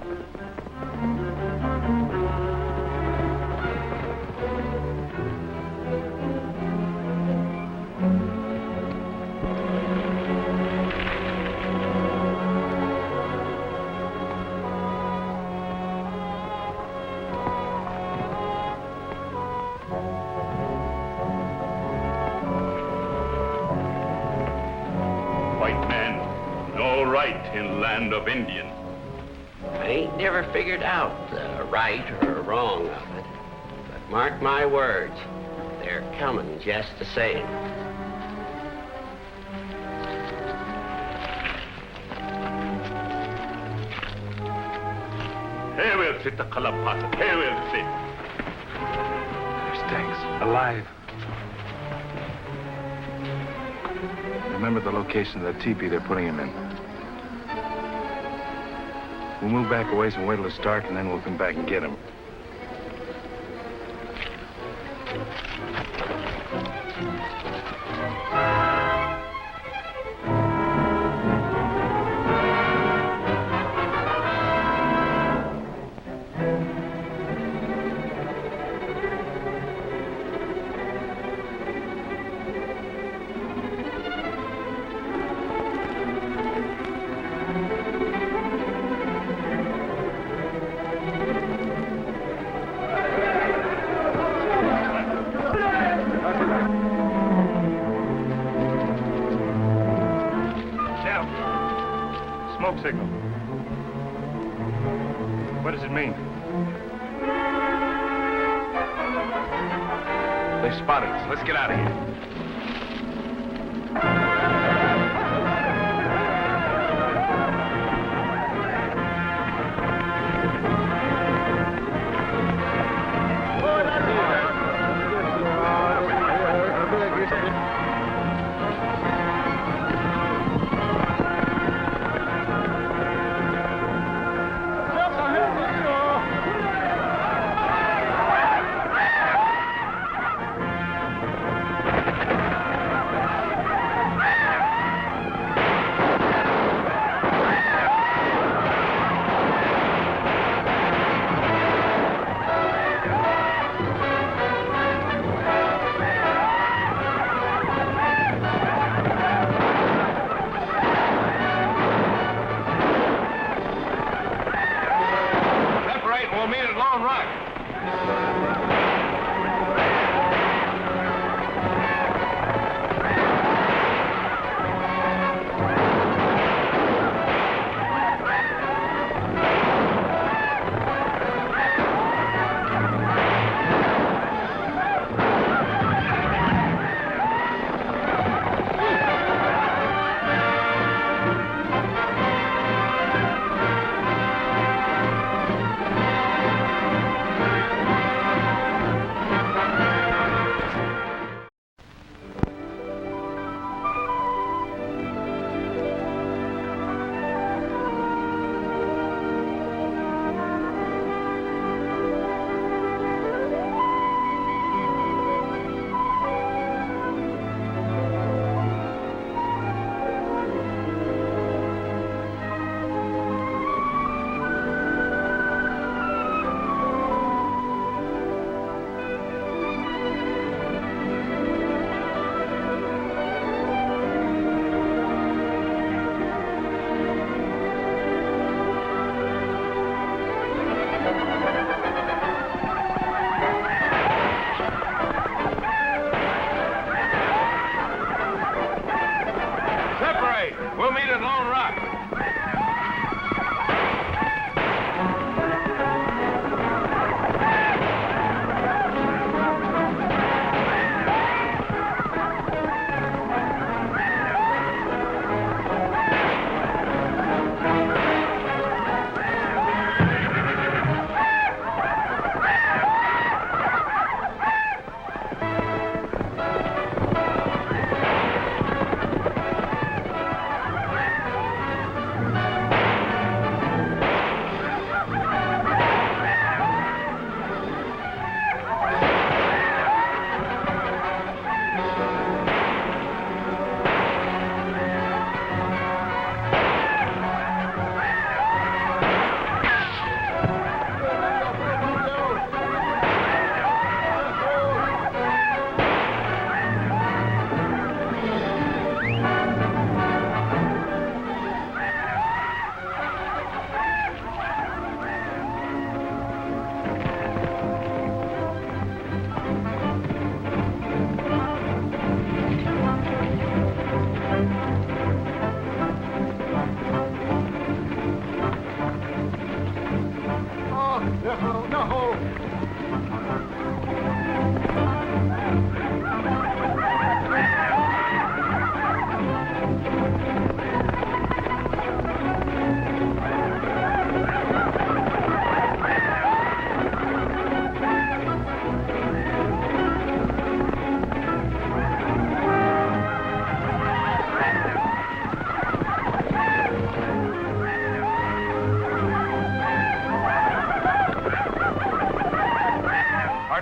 In land of Indian. I ain't never figured out the right or wrong of it. But mark my words, they're coming just the same. Here will sit the Kalapata. Here will sit. There's Tex, alive. Remember the location of the teepee they're putting him in. We'll move back a ways and wait till it's dark, and then we'll come back and get him. Signal. What does it mean? They spotted us. Let's get out of here. We'll meet at Lone Rock.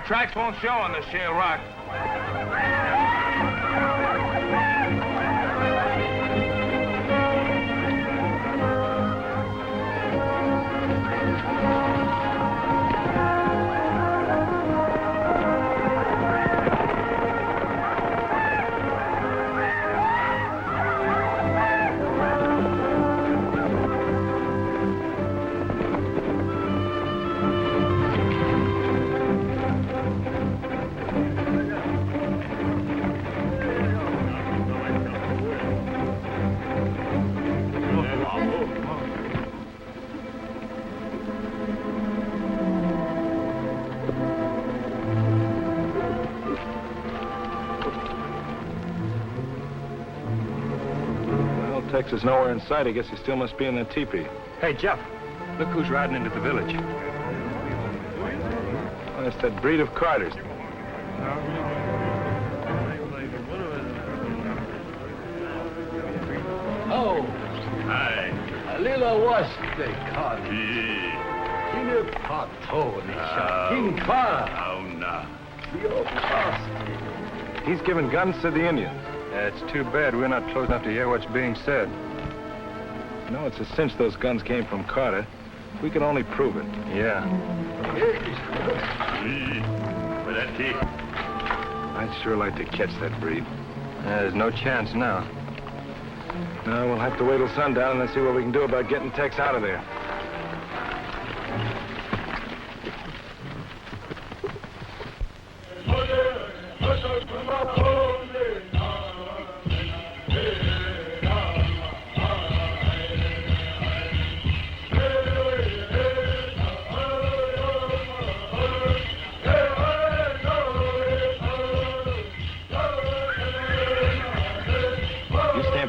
Tracks won't show on the shale rock. Tex is nowhere in sight. I guess he still must be in the teepee. Hey, Jeff, look who's riding into the village. Well, it's that breed of carters. Oh. Hi. A little wash they caught. Kine pato nisha. King Kara. Oh, no. Yo past. He's giving guns to the Indians. It's too bad we're not close enough to hear what's being said. You know, it's a cinch those guns came from Carter. We can only prove it. Yeah. I'd sure like to catch that breed. There's no chance now. No, we'll have to wait till sundown and then see what we can do about getting Tex out of there.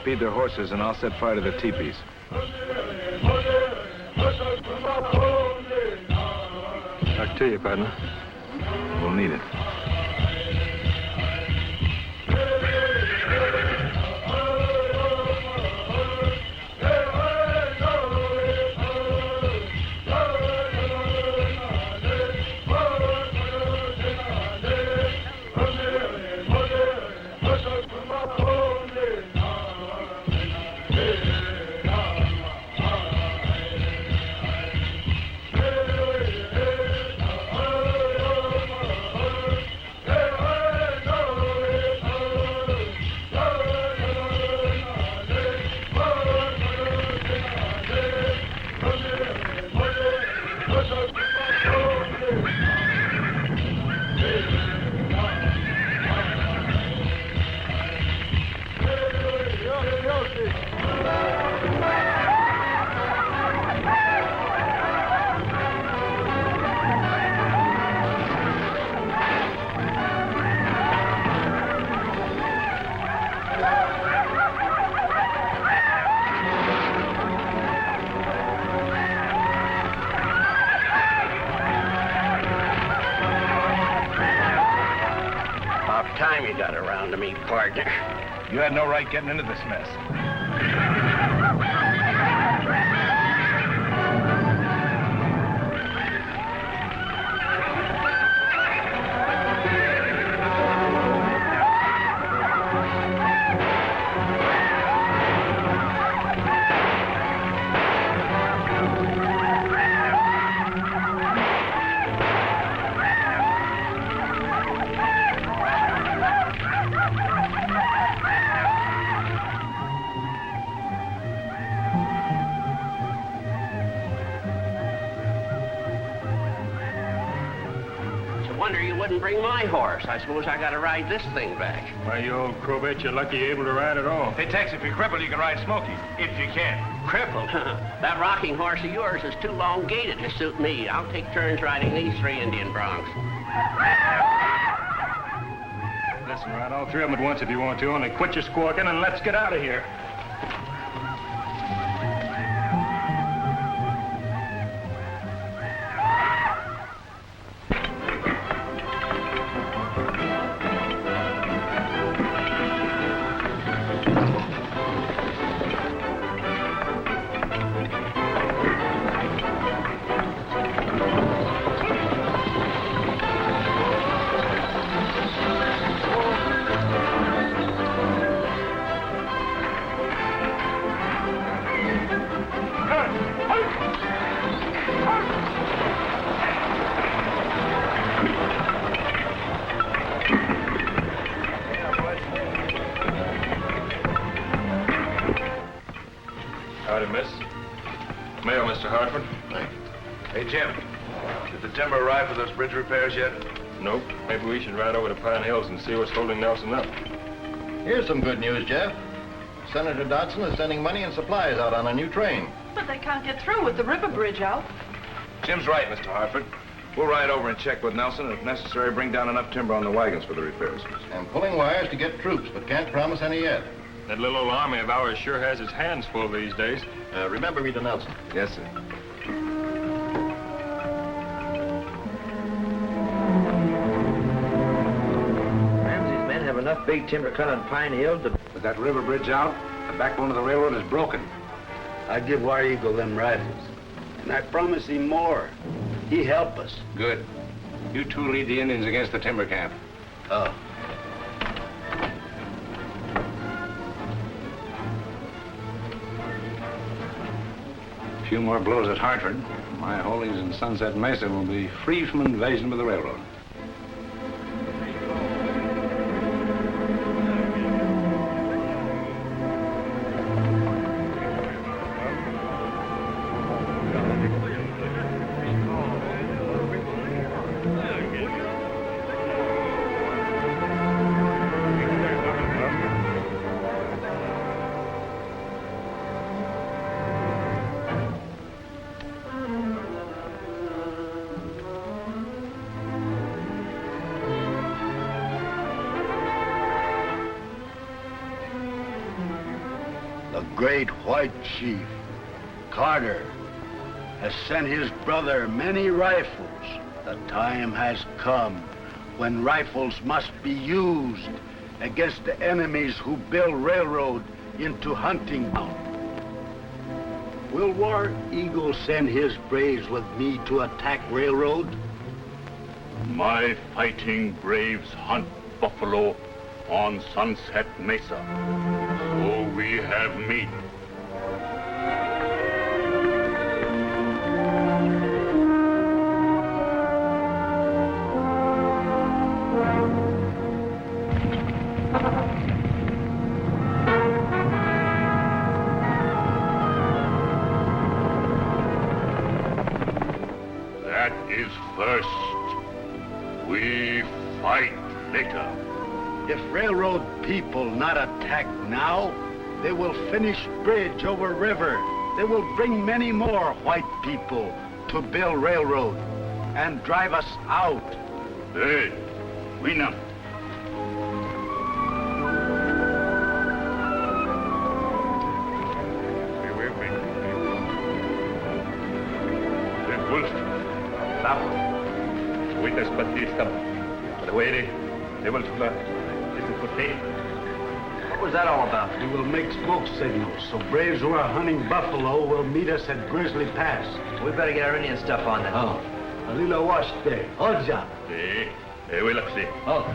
Feed their horses, and I'll set fire to the teepees. Back to you, partner. We'll need it. Time you got around to me, partner. You had no right getting into this mess. Bring my horse. I suppose I gotta ride this thing back. Why, you old crowbait, you're lucky you're able to ride at all. Hey, Tex, if you're crippled, you can ride Smoky. If you can. Crippled? That rocking horse of yours is too long-gaited to suit me. I'll take turns riding these 3 Indian broncs. Listen, ride all 3 of them at once if you want to, only quit your squawking and let's get out of here. Mail, Mr. Hartford. Thank you. Hey, Jim. Did the timber arrive for those bridge repairs yet? Nope. Maybe we should ride over to Pine Hills and see what's holding Nelson up. Here's some good news, Jeff. Senator Dodson is sending money and supplies out on a new train. But they can't get through with the river bridge out. Jim's right, Mr. Hartford. We'll ride over and check with Nelson, and if necessary, bring down enough timber on the wagons for the repairs. I'm pulling wires to get troops, but can't promise any yet. That little old army of ours sure has its hands full these days. Remember me to Nelson. Yes, sir. Ramsay's men have enough big timber cut on Pine Hill to... With that river bridge out, the backbone of the railroad is broken. I give War Eagle them rifles. And I promise him more. He help us. Good. You two lead the Indians against the timber camp. Oh. A few more blows at Hartford. My holies in Sunset Mesa will be free from invasion by the railroad. great white chief, Carter, has sent his brother many rifles. The time has come when rifles must be used against the enemies who build railroad into hunting ground. Will War Eagle send his braves with me to attack railroad? My fighting braves hunt buffalo on Sunset Mesa. So we have meat. That is first. We fight later. If railroad people not attack now, they will finish bridge over river. They will bring many more white people to build railroad and drive us out. Hey, we know. What was that all about? We will make smoke signals, so braves who are hunting buffalo will meet us at Grizzly Pass. We better get our Indian stuff on then. Oh. Alila wash day. Oja. Hey, we look see. Oh.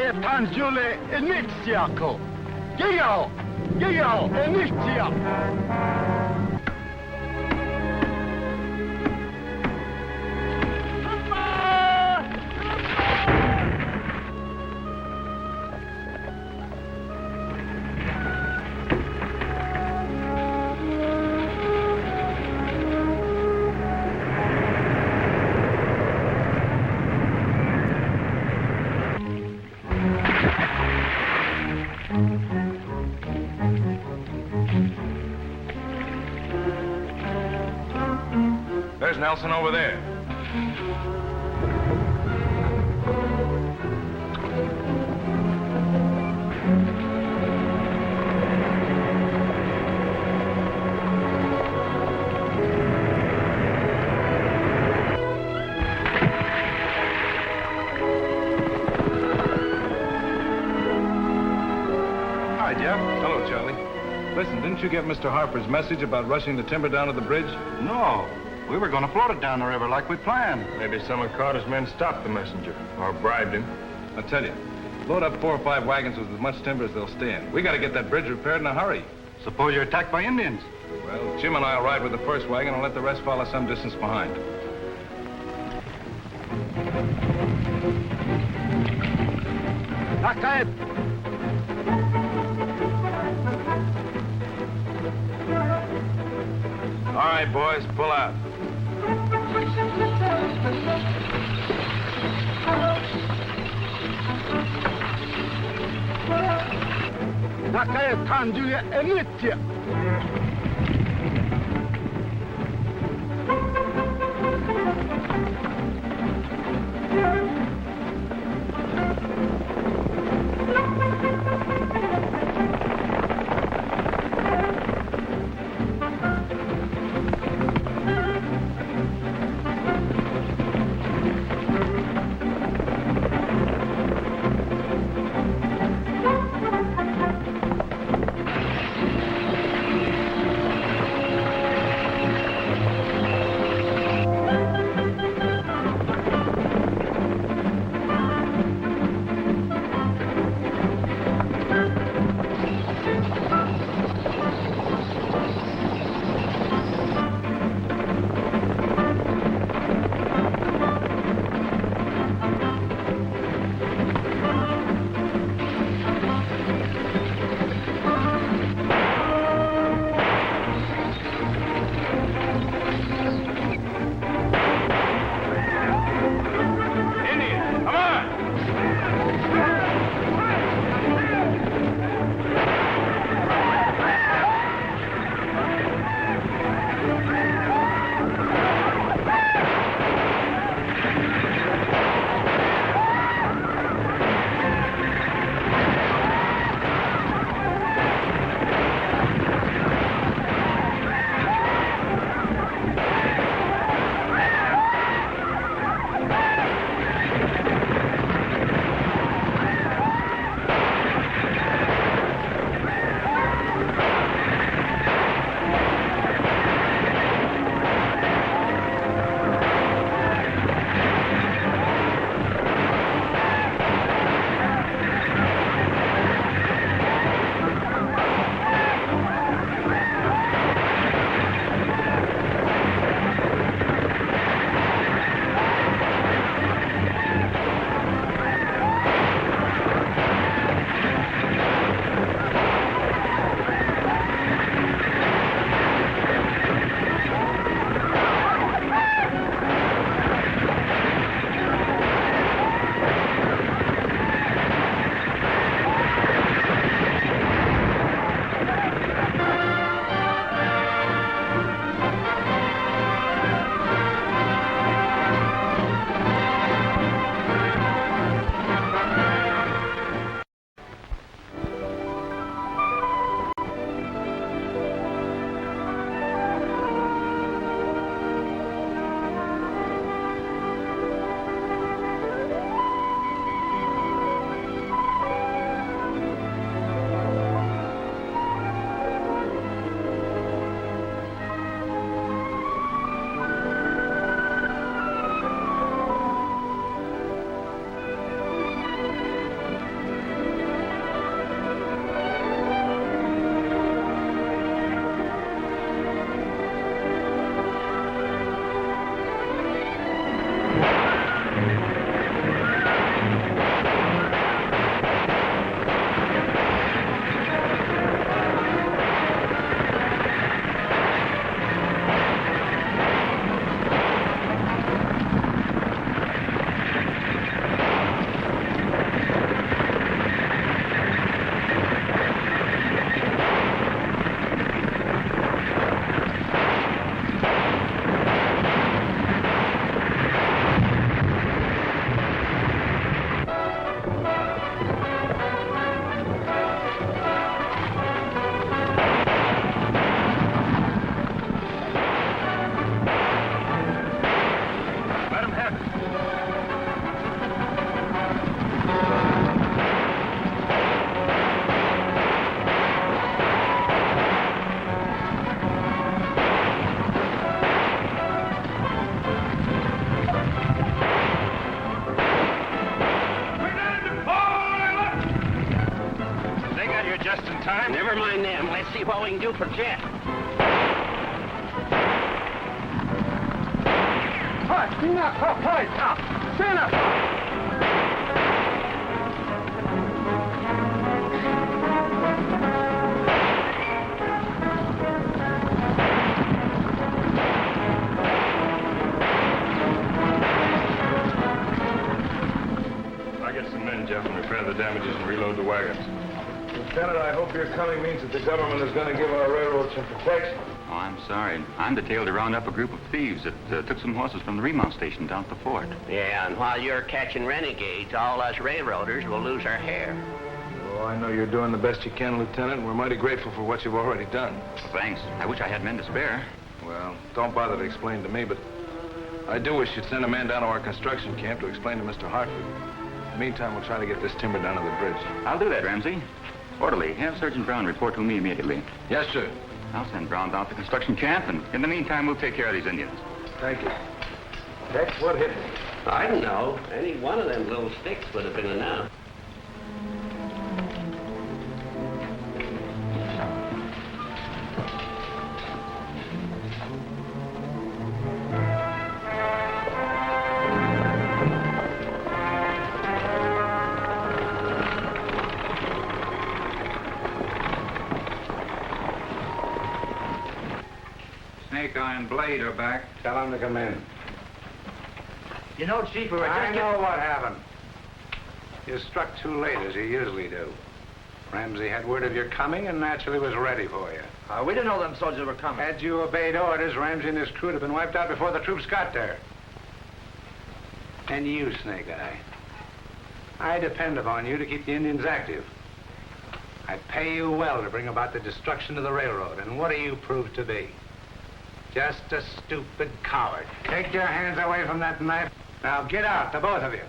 Tanjule Enixiako. Gigao! Gigao! Enixia! There's Nelson over there. Hi, Jeff. Hello, Charlie. Listen, didn't you get Mr. Harper's message about rushing the timber down to the bridge? No. We were going to float it down the river like we planned. Maybe some of Carter's men stopped the messenger or bribed him. I'll tell you, load up 4 or 5 wagons with as much timber as they'll stand. We got to get that bridge repaired in a hurry. Suppose you're attacked by Indians. Well, Jim and I'll ride with the first wagon and let the rest follow some distance behind. All right, boys, pull out. Nakaya Tanjulia Enitia. we can do for Jeff. I'll get some men, Jeff, and repair the damages and reload the wagons. Lieutenant, I hope your coming means that the government is going to give our railroad some protection. Oh, I'm sorry. I'm detailed to round up a group of thieves that took some horses from the remount station down at the fort. Yeah, and while you're catching renegades, all us railroaders will lose our hair. Oh, I know you're doing the best you can, Lieutenant, and we're mighty grateful for what you've already done. Thanks. I wish I had men to spare. Well, don't bother to explain to me, but I do wish you'd send a man down to our construction camp to explain to Mr. Hartford. In the meantime, we'll try to get this timber down to the bridge. I'll do that, Ramsay. Orderly, have Sergeant Brown report to me immediately. Yes, sir. I'll send Brown down to the construction camp, and in the meantime, we'll take care of these Indians. Thank you. Tex, what hit me? I don't know. Any one of them little sticks would have been enough. Snakeye and Blade are back. Tell them to come in. You know, Chief, we were I know what happened. You struck too late, as you usually do. Ramsay had word of your coming and naturally was ready for you. We didn't know them soldiers were coming. Had you obeyed orders, Ramsay and his crew would have been wiped out before the troops got there. And you, Snakeye. I depend upon you to keep the Indians active. I pay you well to bring about the destruction of the railroad, and what do you prove to be? Just a stupid coward. Take your hands away from that knife. Now get out, the both of you.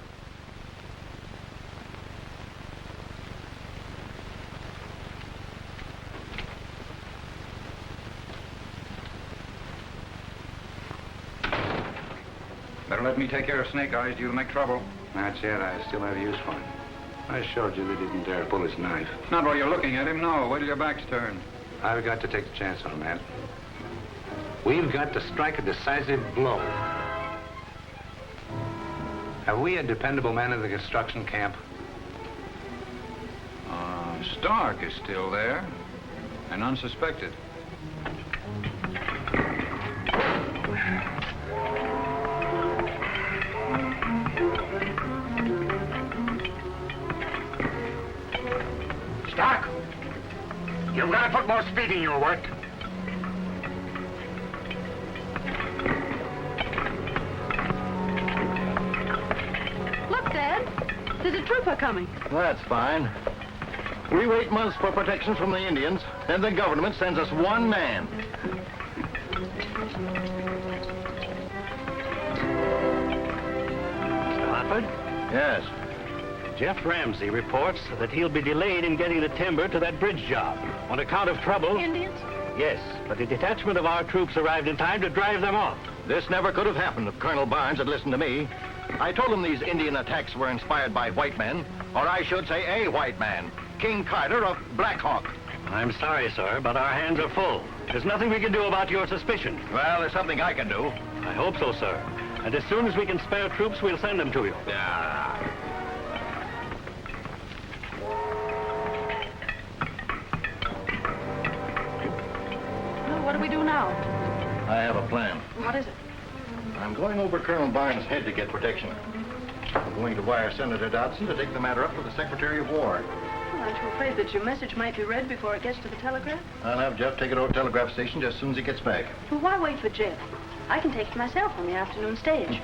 Better let me take care of Snake Eyes. You'll make trouble. Not yet. I still have use for him. I showed you that he didn't dare pull his knife. Not while you're looking at him, no. Wait till your back's turned. I've got to take the chance on him, man. We've got to strike a decisive blow. Have we a dependable man in the construction camp? Stark is still there, and unsuspected. Stark, you've got to put more speed in your work. Look, Dad. There's a trooper coming. That's fine. We wait months for protection from the Indians, then the government sends us one man. Mr. Hartford? Yes. Jeff Ramsay reports that he'll be delayed in getting the timber to that bridge job on account of trouble. Indians? Yes, but a detachment of our troops arrived in time to drive them off. This never could have happened if Colonel Barnes had listened to me. I told him these Indian attacks were inspired by white men, or I should say a white man, King Carter of Black Hawk. I'm sorry, sir, but our hands are full. There's nothing we can do about your suspicion. Well, there's something I can do. I hope so, sir. And as soon as we can spare troops, we'll send them to you. Yeah. Well, what do we do now? I have a plan. What is it? I'm going over Colonel Barnes' head to get protection. I'm going to wire Senator Dodson to take the matter up with the Secretary of War. Well, aren't you afraid that your message might be read before it gets to the telegraph? I'll have Jeff take it over to the telegraph station just as soon as he gets back. Well, why wait for Jeff? I can take it myself on the afternoon stage.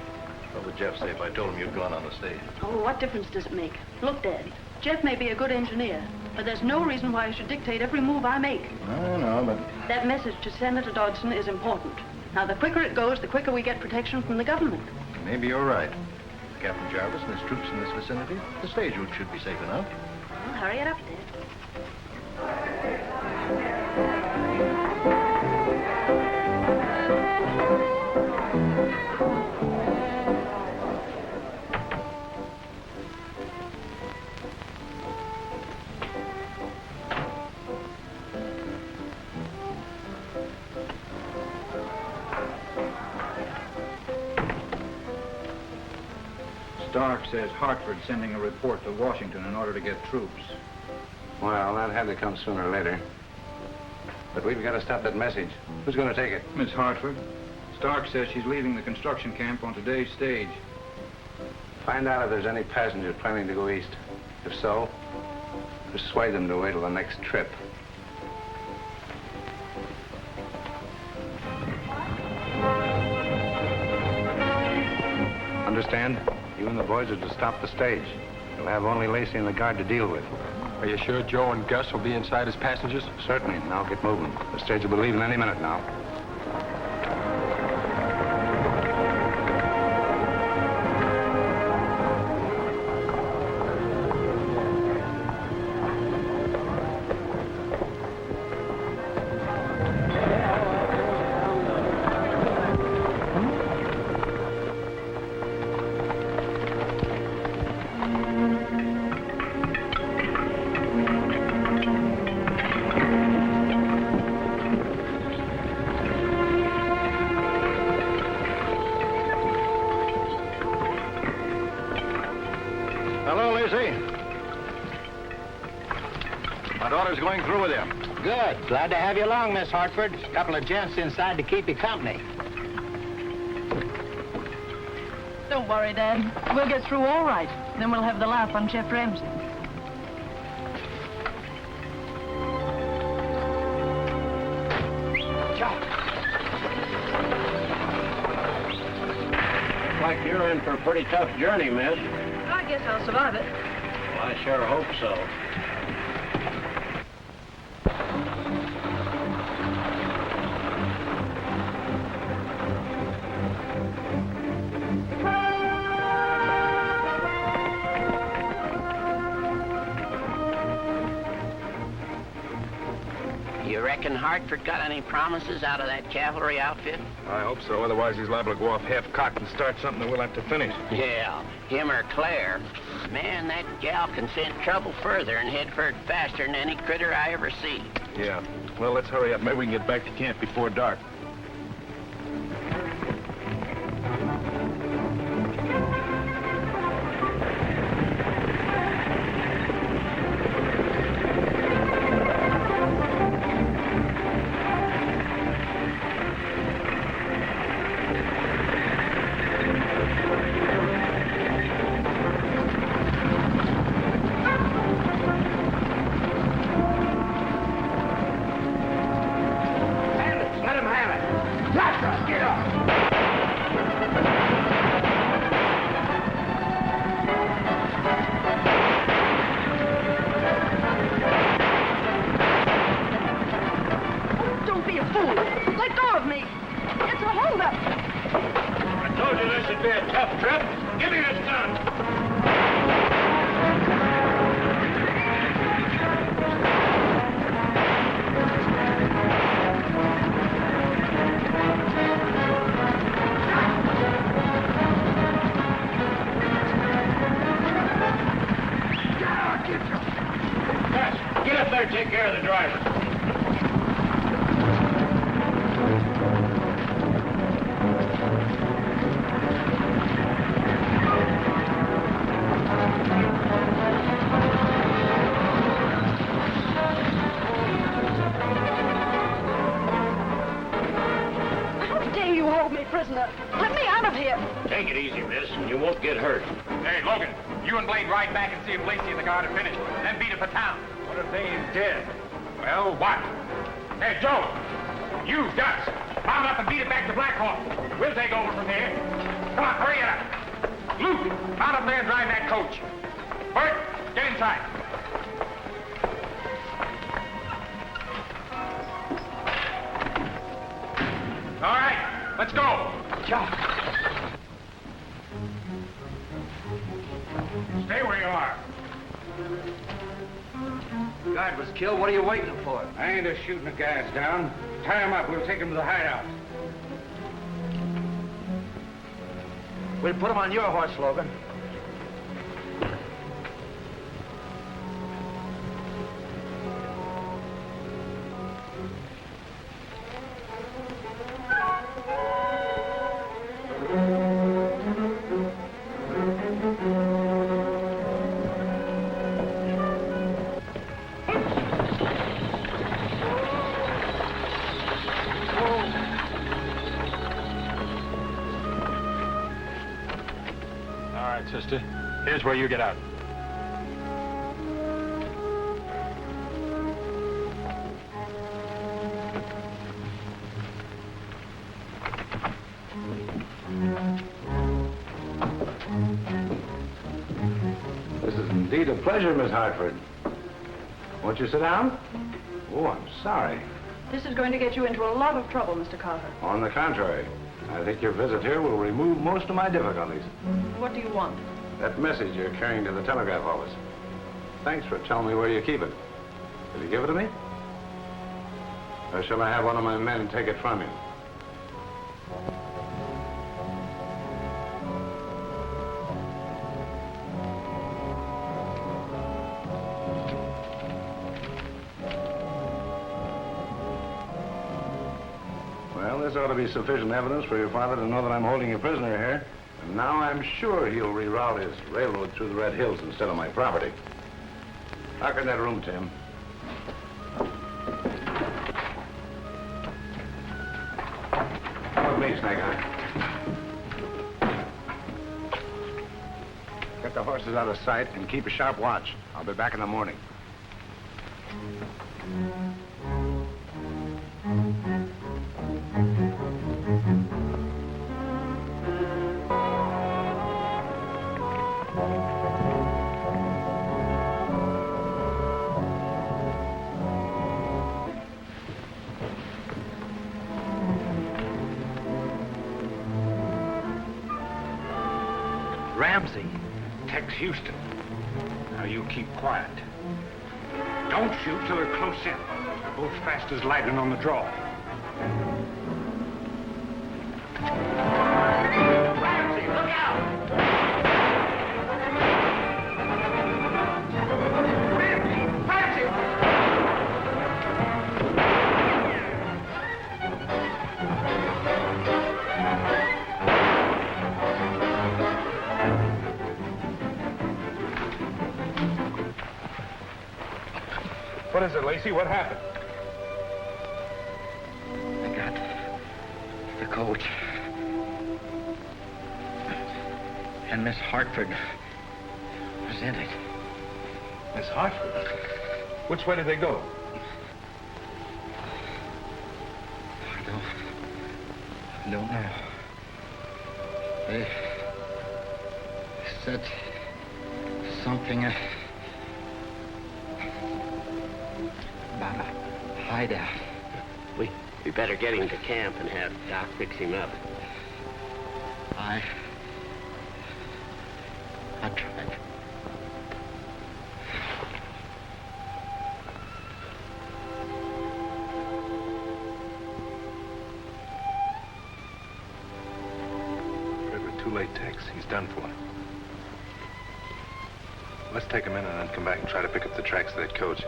What would Jeff say if I told him you'd gone on the stage? Oh, what difference does it make? Look, Dad, Jeff may be a good engineer, but there's no reason why he should dictate every move I make. I know, but... That message to Senator Dodson is important. Now, the quicker it goes, the quicker we get protection from the government. Maybe you're right. Captain Jarvis and his troops in this vicinity, the stage route should be safe enough. Well, hurry it up, Stark says Hartford's sending a report to Washington in order to get troops. Well, that had to come sooner or later. But we've got to stop that message. Who's going to take it? Miss Hartford. Stark says she's leaving the construction camp on today's stage. Find out if there's any passengers planning to go east. If so, persuade them to wait till the next trip. Understand? You and the boys are to stop the stage. You'll have only Lacey and the guard to deal with. Are you sure Joe and Gus will be inside as passengers? Certainly. Now get moving. The stage will be leaving any minute now. Going through with you. Good. Glad to have you along, Miss Hartford. A couple of gents inside to keep you company. Don't worry, Dad. We'll get through all right. Then we'll have the laugh on Jeff Ramsay. Looks like you're in for a pretty tough journey, miss. I guess I'll survive it. Well, I sure hope so. Hartford got any promises out of that cavalry outfit? I hope so. Otherwise, he's liable to go off half-cocked and start something that we'll have to finish. Yeah, him or Claire. Man, that gal can send trouble further and head for it faster than any critter I ever see. Yeah. Well, let's hurry up. Maybe we can get back to camp before dark. Take care of the driver. How dare you hold me prisoner? Let me out of here. Take it easy, miss, and you won't get hurt. Hey, Logan, you and Blaine ride back and see if Lacey and the guard are finished. Then beat it for town. What if they ain't dead? Well, what? Hey, Joe, you, Gus, mount up and beat it back to Blackhawk. We'll take over from here. Come on, hurry it up. Luke, mount up there and drive that coach. Bert, get inside. All right, let's go. Stay where you are. Guard was killed. What are you waiting for? I ain't a shooting the guys down. Tie him up. We'll take him to the hideout. We'll put him on your horse, Logan. right, sister. Here's where you get out. This is indeed a pleasure, Miss Hartford. Won't you sit down? Oh, I'm sorry. This is going to get you into a lot of trouble, Mr. Carter. On the contrary, I think your visit here will remove most of my difficulties. What do you want? That message you're carrying to the telegraph office. Thanks for telling me where you keep it. Will you give it to me? Or shall I have one of my men take it from you? Well, this ought to be sufficient evidence for your father to know that I'm holding you prisoner here. And now I'm sure he'll reroute his railroad through the Red Hills instead of my property. Lock in that room, Tim. Come with me, Snakeye. Get the horses out of sight and keep a sharp watch. I'll be back in the morning. Ramsay, Tex Houston. Now you keep quiet. Don't shoot till they're close in. They're both fast as lightning on the draw. Ramsay, look out! Ramsay! What is it, Lacey? What happened? I got the coach. And Miss Hartford was in it. Miss Hartford? Which way did they go? I don't know. They said something about a hideout. We better get him to camp and have Doc fix him up. I tried. Trevor, too late, Tex. He's done for. Let's take a minute and then come back and try to pick up the tracks of that coach.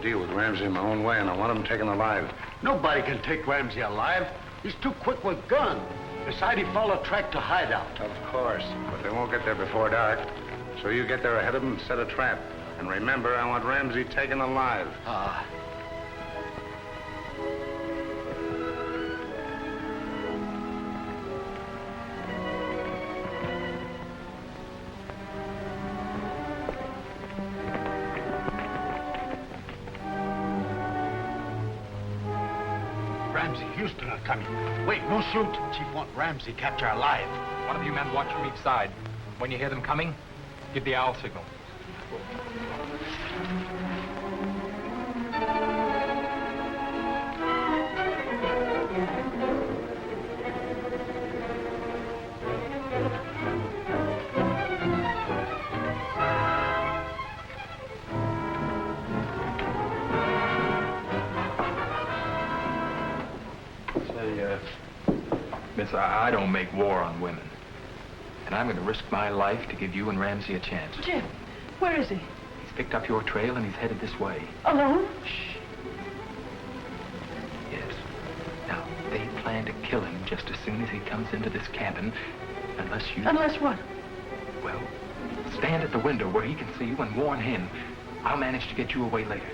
Deal with Ramsay in my own way, and I want him taken alive. Nobody can take Ramsay alive. He's too quick with gun. Besides, he followed track to hideout. Of course, but they won't get there before dark. So you get there ahead of them and set a trap. And remember, I want Ramsay taken alive. Ah. Ramsay, Houston are coming. Wait, no shoot. Chief want Ramsay capture alive. One of you men watch from each side. When you hear them coming, give the owl signal. Miss, I don't make war on women. And I'm going to risk my life to give you and Ramsay a chance. Jeff, where is he? He's picked up your trail and he's headed this way. Alone? Shh. Yes. Now, they plan to kill him just as soon as he comes into this cabin, unless you... Unless what? Well, Stand at the window where he can see you and warn him. I'll manage to get you away later.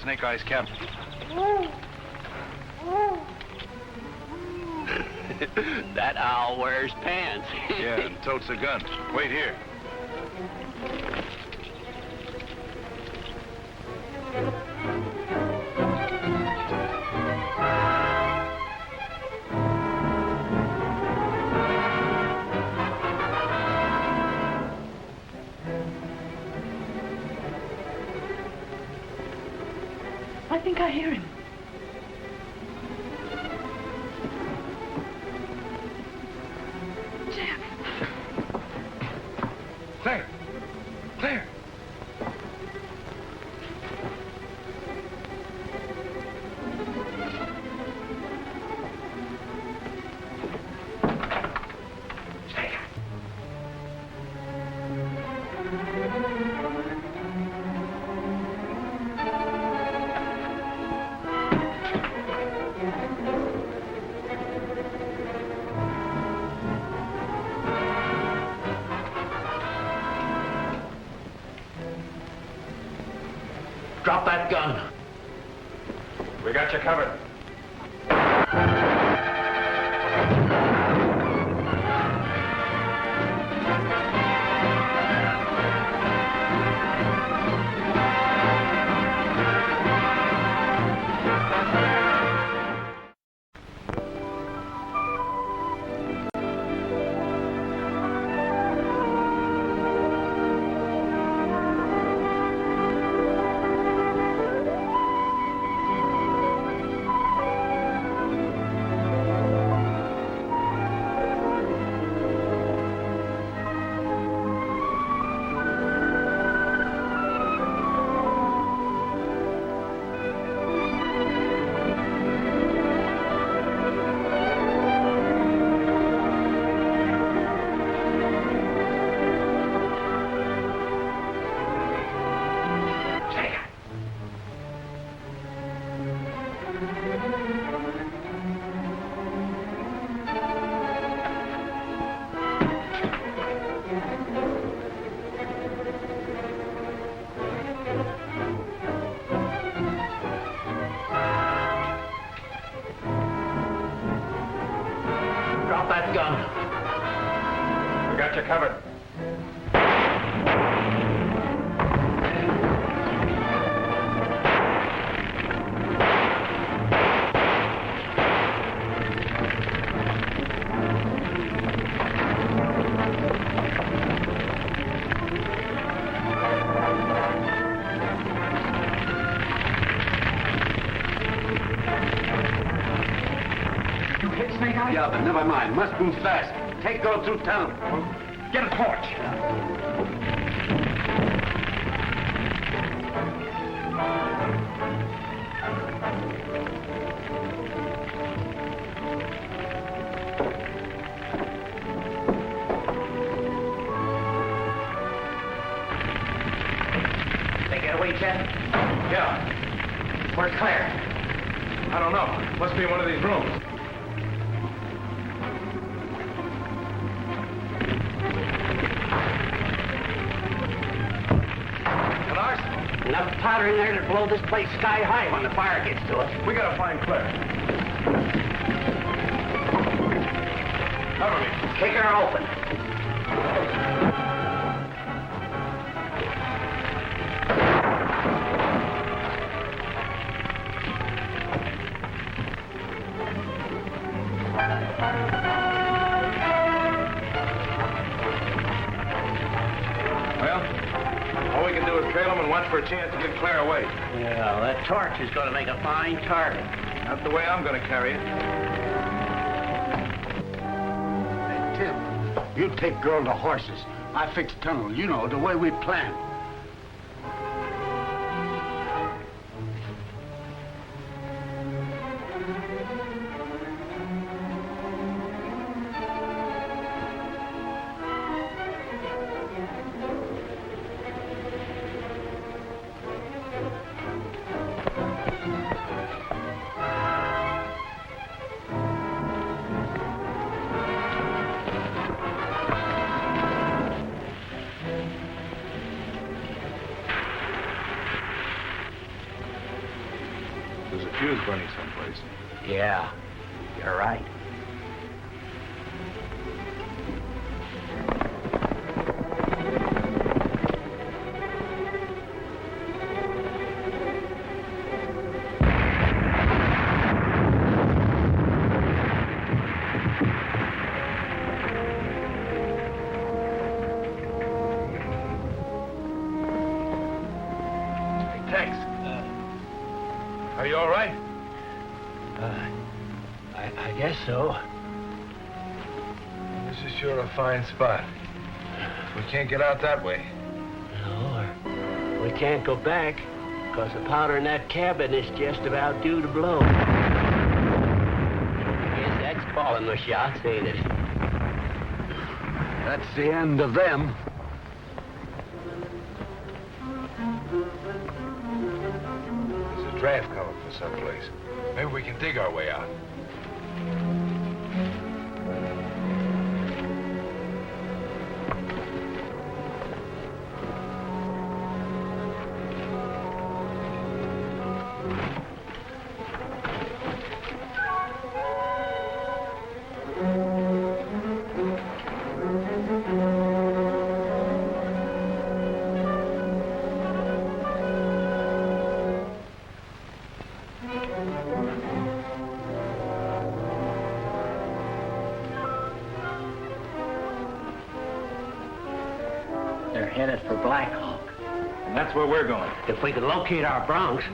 Snakeye's captain. That owl wears pants. Yeah, and totes a gun. Wait here. I think I hear him. Jeff. Claire! Claire! Drop that gun. We got you covered. Drop that gun. We got you covered. You hit Snakeye? Yeah, but never mind. Must move fast. Take girl through tunnel. Get a torch. They get away, Jeff? Yeah. Where's Claire? I don't know. Must be in one of these rooms. An arsenal. Enough powder in there to blow this place sky high when the fire gets to it. We gotta find Claire. Cover me. Kick her open. All we can do is trail them and watch for a chance to get Claire away. Yeah, that torch is going to make a fine target. That's the way I'm going to carry it. Hey, Tim, you take girl to horses. I fix tunnel, you know, the way we planned. fuse burning someplace. Yeah, you're right. Are you all right? I guess so. This is sure a fine spot. We can't get out that way. No, we can't go back, because the powder in that cabin is just about due to blow. Guess that's calling the shots, ain't it? That's the end of them. There's a draft coming from someplace. Maybe we can dig our way out. They're headed for Black Hawk. And that's where we're going. If we could locate our Bronx.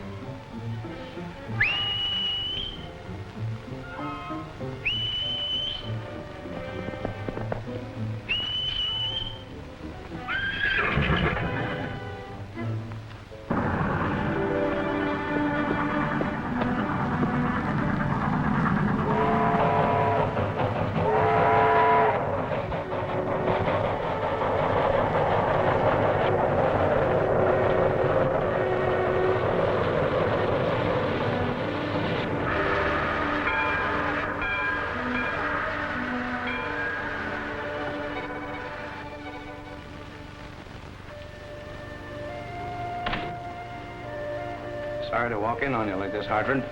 Sorry to walk in on you like this, Hartford.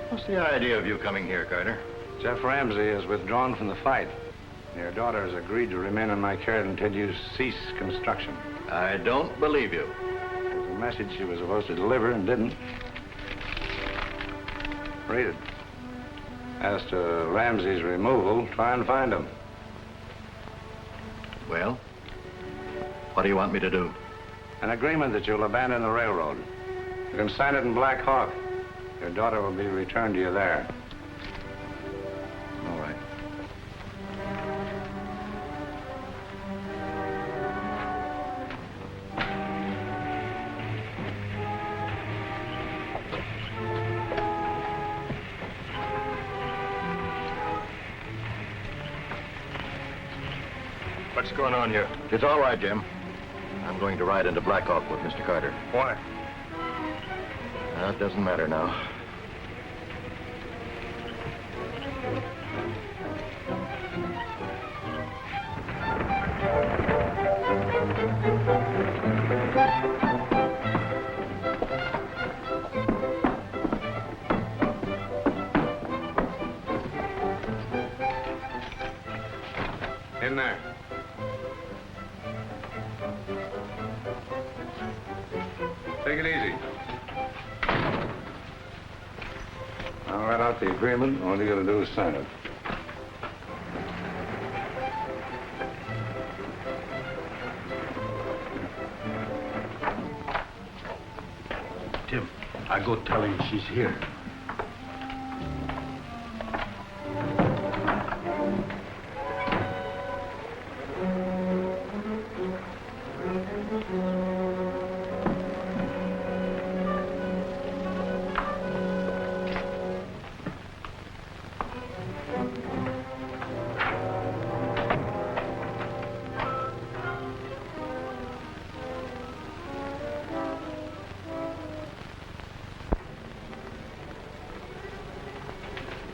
What's the idea of you coming here, Carter? Jeff Ramsay has withdrawn from the fight. Your daughter has agreed to remain in my care until you cease construction. I don't believe you. There's a message she was supposed to deliver and didn't. Read it. As to Ramsay's removal, try and find him. Well, what do you want me to do? An agreement that you'll abandon the railroad. You can sign it in Black Hawk. Your daughter will be returned to you there. All right. What's going on here? It's all right, Jim. I'm going to ride into Black Hawk with Mr. Carter. Why? It doesn't matter now. In there. Take it easy. I'll write out the agreement. All you gotta do is sign it. Tim, I go tell him she's here.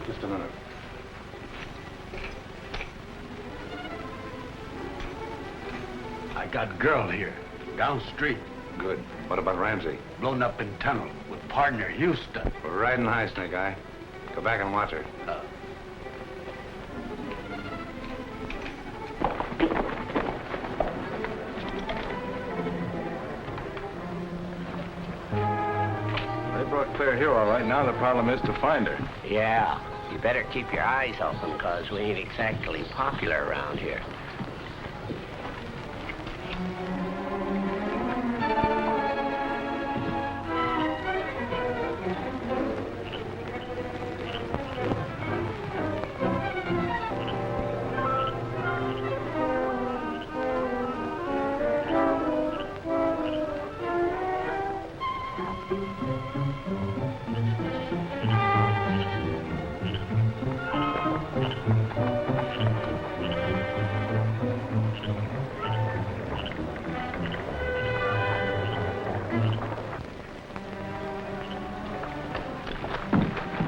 Just a minute. I got girl here, down street. Good. What about Ramsay? Blown up in tunnel with partner, Houston. We're riding high, Snakeye. Go back and watch her. They brought Claire here all right. Now the problem is to find her. Yeah, you better keep your eyes open, because we ain't exactly popular around here.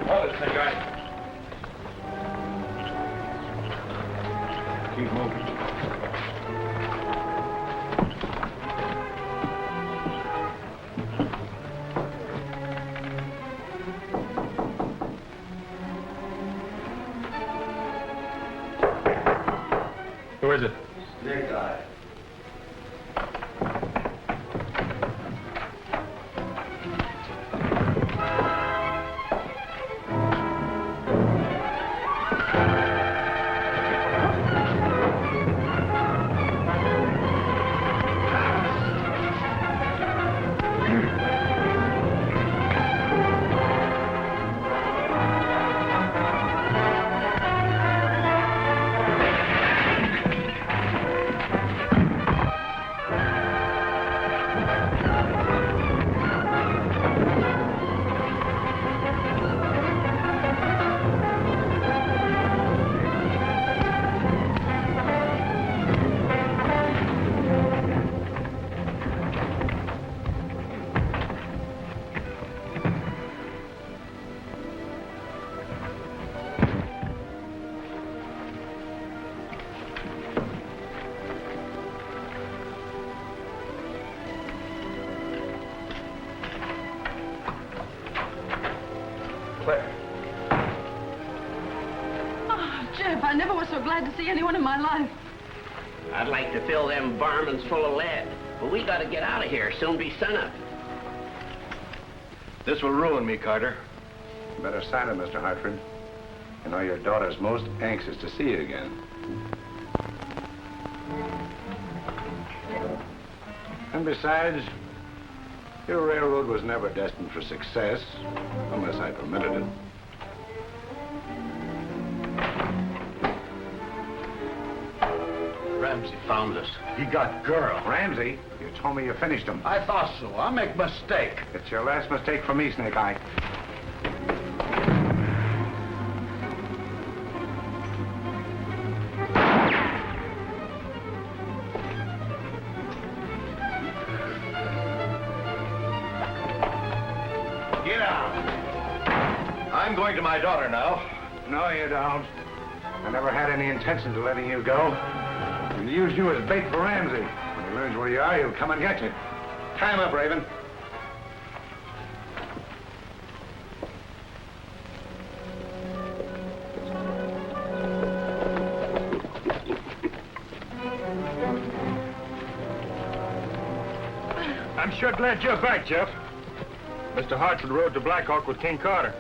Hold it, Snakeye. Keep moving. Who is it? Snakeye. Claire. Oh, Jeff, I never was so glad to see anyone in my life. I'd like to fill them varmints full of lead, but we gotta get out of here. Soon be sunup. This will ruin me, Carter. Better sign it, Mr. Hartford. You know your daughter's most anxious to see you again. And besides, your railroad was never destined for success, unless I permitted it. Ramsay found us. He got girl. Ramsay, you told me you finished him. I thought so. I make mistake. It's your last mistake for me, Snakeye. Get out. I'm going to my daughter now. No, you don't. I never had any intentions of letting you go. We'll use you as bait for Ramsay. When he learns where you are, he'll come and get you. Tie him up, Raven. I'm sure glad you're back, Jeff. Mr. Hartford rode to Black Hawk with King Carter.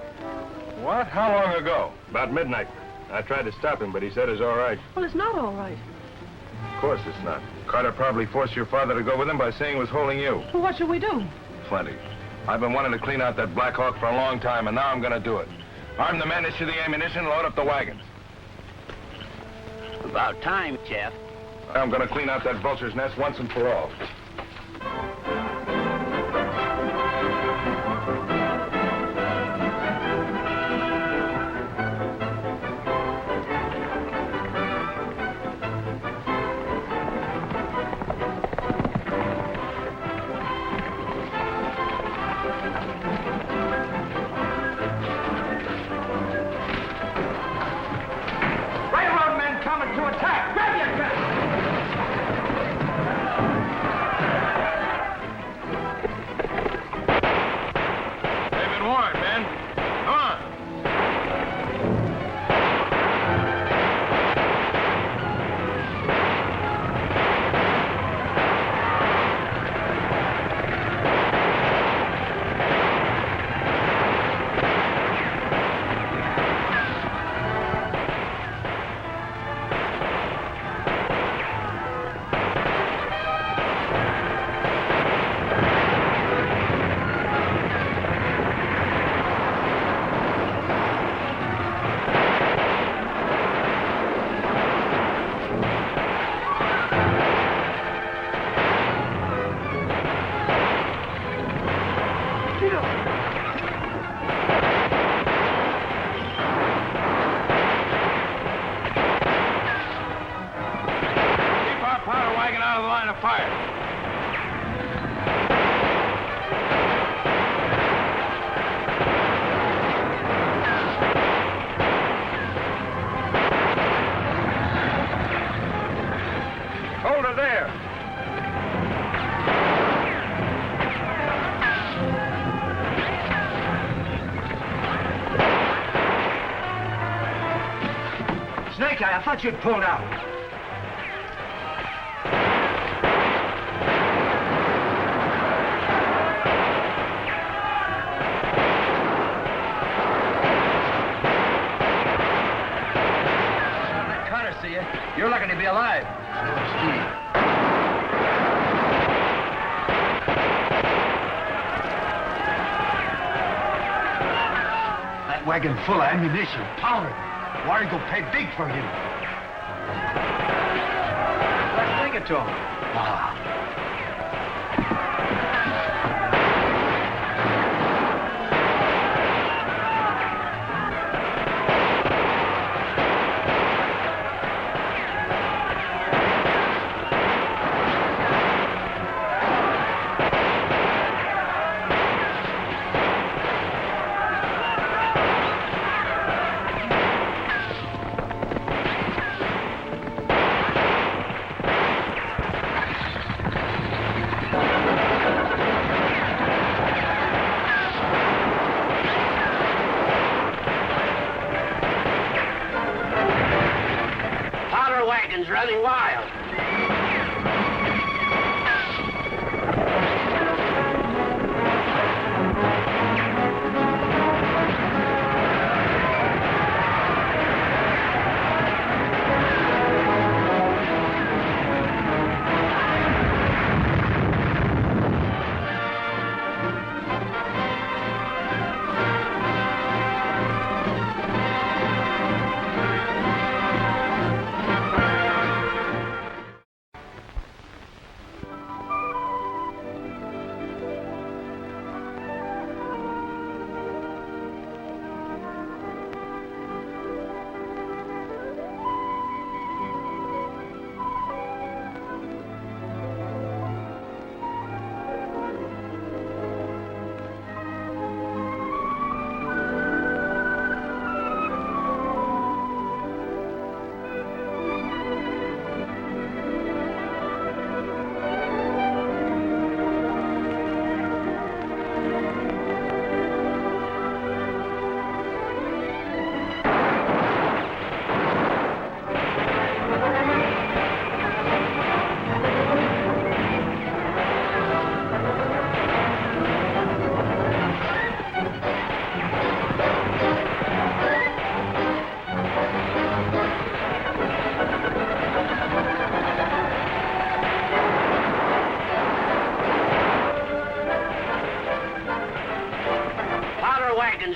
What? How long ago? About midnight. I tried to stop him, but he said it's all right. Well, it's not all right. Of course it's not. Carter probably forced your father to go with him by saying he was holding you. Well, what should we do? Plenty. I've been wanting to clean out that Black Hawk for a long time, and now I'm gonna do it. Arm the men, issue the ammunition, load up the wagons. About time, Jeff. I'm gonna clean out that vulture's nest once and for all. Railroad men coming to attack! Grab your gun! of fire. Hold her there. Snakeye, I thought you'd pulled out. Let Carter see you. You're lucky to be alive. That wagon full of ammunition, powder. Warrigal paid big for him. Let's take it to him. Wow. Running wild.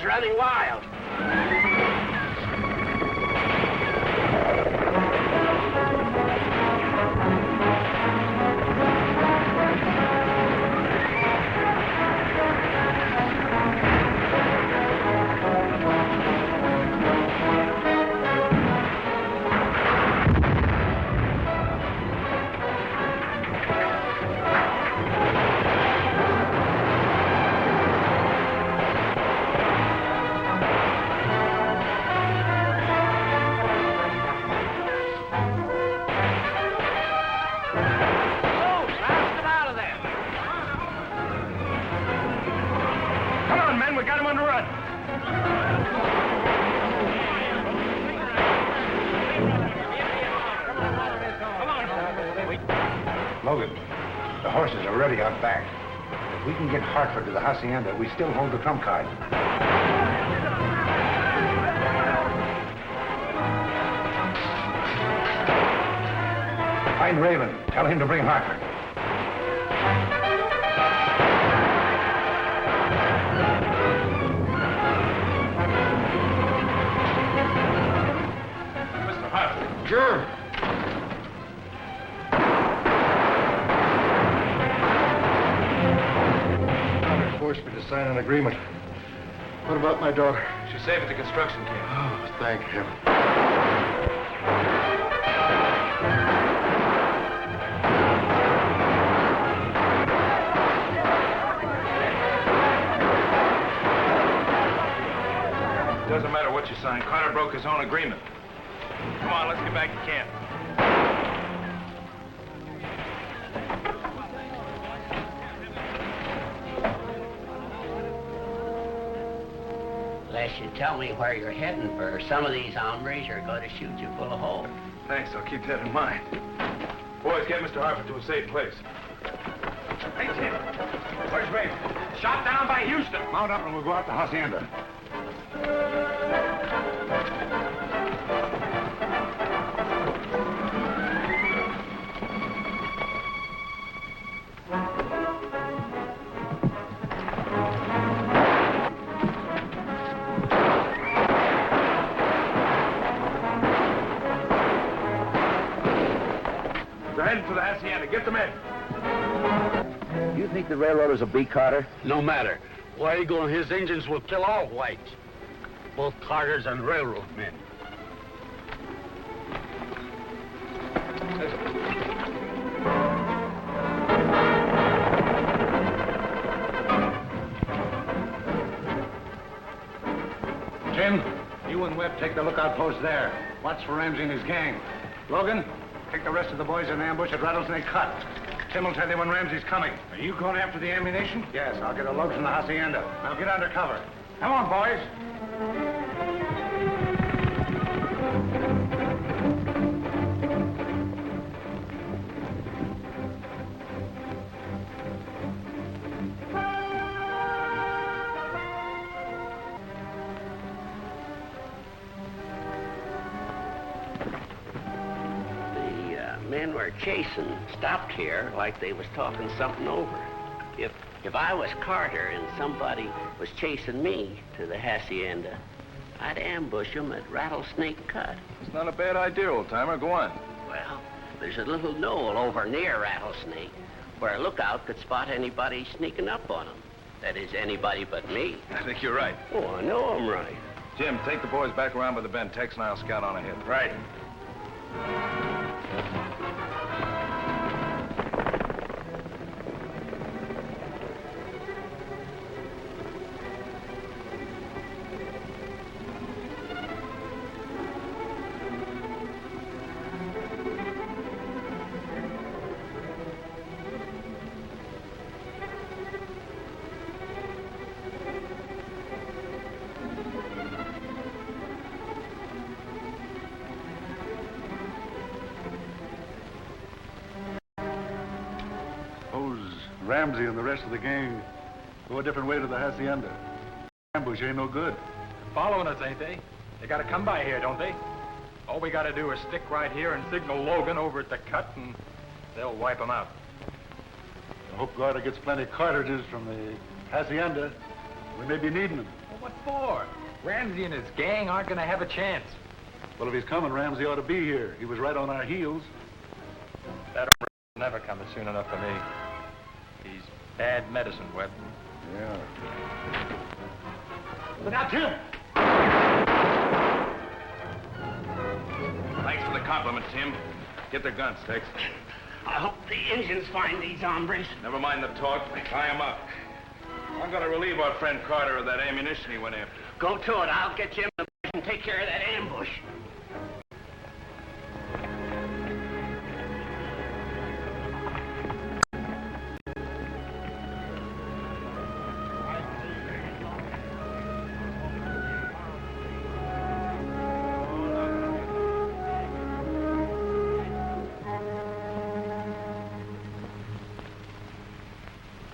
Running wild. Logan, the horses are ready out back. If we can get Hartford to the hacienda, we still hold the trump card. Find Raven. Tell him to bring Hartford. Mr. Hartford. Sure. Forced me to sign an agreement. What about my daughter? She's safe at the construction camp. Oh, thank heaven. doesn't matter what you sign. Carter broke his own agreement. Come on, let's get back to camp. Unless you tell me where you're heading, for some of these hombres are going to shoot you full of holes. Thanks, I'll keep that in mind. Boys, get Mr. Hartford to a safe place. Hey, Tim. Where's Ray? Shot down by Houston. Mount up and we'll go out to Hacienda. They're heading for the Hacienda. Get them in. You think the railroaders will beat Carter? No matter. War Eagle and his engines will kill all whites. Both Carters and railroad men. Jim, you and Webb take the lookout post there. Watch for Ramsay and his gang. Logan, take the rest of the boys in ambush at Rattlesnake Cut. Tim will tell you when Ramsay's coming. Are you going after the ammunition? Yes, I'll get a load from the Hacienda. Now get under cover. Come on, boys. Men were chasing stopped here like they was talking something over. If I was Carter and somebody was chasing me to the Hacienda, I'd ambush them at Rattlesnake Cut. It's not a bad idea, old-timer. Go on. Well, there's a little knoll over near Rattlesnake where a lookout could spot anybody sneaking up on them. That is, anybody but me. I think you're right. Oh, I know I'm right. Jim, take the boys back around by the bend. Tex and I'll scout on ahead. Right. Ramsay and the rest of the gang go a different way to the Hacienda. Ambush ain't no good. Following us, ain't they? They gotta come by here, don't they? All we gotta do is stick right here and signal Logan over at the cut, and they'll wipe them out. I hope Carter gets plenty of cartridges from the Hacienda. We may be needing them. Well, what for? Ramsay and his gang aren't gonna have a chance. Well, if he's coming, Ramsay ought to be here. He was right on our heels. That never coming soon enough for me. He's bad medicine, Webb. Yeah. Look out, Tim! Thanks for the compliment, Tim. Get their guns, Tex. I hope the Indians find these hombres. Never mind the talk. Tie them up. I'm going to relieve our friend Carter of that ammunition he went after. Go to it. I'll get you in the bush and take care of that ambush.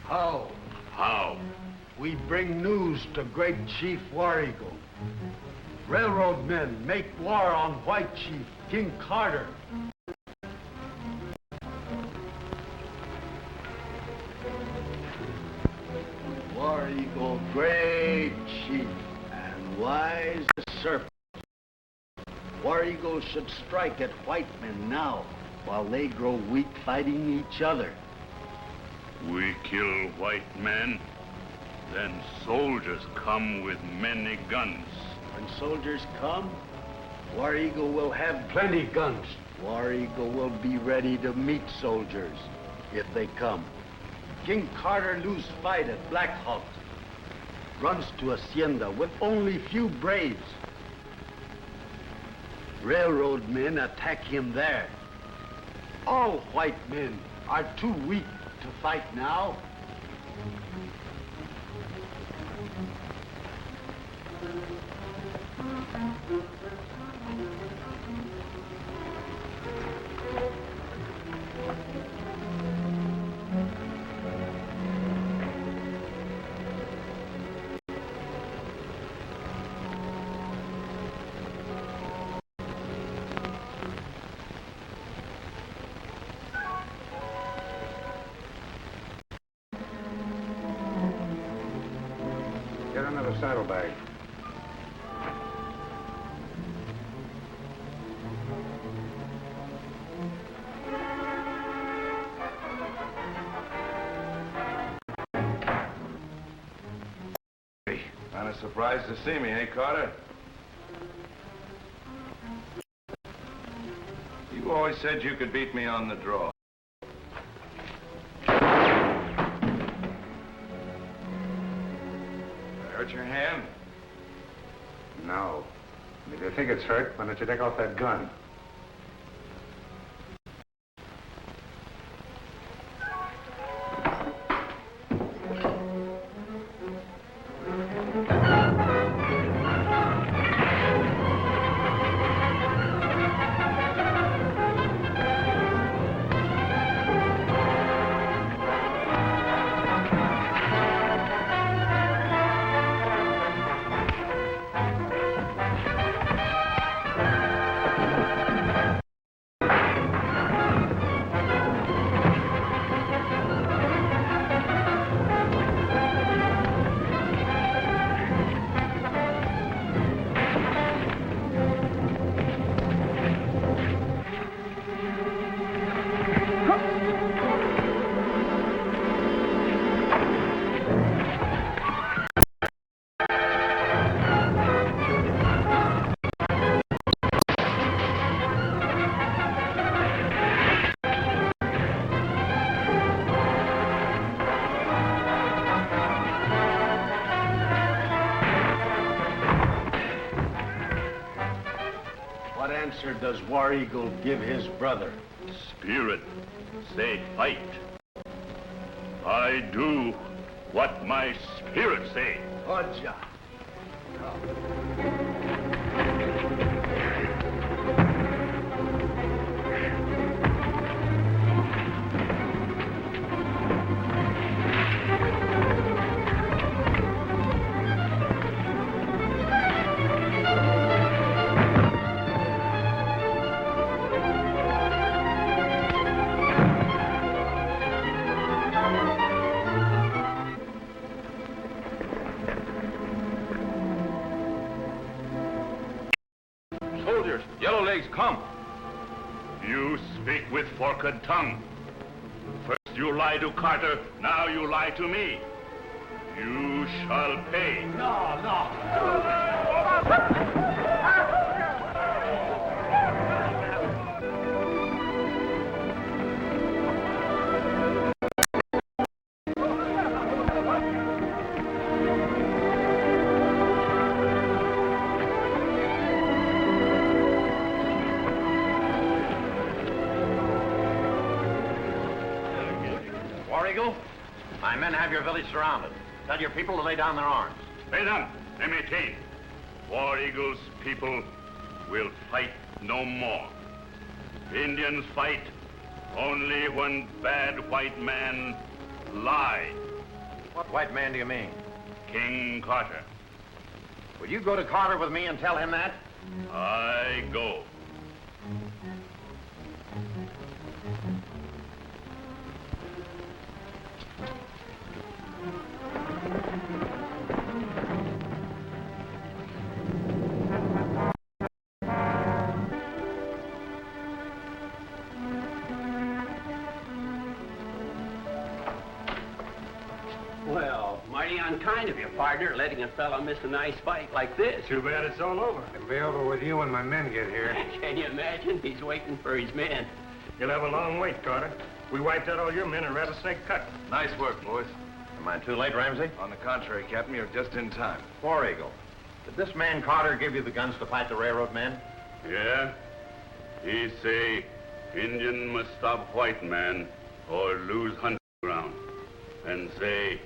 How? We bring news to Great Chief War Eagle. Railroad men make war on White Chief King Carter. War Eagle, great chief, and wise as serpent. War Eagle should strike at white men now, while they grow weak fighting each other. We kill white men, then soldiers come with many guns. When soldiers come, War Eagle will have plenty guns. War Eagle will be ready to meet soldiers if they come. King Carter lose fight at Black Hawk. runs to Hacienda with only few braves. Railroad men attack him there. All white men are too weak to fight now. Get another saddlebag. Kind of surprised to see me, eh, Carter? You always said you could beat me on the draw. Hurt your hand? No. If you think it's hurt, why don't you take off that gun? What answer does War Eagle give his brother? Spirit, say fight. I do what my spirit say. Hodja. Yellowlegs, come. You speak with forked tongue. First you lie to Carter, now you lie to me. You shall pay. No. My men have your village surrounded. Tell your people to lay down their arms. Lay down, M18. War Eagle's people will fight no more. Indians fight only when bad white men lie. What white man do you mean? King Carter. Will you go to Carter with me and tell him that? I go. Well, mighty unkind of you, partner, letting a fellow miss a nice fight like this. Too bad it's all over. It'll be over with you when my men get here. Can you imagine? He's waiting for his men. You'll have a long wait, Carter. We wiped out all your men in Rattlesnake Cut. Nice work, boys. Am I too late, Ramsay? On the contrary, Captain, you're just in time. War Eagle. Did this man Carter give you the guns to fight the railroad men? Yeah? He say Indian must stop white man or lose hunting ground. And say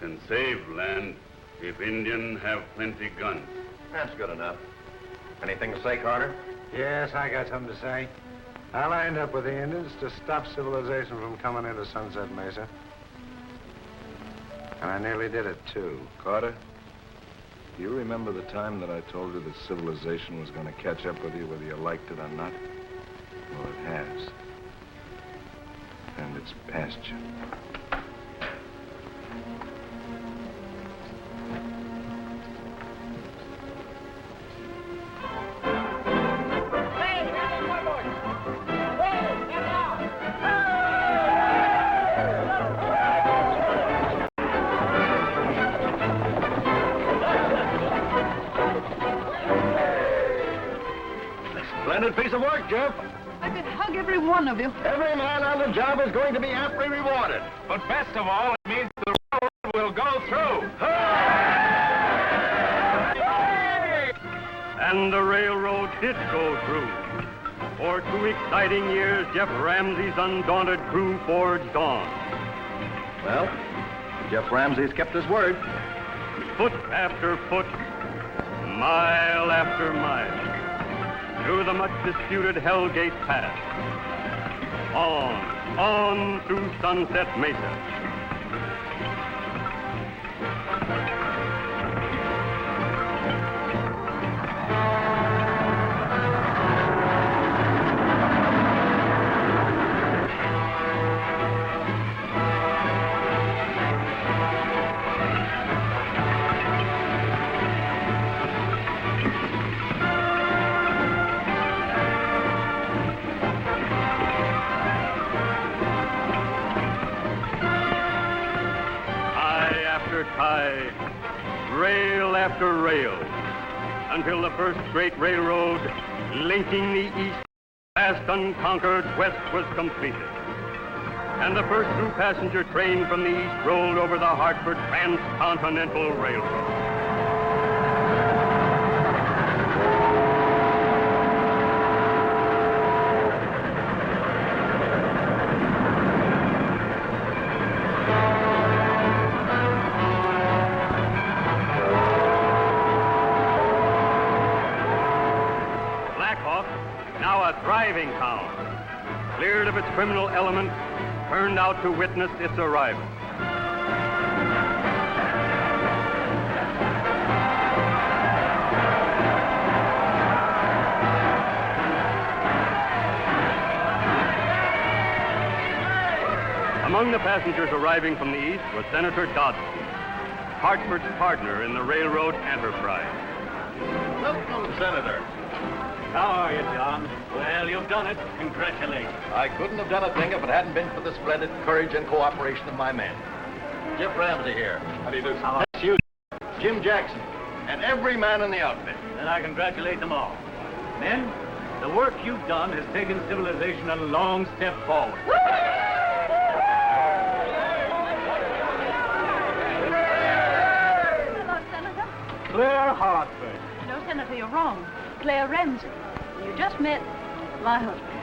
can save land if Indian have plenty guns. That's good enough. Anything to say, Carter? Yes, I got something to say. I lined up with the Indians to stop civilization from coming into Sunset Mesa. And I nearly did it, too. Carter, do you remember the time that I told you that civilization was going to catch up with you whether you liked it or not? Well, it has. And it's past you. Splendid piece of work, Jeff. I could hug every one of you. Every man on the job is going to be amply rewarded. But best of all, it means the railroad will go through. And the railroad did go through. For 2 exciting years, Jeff Ramsay's undaunted crew forged on. Well, Jeff Ramsay's kept his word. Foot after foot, mile after mile, through the much disputed Hellgate Pass. On through Sunset Mesa. Rail after rail, until the first great railroad linking the east, vast unconquered west was completed. And the first through passenger train from the east rolled over the Hartford Transcontinental Railroad. Thriving town, cleared of its criminal element, turned out to witness its arrival. Among the passengers arriving from the east was Senator Dodson, Hartford's partner in the railroad enterprise. Welcome, Senator. How are you, John? Well, you've done it. Congratulations. I couldn't have done a thing if it hadn't been for the splendid courage and cooperation of my men. Jeff Ramsay here. How do you do, sir? Tex Houston, Jim Jackson, and every man in the outfit. And I congratulate them all. Men, the work you've done has taken civilization a long step forward. Hello, Senator. Claire Hartford. No, Senator, you're wrong. Claire Ramsay. You just met my husband.